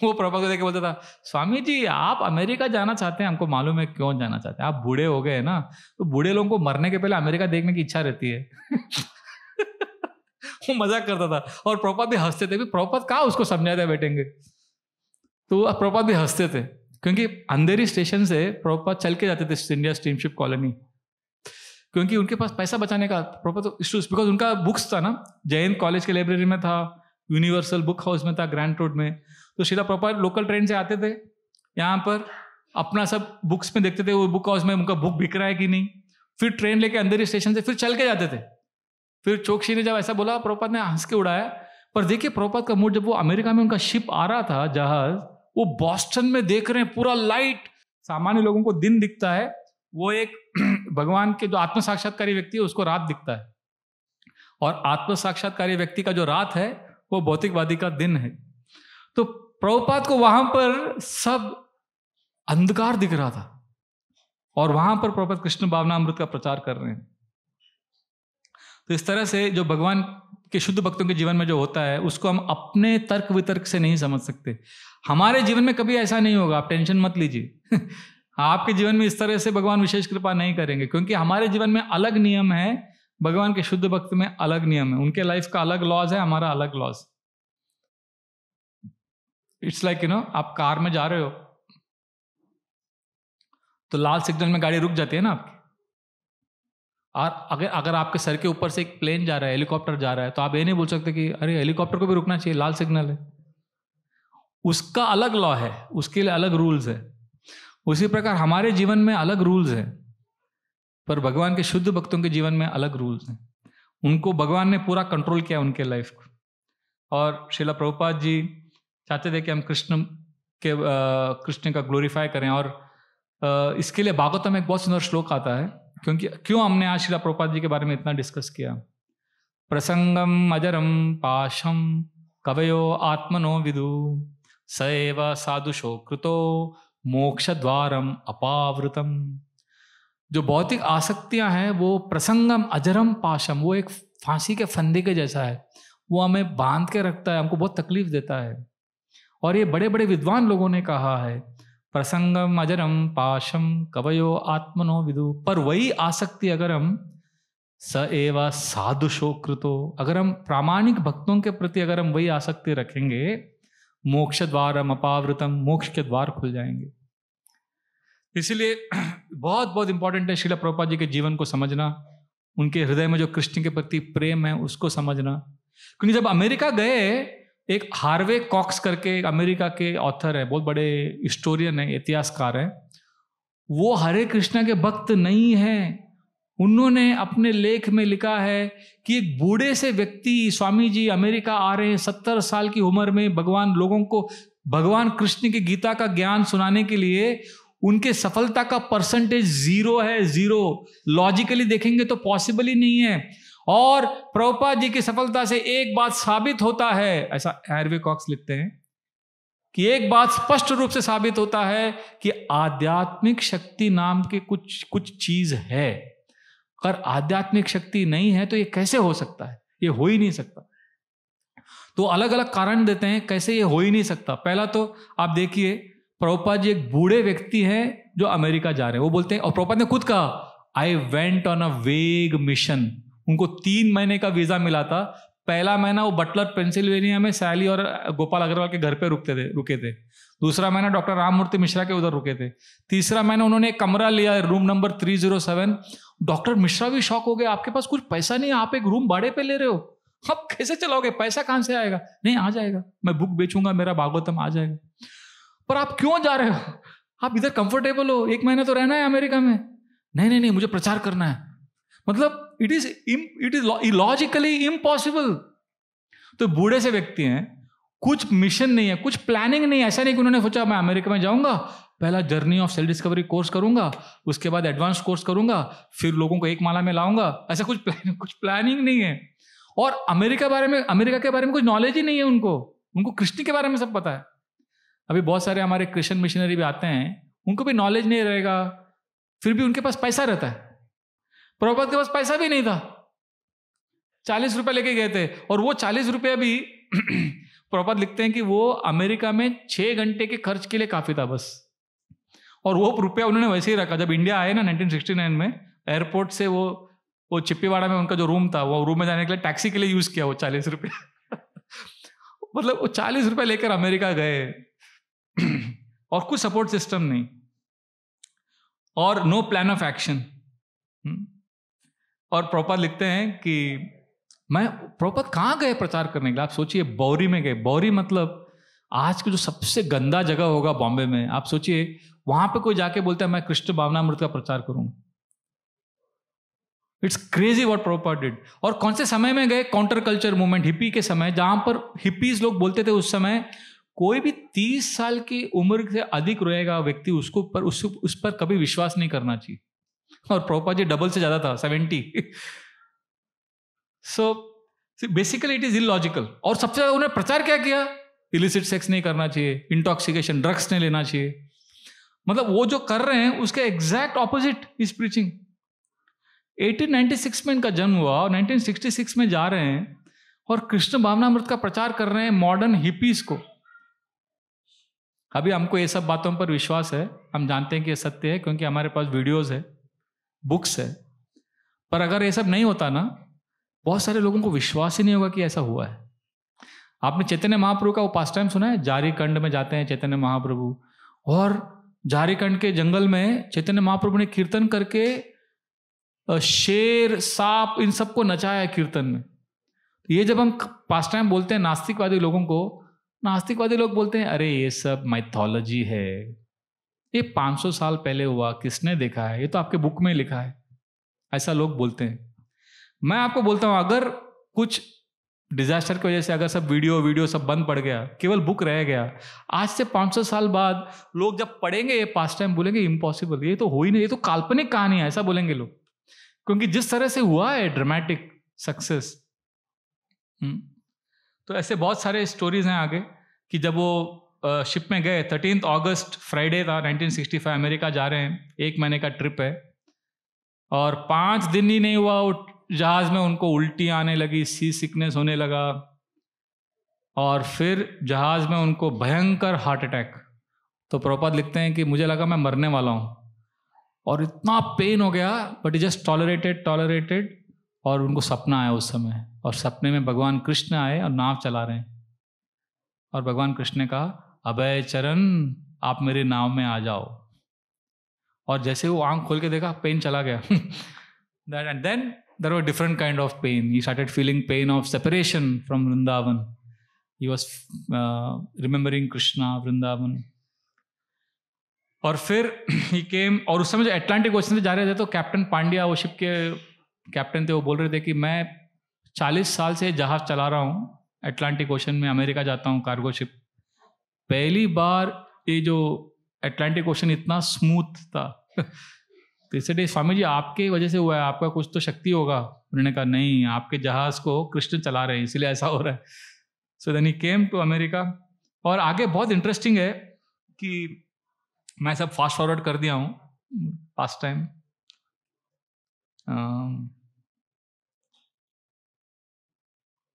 वो प्रभुपाद को देख के बोलता था, स्वामी जी आप अमेरिका जाना चाहते हैं, हमको मालूम है क्यों जाना चाहते हैं, आप बूढ़े हो गए ना, तो बूढ़े लोगों को मरने के पहले अमेरिका देखने की इच्छा रहती है। वो मजाक करता था और प्रभुपाद भी हंसते थे, प्रभुपाद कहाँ उसको समझाते बैठेंगे, तो प्रभुपाद भी हंसते थे क्योंकि अंधेरी स्टेशन से प्रभुपाद चल के जाते थे इंडिया स्टीमशिप कॉलोनी, क्योंकि उनके पास पैसा बचाने का प्रभुपाद, बिकॉज उनका बुक्स था ना, जैन कॉलेज के लाइब्रेरी में था, यूनिवर्सल बुक हाउस में था ग्रैंड रोड में, तो शिला प्रभुपाद लोकल ट्रेन से आते थे यहाँ पर, अपना सब बुक्स में देखते थे वो बुक हाउस में उनका बुक बिक रहा है कि नहीं, फिर ट्रेन लेके अंधेरी स्टेशन से फिर चल के जाते थे। फिर चोकसी ने जब ऐसा बोला प्रभुपाद ने हंस के उड़ाया, पर देखिए प्रभुपाद का मूड, जब वो अमेरिका में उनका शिप आ रहा था जहाज, वो बॉस्टन में देख रहे हैं पूरा लाइट, सामान्य लोगों को दिन दिखता है, वो एक भगवान के जो आत्म साक्षात्कारी व्यक्ति है उसको रात दिखता है, और आत्म साक्षात्कारी व्यक्ति का जो रात है वो भौतिकवादी का दिन है। तो प्रभुपाद को वहां पर सब अंधकार दिख रहा था और वहां पर प्रभुपाद कृष्ण भावनामृत का प्रचार कर रहे हैं। तो इस तरह से जो भगवान के शुद्ध भक्तों के जीवन में जो होता है उसको हम अपने तर्क वितर्क से नहीं समझ सकते। हमारे जीवन में कभी ऐसा नहीं होगा, आप टेंशन मत लीजिए। आपके जीवन में इस तरह से भगवान विशेष कृपा नहीं करेंगे, क्योंकि हमारे जीवन में अलग नियम है, भगवान के शुद्ध भक्त में अलग नियम है, उनके लाइफ का अलग लॉज है, हमारा अलग लॉज। इट्स लाइक आप कार में जा रहे हो तो लाल सिग्नल में गाड़ी रुक जाती है ना आपकी, और अगर आपके सर के ऊपर से एक प्लेन जा रहा है, हेलीकॉप्टर जा रहा है, तो आप ये नहीं बोल सकते कि अरे हेलीकॉप्टर को भी रुकना चाहिए, लाल सिग्नल है। उसका अलग लॉ है, उसके लिए अलग रूल्स है। उसी प्रकार हमारे जीवन में अलग रूल्स है, पर भगवान के शुद्ध भक्तों के जीवन में अलग रूल्स हैं। उनको भगवान ने पूरा कंट्रोल किया उनके लाइफ को। और श्रीला प्रभुपाद जी चाहते थे कि हम कृष्ण का ग्लोरीफाई करें, और इसके लिए भागवतम में एक बहुत सुंदर श्लोक आता है, क्योंकि क्यों हमने आज श्रीला प्रभुपाद जी के बारे में इतना डिस्कस किया। प्रसंगम अजरम पाशम कवयो आत्मनो विदु सएव साधुषो कृतो मोक्ष द्वारम अपावृतम। जो भौतिक आसक्तियां हैं वो प्रसंगम अजरम पाशम, वो एक फांसी के फंदे के जैसा है, वो हमें बांध के रखता है, हमको बहुत तकलीफ देता है। और ये बड़े बड़े विद्वान लोगों ने कहा है, प्रसंगम अजरम पाशम कवयो आत्मनो विदु। पर वही आसक्ति अगर हम स एव साधुषो कृतो, अगर हम प्रामाणिक भक्तों के प्रति अगर हम वही आसक्ति रखेंगे, मोक्ष द्वारम अपावृतम, मोक्ष के द्वार खुल जाएंगे। इसलिए बहुत बहुत इंपॉर्टेंट है श्रीला प्रभुपाद जी के जीवन को समझना, उनके हृदय में जो कृष्ण के प्रति प्रेम है उसको समझना। क्योंकि जब अमेरिका गए, एक हार्वे कॉक्स करके एक अमेरिका के ऑथर है, बहुत बड़े हिस्टोरियन है, इतिहासकार है, वो हरे कृष्णा के भक्त नहीं है। उन्होंने अपने लेख में लिखा है कि एक बूढ़े से व्यक्ति, स्वामी जी अमेरिका आ रहे हैं 70 साल की उम्र में, भगवान लोगों को भगवान कृष्ण की गीता का ज्ञान सुनाने के लिए, उनके सफलता का परसेंटेज 0 है, 0। लॉजिकली देखेंगे तो पॉसिबल ही नहीं है। और प्रभुपाद जी की सफलता से एक बात साबित होता है, ऐसा हार्वे कॉक्स लिखते हैं, कि एक बात स्पष्ट रूप से साबित होता है कि आध्यात्मिक शक्ति नाम की कुछ चीज है। अगर आध्यात्मिक शक्ति नहीं है तो ये कैसे हो सकता है? ये हो ही नहीं सकता। तो अलग अलग कारण देते हैं कैसे ये हो ही नहीं सकता। पहला तो आप देखिए, प्रभुपाद जी एक बूढ़े व्यक्ति हैं जो अमेरिका जा रहे हैं, वो बोलते हैं, और प्रभुपाद ने खुद कहा, आई वेंट ऑन अ वेग मिशन। उनको 3 महीने का वीजा मिला था। पहला महीना वो बटलर पेंसिल्वेनिया में सैली और गोपाल अग्रवाल के घर पे रुके थे। दूसरा महीना डॉक्टर राममूर्ति मिश्रा के उधर रुके थे। तीसरा महीना उन्होंने एक कमरा लिया, रूम नंबर 307। डॉक्टर मिश्रा भी शॉक हो गए, आपके पास कुछ पैसा नहीं, आप एक रूम भाड़े पे ले रहे हो, आप कैसे चलाओगे, पैसा कहां से आएगा? नहीं, आ जाएगा, मैं बुक बेचूंगा, मेरा भागवतम आ जाएगा। पर आप क्यों जा रहे हो? आप इधर कंफर्टेबल हो, 1 महीना तो रहना है अमेरिका में। नहीं, मुझे प्रचार करना है। मतलब इट इज इलॉजिकली इम्पॉसिबल। तो बूढ़े से व्यक्ति हैं, कुछ मिशन नहीं है, कुछ प्लानिंग नहीं है। ऐसा नहीं कि उन्होंने सोचा मैं अमेरिका में जाऊंगा, पहला journey of self discovery course करूंगा, उसके बाद एडवांस कोर्स करूंगा, फिर लोगों को एक माला में लाऊंगा। ऐसा कुछ प्लानिंग नहीं है। और अमेरिका के बारे में कुछ नॉलेज ही नहीं है उनको कृष्ण के बारे में सब पता है। अभी बहुत सारे हमारे क्रिश्चियन मिशनरी भी आते हैं, उनको भी नॉलेज नहीं रहेगा, फिर भी उनके पास पैसा रहता है। प्रभुपाद के पास पैसा भी नहीं था, 40 रुपए लेके गए थे, और वो 40 रुपया भी प्रभुपाद लिखते हैं कि वो अमेरिका में 6 घंटे के खर्च के लिए काफी था बस, और वो रुपया उन्होंने वैसे ही रखा। जब इंडिया आए ना 1969 में, एयरपोर्ट से वो चिप्पीवाड़ा में उनका जो रूम था, वो रूम में जाने के लिए टैक्सी के लिए यूज किया वो 40 रुपया मतलब वो 40 रुपए लेकर अमेरिका गए और कुछ सपोर्ट सिस्टम नहीं, और नो प्लान ऑफ एक्शन। और प्रभुपाद लिखते हैं कि प्रभुपाद कहाँ गए प्रचार करने के लिए? आप सोचिए, बौरी में गए। बौरी मतलब आज की जो सबसे गंदा जगह होगा बॉम्बे में। आप सोचिए वहां पे कोई जाके बोलता है मैं कृष्ण भावनामृत का प्रचार करूंगा। It's crazy what Prabhupada did. और कौन से समय में गए? काउंटर कल्चर मूवमेंट, हिप्पी के समय, जहां पर हिप्पीज लोग बोलते थे उस समय कोई भी 30 साल की उम्र से अधिक रहेगा व्यक्ति, उसको पर उस पर कभी विश्वास नहीं करना चाहिए। और प्रभुपाद जी डबल से ज्यादा था, 70। So basically it is illogical. और सबसे ज्यादा उन्होंने प्रचार क्या किया? इलिसिट सेक्स नहीं करना चाहिए, इंटॉक्सिकेशन, ड्रग्स नहीं लेना चाहिए। मतलब वो जो कर रहे हैं उसके एग्जैक्ट ऑपोजिट इज प्रीचिंग। 1896 में इनका जन्म हुआ और 1966 में जा रहे हैं और कृष्ण भावनामृत का प्रचार कर रहे हैं मॉडर्न हिपीज को। अभी हमको ये सब बातों पर विश्वास है, हम जानते हैं कि ये सत्य है क्योंकि हमारे पास वीडियोस है, बुक्स है। पर अगर ये सब नहीं होता ना, बहुत सारे लोगों को विश्वास ही नहीं होगा कि ऐसा हुआ है। आपने चैतन्य महाप्रभु का वो पास टाइम सुना है? झारखंड में जाते हैं चैतन्य महाप्रभु, और झारखंड के जंगल में चैतन्य महाप्रभु ने कीर्तन करके शेर, सांप, इन सबको नचाया कीर्तन में। ये जब हम पास टाइम बोलते हैं नास्तिकवादी लोगों को, नास्तिकवादी लोग बोलते हैं अरे ये सब माइथोलॉजी है, ये 500 साल पहले हुआ, किसने देखा है, ये तो आपके बुक में लिखा है। ऐसा लोग बोलते हैं। मैं आपको बोलता हूं, अगर कुछ डिजास्टर की वजह से अगर सब वीडियो सब बंद पड़ गया, केवल बुक रह गया, आज से 500 साल बाद लोग जब पढ़ेंगे ये पास टाइम बोलेंगे इम्पॉसिबल, ये तो हो ही नहीं, ये तो काल्पनिक कहानी है, ऐसा बोलेंगे लोग। क्योंकि जिस तरह से हुआ है ड्रामेटिक सक्सेस। तो ऐसे बहुत सारे स्टोरीज हैं आगे कि जब वो शिप में गए, 13 अगस्त फ्राइडे था 1965, अमेरिका जा रहे हैं, 1 महीने का ट्रिप है, और 5 दिन ही नहीं हुआ वो जहाज में उनको उल्टी आने लगी, सी सिकनेस होने लगा, और फिर जहाज में उनको भयंकर हार्ट अटैक। तो प्रभुपाद लिखते हैं कि मुझे लगा मैं मरने वाला हूं, और इतना पेन हो गया, बट ही जस्ट टॉलरेटेड। और उनको सपना आया उस समय, और सपने में भगवान कृष्ण आए और नाव चला रहे हैं, और भगवान कृष्ण ने कहा अभय चरण आप मेरे नाव में आ जाओ। और जैसे वो आंख खोल के देखा, पेन चला गया। That and then there was different kind of pain. He started feeling pain of separation from Vrindavan. He was remembering Krishna, Vrindavan. और फिर he came, और उस समय जो अटलांटिक ओशन से जा रहे थे तो कैप्टन पांड्या, वो शिप के कैप्टन थे, वो बोल रहे थे कि मैं 40 साल से जहाज चला रहा हूँ अटलांटिक ओशन में, अमेरिका जाता हूँ कार्गो शिप। पहली बार ये जो अटलांटिक ओशन इतना स्मूथ था। तो इसलिए स्वामी जी आपके वजह से हुआ है, आपका कुछ तो शक्ति होगा। उन्होंने कहा नहीं, आपके जहाज को कृष्ण चला रहे हैं इसलिए ऐसा हो रहा है। So then he came to America. और आगे बहुत इंटरेस्टिंग है कि मैं सब फास्ट फॉरवर्ड कर दिया हूँ past time.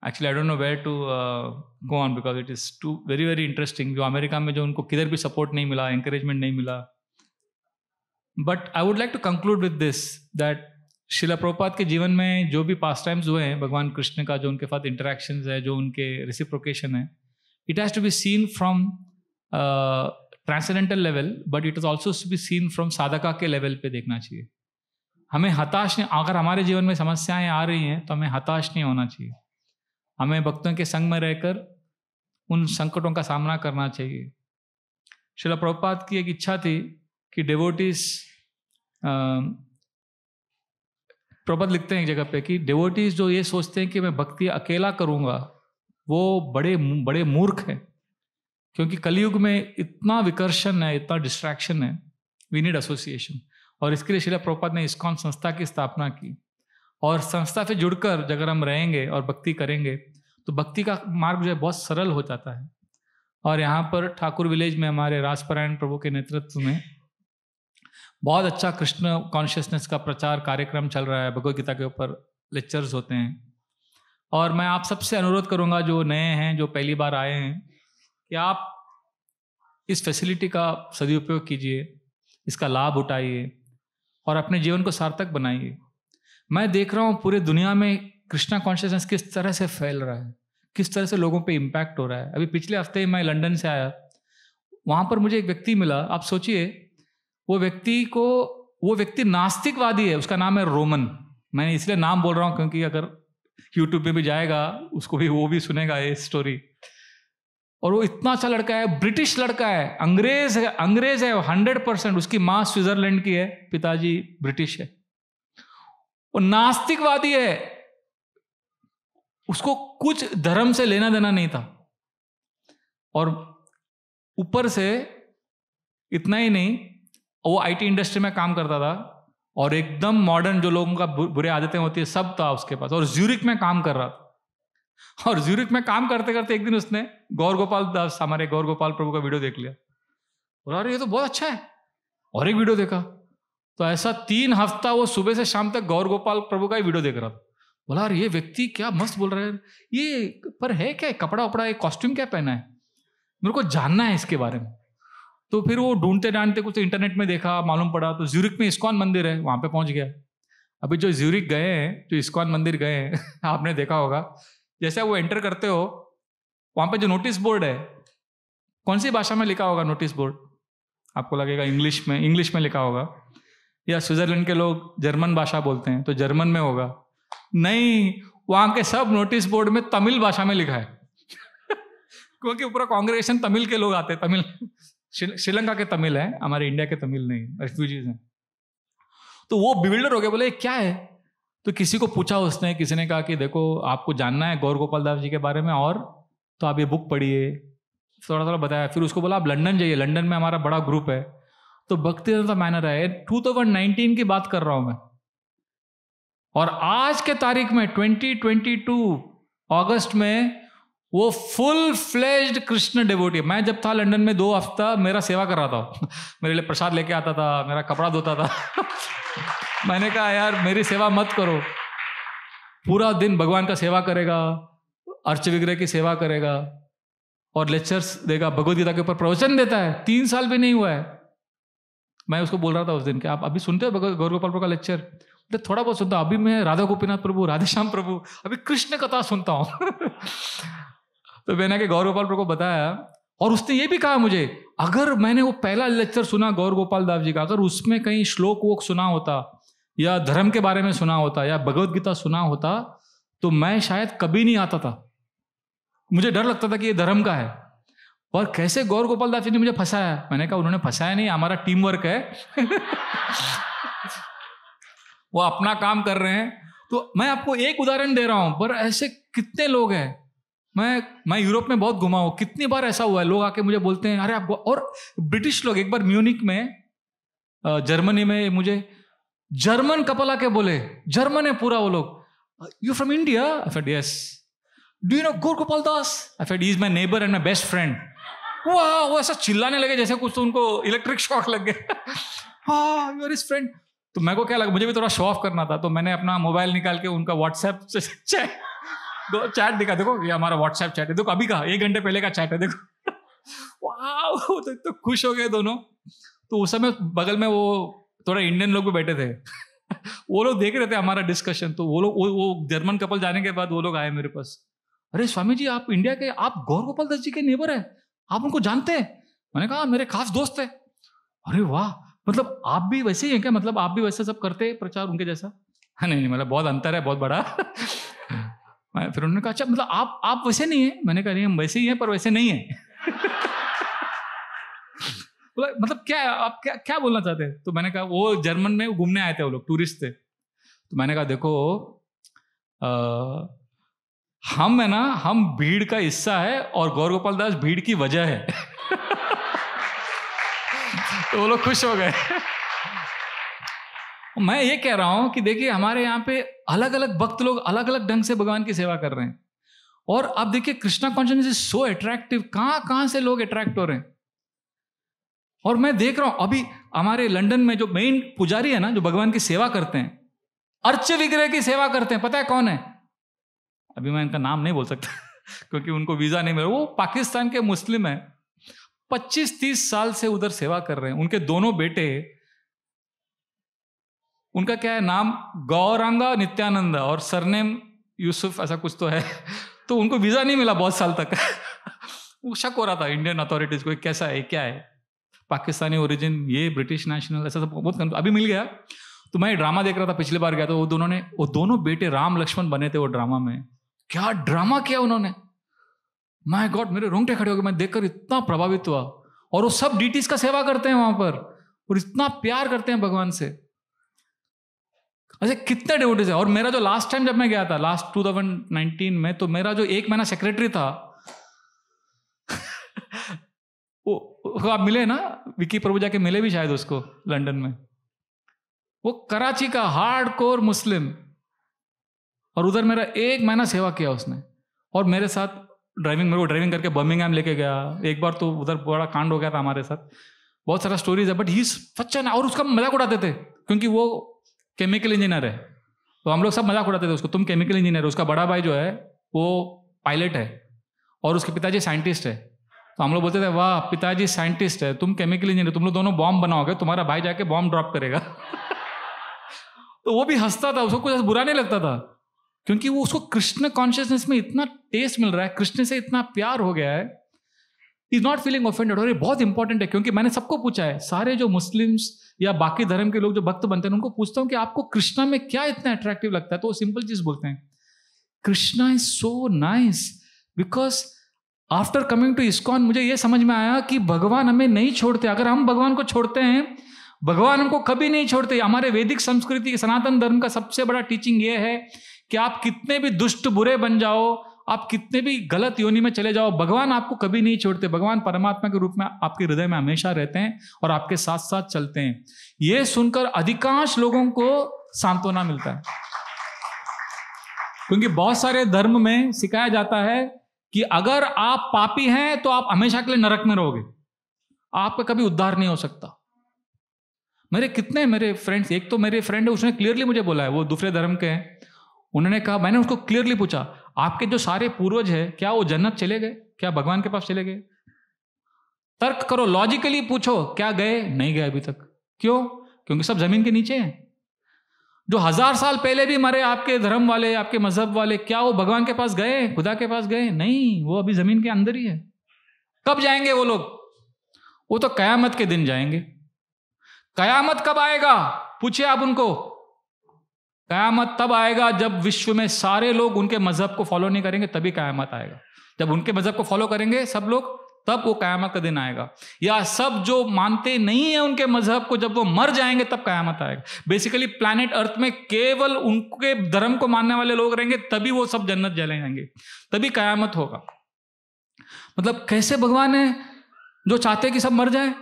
Actually I don't know where to go on because it is too very very interesting. जो अमेरिका में जो उनको किधर भी सपोर्ट नहीं मिला, एंकरेजमेंट नहीं मिला। But I would like to conclude with this that Srila Prabhupada के जीवन में जो भी पास टाइम्स हुए हैं भगवान कृष्ण का, जो उनके साथ इंटरेक्शंस है, जो उनके रेसिप्रोकेशन है, it has to be seen from transcendental level, but it is also to be seen from sadhaka के लेवल पे देखना चाहिए। हमें हताश नहीं, अगर हमारे जीवन में समस्याएं आ रही हैं तो हमें हताश नहीं होना चाहिए। हमें भक्तों के संग में रहकर उन संकटों का सामना करना चाहिए। शिला प्रभुपाद की एक इच्छा थी कि डिवोटीज, प्रभुपाद लिखते हैं एक जगह पे कि डिवोटीज जो ये सोचते हैं कि मैं भक्ति अकेला करूंगा, वो बड़े मूर्ख हैं, क्योंकि कलयुग में इतना विकर्षण है, इतना डिस्ट्रैक्शन है। We need association. और इसके लिए शिला प्रभुपाद ने इस्कॉन संस्था की स्थापना की। और संस्था से जुड़कर अगर हम रहेंगे और भक्ति करेंगे तो भक्ति का मार्ग जो है बहुत सरल हो जाता है। और यहाँ पर ठाकुर विलेज में हमारे राजपरायण प्रभु के नेतृत्व में बहुत अच्छा कृष्ण कॉन्शियसनेस का प्रचार कार्यक्रम चल रहा है, भगवद गीता के ऊपर लेक्चर्स होते हैं। और मैं आप सबसे अनुरोध करूंगा जो नए हैं, जो पहली बार आए हैं, कि आप इस फैसिलिटी का सदुपयोग कीजिए, इसका लाभ उठाइए और अपने जीवन को सार्थक बनाइए। मैं देख रहा हूँ पूरे दुनिया में कृष्णा कॉन्शियसनेस किस तरह से फैल रहा है, किस तरह से लोगों पे इम्पैक्ट हो रहा है। अभी पिछले हफ्ते मैं लंदन से आया, वहाँ पर मुझे एक व्यक्ति मिला। आप सोचिए, वो व्यक्ति नास्तिकवादी है, उसका नाम है रोमन। मैंने इसलिए नाम बोल रहा हूँ क्योंकि अगर यूट्यूब पे भी जाएगा उसको भी वो भी सुनेगा ये स्टोरी। और वो इतना अच्छा लड़का है, ब्रिटिश लड़का है, अंग्रेज है 100%। उसकी माँ स्विट्जरलैंड की है, पिताजी ब्रिटिश है। वो नास्तिकवादी है, उसको कुछ धर्म से लेना देना नहीं था। और ऊपर से इतना ही नहीं, वो आईटी इंडस्ट्री में काम करता था और एकदम मॉडर्न जो लोगों का बुरे आदतें होती है सब था उसके पास। और ज्यूरिक में काम कर रहा था। और ज्यूरिक में काम करते करते एक दिन उसने गौर गोपाल दास, हमारे गौर गोपाल प्रभु का वीडियो देख लिया। बोला अरे ये तो बहुत अच्छा है, और एक वीडियो देखा। तो ऐसा 3 हफ्ता वो सुबह से शाम तक गौर गोपाल प्रभु का ही वीडियो देख रहा था। बोला अरे ये व्यक्ति क्या मस्त बोल रहा है, ये पर है क्या, कपड़ा वपड़ा, एक कॉस्ट्यूम क्या पहना है, मेरे को जानना है इसके बारे में। तो फिर वो ढूंढते ढांढते कुछ इंटरनेट में देखा, मालूम पड़ा तो ज्यूरिक में इस्कॉन मंदिर है, वहां पे पहुंच गया। अभी जो ज्यूरिक गए हैं, जो इस्कॉन मंदिर गए हैं आपने देखा होगा, जैसे वो एंटर करते हो वहां पे जो नोटिस बोर्ड है, कौन सी भाषा में लिखा होगा नोटिस बोर्ड? आपको लगेगा इंग्लिश में लिखा होगा, या स्विट्जरलैंड के लोग जर्मन भाषा बोलते हैं तो जर्मन में होगा। नहीं, वहां के सब नोटिस बोर्ड में तमिल भाषा में लिखा है क्योंकि पूरा कांग्रेगेशन तमिल के लोग आते हैं। तमिल श्रीलंका के तमिल है, हमारे इंडिया के तमिल नहीं, रेफ्यूजीज हैं। तो वो बिविल्डर हो गया, बोले क्या है। तो किसी को पूछा उसने, किसी ने कहा कि देखो आपको जानना है गौर गोपाल दास जी के बारे में, और तो आप ये बुक पढ़िए, थोड़ा थोड़ा बताया। फिर उसको बोला आप लंदन जाइए, लंदन में हमारा बड़ा ग्रुप है। तो भक्तिवेदांता मैनर है, 2019 की बात कर रहा हूं मैं, और आज के तारीख में 2022 अगस्त में वो फुल फ्लेज्ड कृष्ण डिवोटी। मैं जब था लंदन में 2 हफ्ता मेरा सेवा कर रहा था मेरे लिए प्रसाद लेके आता था, मेरा कपड़ा धोता था मैंने कहा यार मेरी सेवा मत करो, पूरा दिन भगवान का सेवा करेगा, अर्च विग्रह की सेवा करेगा और लेक्चर्स देगा, भगवद गीता के ऊपर प्रवचन देता है। 3 साल भी नहीं हुआ है। मैं उसको बोल रहा था उस दिन कि आप अभी सुनते हो गौर गोपाल प्रभु का लेक्चर? तो थोड़ा बहुत सुनता हूं, अभी मैं राधा गोपीनाथ प्रभु, राधेश्याम प्रभु, अभी कृष्ण कथा सुनता हूं तो मैंने कि गौर गोपाल प्रभु को बताया, और उसने ये भी कहा मुझे, अगर मैंने वो पहला लेक्चर सुना गौर गोपाल दास जी का, अगर उसमें कहीं श्लोक वोक सुना होता या धर्म के बारे में सुना होता या भगवद गीता सुना होता तो मैं शायद कभी नहीं आता था। मुझे डर लगता था कि ये धर्म का है, और कैसे गौर गोपाल दास जी ने मुझे फंसाया। मैंने कहा उन्होंने फंसाया नहीं, हमारा टीम वर्क है वो अपना काम कर रहे हैं। तो मैं आपको एक उदाहरण दे रहा हूं, पर ऐसे कितने लोग हैं। मैं यूरोप में बहुत घुमा हूं, कितनी बार ऐसा हुआ है, लोग आके मुझे बोलते हैं अरे आप, और ब्रिटिश लोग, एक बार म्यूनिक में जर्मनी में मुझे जर्मन कपल आके बोले, जर्मन है पूरा वो लोग, you from India? I said yes. Do you know Gaur Gopal Das? I said he is my neighbour and my best friend. वाह, वो ऐसा चिल्लाने लगे जैसे कुछ तो उनको इलेक्ट्रिक शॉक लग गया हाँ यू आर हिज फ्रेंड। तो मेरे को क्या लगा, मुझे भी थोड़ा शो ऑफ करना था, तो मैंने अपना मोबाइल निकाल के उनका व्हाट्सएप से चैट दिखा, देखो ये हमारा व्हाट्सएप चैट है, देखो अभी का 1 घंटे पहले का चैट है, देखो वाह। तो खुश हो गए दोनों। तो उस समय बगल में वो थोड़ा इंडियन लोग भी बैठे थे वो लोग देख रहे थे हमारा डिस्कशन। तो वो लोग वो जर्मन कपल जाने के बाद वो लोग आए मेरे पास, अरे स्वामी जी आप इंडिया के, आप गौर गोपाल दास जी के नेबर है, आप उनको जानते हैं? मैंने कहा मेरे खास दोस्त है। अरे वाह, मतलब आप भी वैसे ही हैं क्या? मतलब आप भी वैसे सब करते हैं प्रचार उनके जैसा? हाँ नहीं, मतलब बहुत अंतर है, बहुत बड़ा फिर उन्होंने कहा अच्छा मतलब आप वैसे नहीं है? मैंने कहा नहीं हम वैसे ही हैं पर वैसे नहीं है मतलब क्या आप क्या बोलना चाहते हैं? तो मैंने कहा वो जर्मन में घूमने आए थे, वो लोग टूरिस्ट थे। तो मैंने कहा देखो हम है ना, हम भीड़ का हिस्सा है और गौर गोपाल दास भीड़ की वजह है तो वो लोग खुश हो गए मैं ये कह रहा हूं कि देखिए हमारे यहाँ पे अलग अलग भक्त लोग अलग अलग ढंग से भगवान की सेवा कर रहे हैं। और अब देखिए Krishna consciousness is so attractive, कहां से लोग अट्रैक्ट हो रहे हैं। और मैं देख रहा हूं हमारे लंदन में जो मेन पुजारी है ना, जो भगवान की सेवा करते हैं, अर्च विग्रह की सेवा करते हैं, पता है कौन है? अभी मैं इनका नाम नहीं बोल सकता क्योंकि उनको वीजा नहीं मिला। वो पाकिस्तान के मुस्लिम है, 25-30 साल से उधर सेवा कर रहे हैं। उनके दोनों बेटे, उनका क्या है नाम, गौरांगा नित्यानंद और सरनेम यूसुफ, ऐसा कुछ तो है। तो उनको वीजा नहीं मिला बहुत साल तक वो शक हो रहा था इंडियन अथॉरिटीज को, कैसा है, क्या है, पाकिस्तानी ओरिजिन, ये ब्रिटिश नेशनल, ऐसा सब बहुत। अभी मिल गया। तो मैं ड्रामा देख रहा था, पिछली बार गया तो वो दोनों बेटे राम लक्ष्मण बने थे वो ड्रामा में। क्या ड्रामा किया उन्होंने, माय गॉड, मेरे रोंगटे खड़े हो गए, मैं देखकर इतना प्रभावित हुआ। और वो सब डीटीज का सेवा करते हैं वहां पर, और इतना प्यार करते हैं भगवान से। ऐसे कितने डिवोटीज है। और मेरा जो लास्ट टाइम जब मैं गया था, लास्ट 2019 में, तो मेरा जो 1 महीना सेक्रेटरी था वो आप मिले ना, विकी प्रभु जाके मिले भी शायद उसको लंदन में। वो कराची का हार्डकोर मुस्लिम, और उधर मेरा 1 महीना सेवा किया उसने। और मेरे साथ मेरे को ड्राइविंग करके बर्मिंघम लेके गया। एक बार तो उधर बड़ा कांड हो गया था हमारे साथ, बहुत सारा स्टोरीज है, बट ही सच है। और उसका मजाक उड़ाते थे क्योंकि वो केमिकल इंजीनियर है, तो हम लोग सब मजाक उड़ाते थे उसको, तुम केमिकल इंजीनियर। उसका बड़ा भाई जो है वो पायलट है और उसके पिताजी साइंटिस्ट है। तो हम लोग बोलते थे, वाह पिताजी साइंटिस्ट है, तुम केमिकल इंजीनियर, तुम लोग दोनों बॉम्ब बनाओगे, तुम्हारा भाई जाके बॉम्ब ड्रॉप करेगा तो वो भी हंसता था, उसको कुछ बुरा नहीं लगता था, क्योंकि वो उसको कृष्ण कॉन्शियसनेस में इतना टेस्ट मिल रहा है, कृष्ण से इतना प्यार हो गया है, इज नॉट फीलिंग ऑफेंडेड। और ये बहुत इंपॉर्टेंट है, क्योंकि मैंने सबको पूछा है, सारे जो मुस्लिम्स या बाकी धर्म के लोग जो भक्त बनते हैं, उनको पूछता हूं कि आपको कृष्णा में क्या इतना अट्रैक्टिव लगता है, तो वो सिंपल चीज बोलते हैं, Krishna is so nice. Because after coming to ISKCON मुझे ये समझ में आया कि भगवान हमें नहीं छोड़ते। अगर हम भगवान को छोड़ते हैं, भगवान हमको कभी नहीं छोड़ते। हमारे वैदिक संस्कृति, सनातन धर्म का सबसे बड़ा टीचिंग ये है कि आप कितने भी दुष्ट बुरे बन जाओ, आप कितने भी गलत योनि में चले जाओ, भगवान आपको कभी नहीं छोड़ते। भगवान परमात्मा के रूप में आपके हृदय में हमेशा रहते हैं और आपके साथ साथ चलते हैं। यह सुनकर अधिकांश लोगों को सांत्वना मिलता है, क्योंकि बहुत सारे धर्म में सिखाया जाता है कि अगर आप पापी हैं तो आप हमेशा के लिए नरक में रहोगे, आपका कभी उद्धार नहीं हो सकता। मेरे फ्रेंड्स, एक तो मेरे फ्रेंड है, उसने क्लियरली मुझे बोला है, वो दूसरे धर्म के हैं, उन्होंने कहा, मैंने उसको क्लियरली पूछा, आपके जो सारे पूर्वज हैं क्या वो जन्नत चले गए, क्या भगवान के पास चले गए? तर्क करो, लॉजिकली पूछो, क्या गए? नहीं गए अभी तक। क्यों? क्योंकि सब जमीन के नीचे हैं। जो 1000 साल पहले भी मरे आपके धर्म वाले, आपके मजहब वाले, क्या वो भगवान के पास गए, खुदा के पास गए? नहीं, वो अभी जमीन के अंदर ही है। कब जाएंगे वो लोग? वो तो कयामत के दिन जाएंगे। कयामत कब आएगा? पूछिए आप उनको। कयामत तब आएगा जब विश्व में सारे लोग उनके मजहब को फॉलो नहीं करेंगे, तभी कयामत आएगा। जब उनके मजहब को फॉलो करेंगे सब लोग, तब वो कयामत का दिन आएगा। या सब जो मानते नहीं है उनके मजहब को, जब वो मर जाएंगे तब कयामत आएगा। बेसिकली प्लैनेट अर्थ में केवल उनके धर्म को मानने वाले लोग रहेंगे, तभी वो सब जन्नत चले जाएंगे, तभी कयामत होगा। मतलब कैसे भगवान है जो चाहते हैं कि सब मर जाए?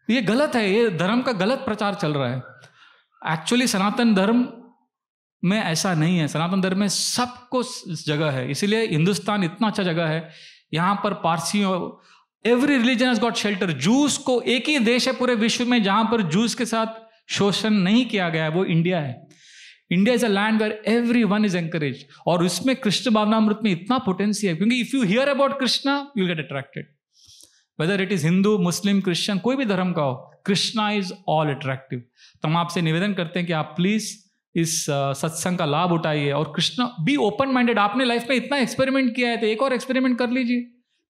ये गलत है, ये धर्म का गलत प्रचार चल रहा है। एक्चुअली सनातन धर्म में ऐसा नहीं है। सनातन धर्म में सबको जगह है, इसीलिए हिंदुस्तान इतना अच्छा जगह है। यहां पर पारसियों, every religion has got shelter. Jews को, एक ही देश है पूरे विश्व में जहां पर जूस के साथ शोषण नहीं किया गया है, वो इंडिया है। India is a land where everyone is encourage, और उसमें कृष्ण भावनामृत में इतना पोटेंशियल है, क्योंकि if you hear about Krishna you will get attracted. Whether it is Hindu, Muslim, Christian, कोई भी धर्म का हो, कृष्णा इज ऑल अट्रैक्टिव। तो हम आपसे निवेदन करते हैं कि आप प्लीज इस सत्संग का लाभ उठाइए और कृष्ण, बी ओपन माइंडेड। आपने लाइफ में इतना एक्सपेरिमेंट किया है तो एक और एक्सपेरिमेंट कर लीजिए।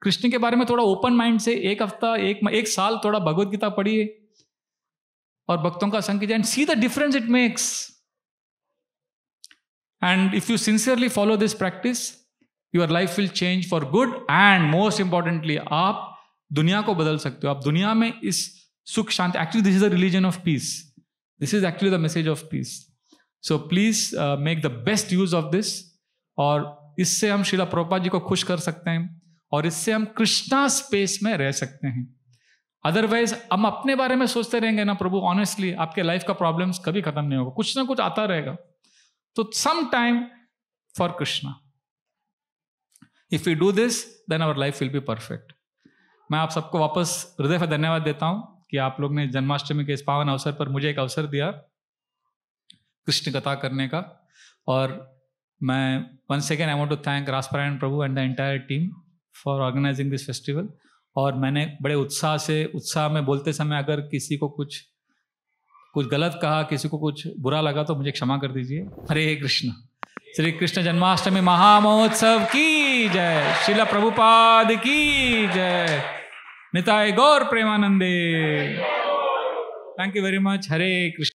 कृष्ण के बारे में थोड़ा ओपन माइंड से एक हफ्ता, एक साल थोड़ा भगवत गीता पढ़िए और भक्तों का संग कीजिए, and see the difference it makes. And if you sincerely follow this practice, your life will change for good, and most importantly आप दुनिया को बदल सकते हो। आप दुनिया में इस सुख शांति, actually this is a religion of peace, this is actually the message of peace. So please make the best use of this, और इससे हम श्रीला प्रभुपाद जी को खुश कर सकते हैं, और इससे हम कृष्णा स्पेस में रह सकते हैं। अदरवाइज हम अपने बारे में सोचते रहेंगे ना प्रभु, ऑनेस्टली आपके लाइफ का प्रॉब्लम्स कभी खत्म नहीं होगा, कुछ ना कुछ आता रहेगा। तो some time for Krishna, if you do this then our life will be perfect. मैं आप सबको वापस हृदय से धन्यवाद देता हूं कि कि आप लोग ने जन्माष्टमी के इस पावन अवसर पर मुझे एक अवसर दिया कृष्ण कथा करने का। और मैं once again I want to thank Rasparayan Prabhu and the entire team for organising this festival. और मैंने बड़े उत्साह में बोलते समय अगर किसी को कुछ गलत कहा, किसी को कुछ बुरा लगा तो मुझे क्षमा कर दीजिए। हरे कृष्ण। श्री कृष्ण जन्माष्टमी महामहोत्सव की जय। श्रील प्रभुपाद की जय। Nitai Gaur Premanande. Thank you very much. Hare Krishna.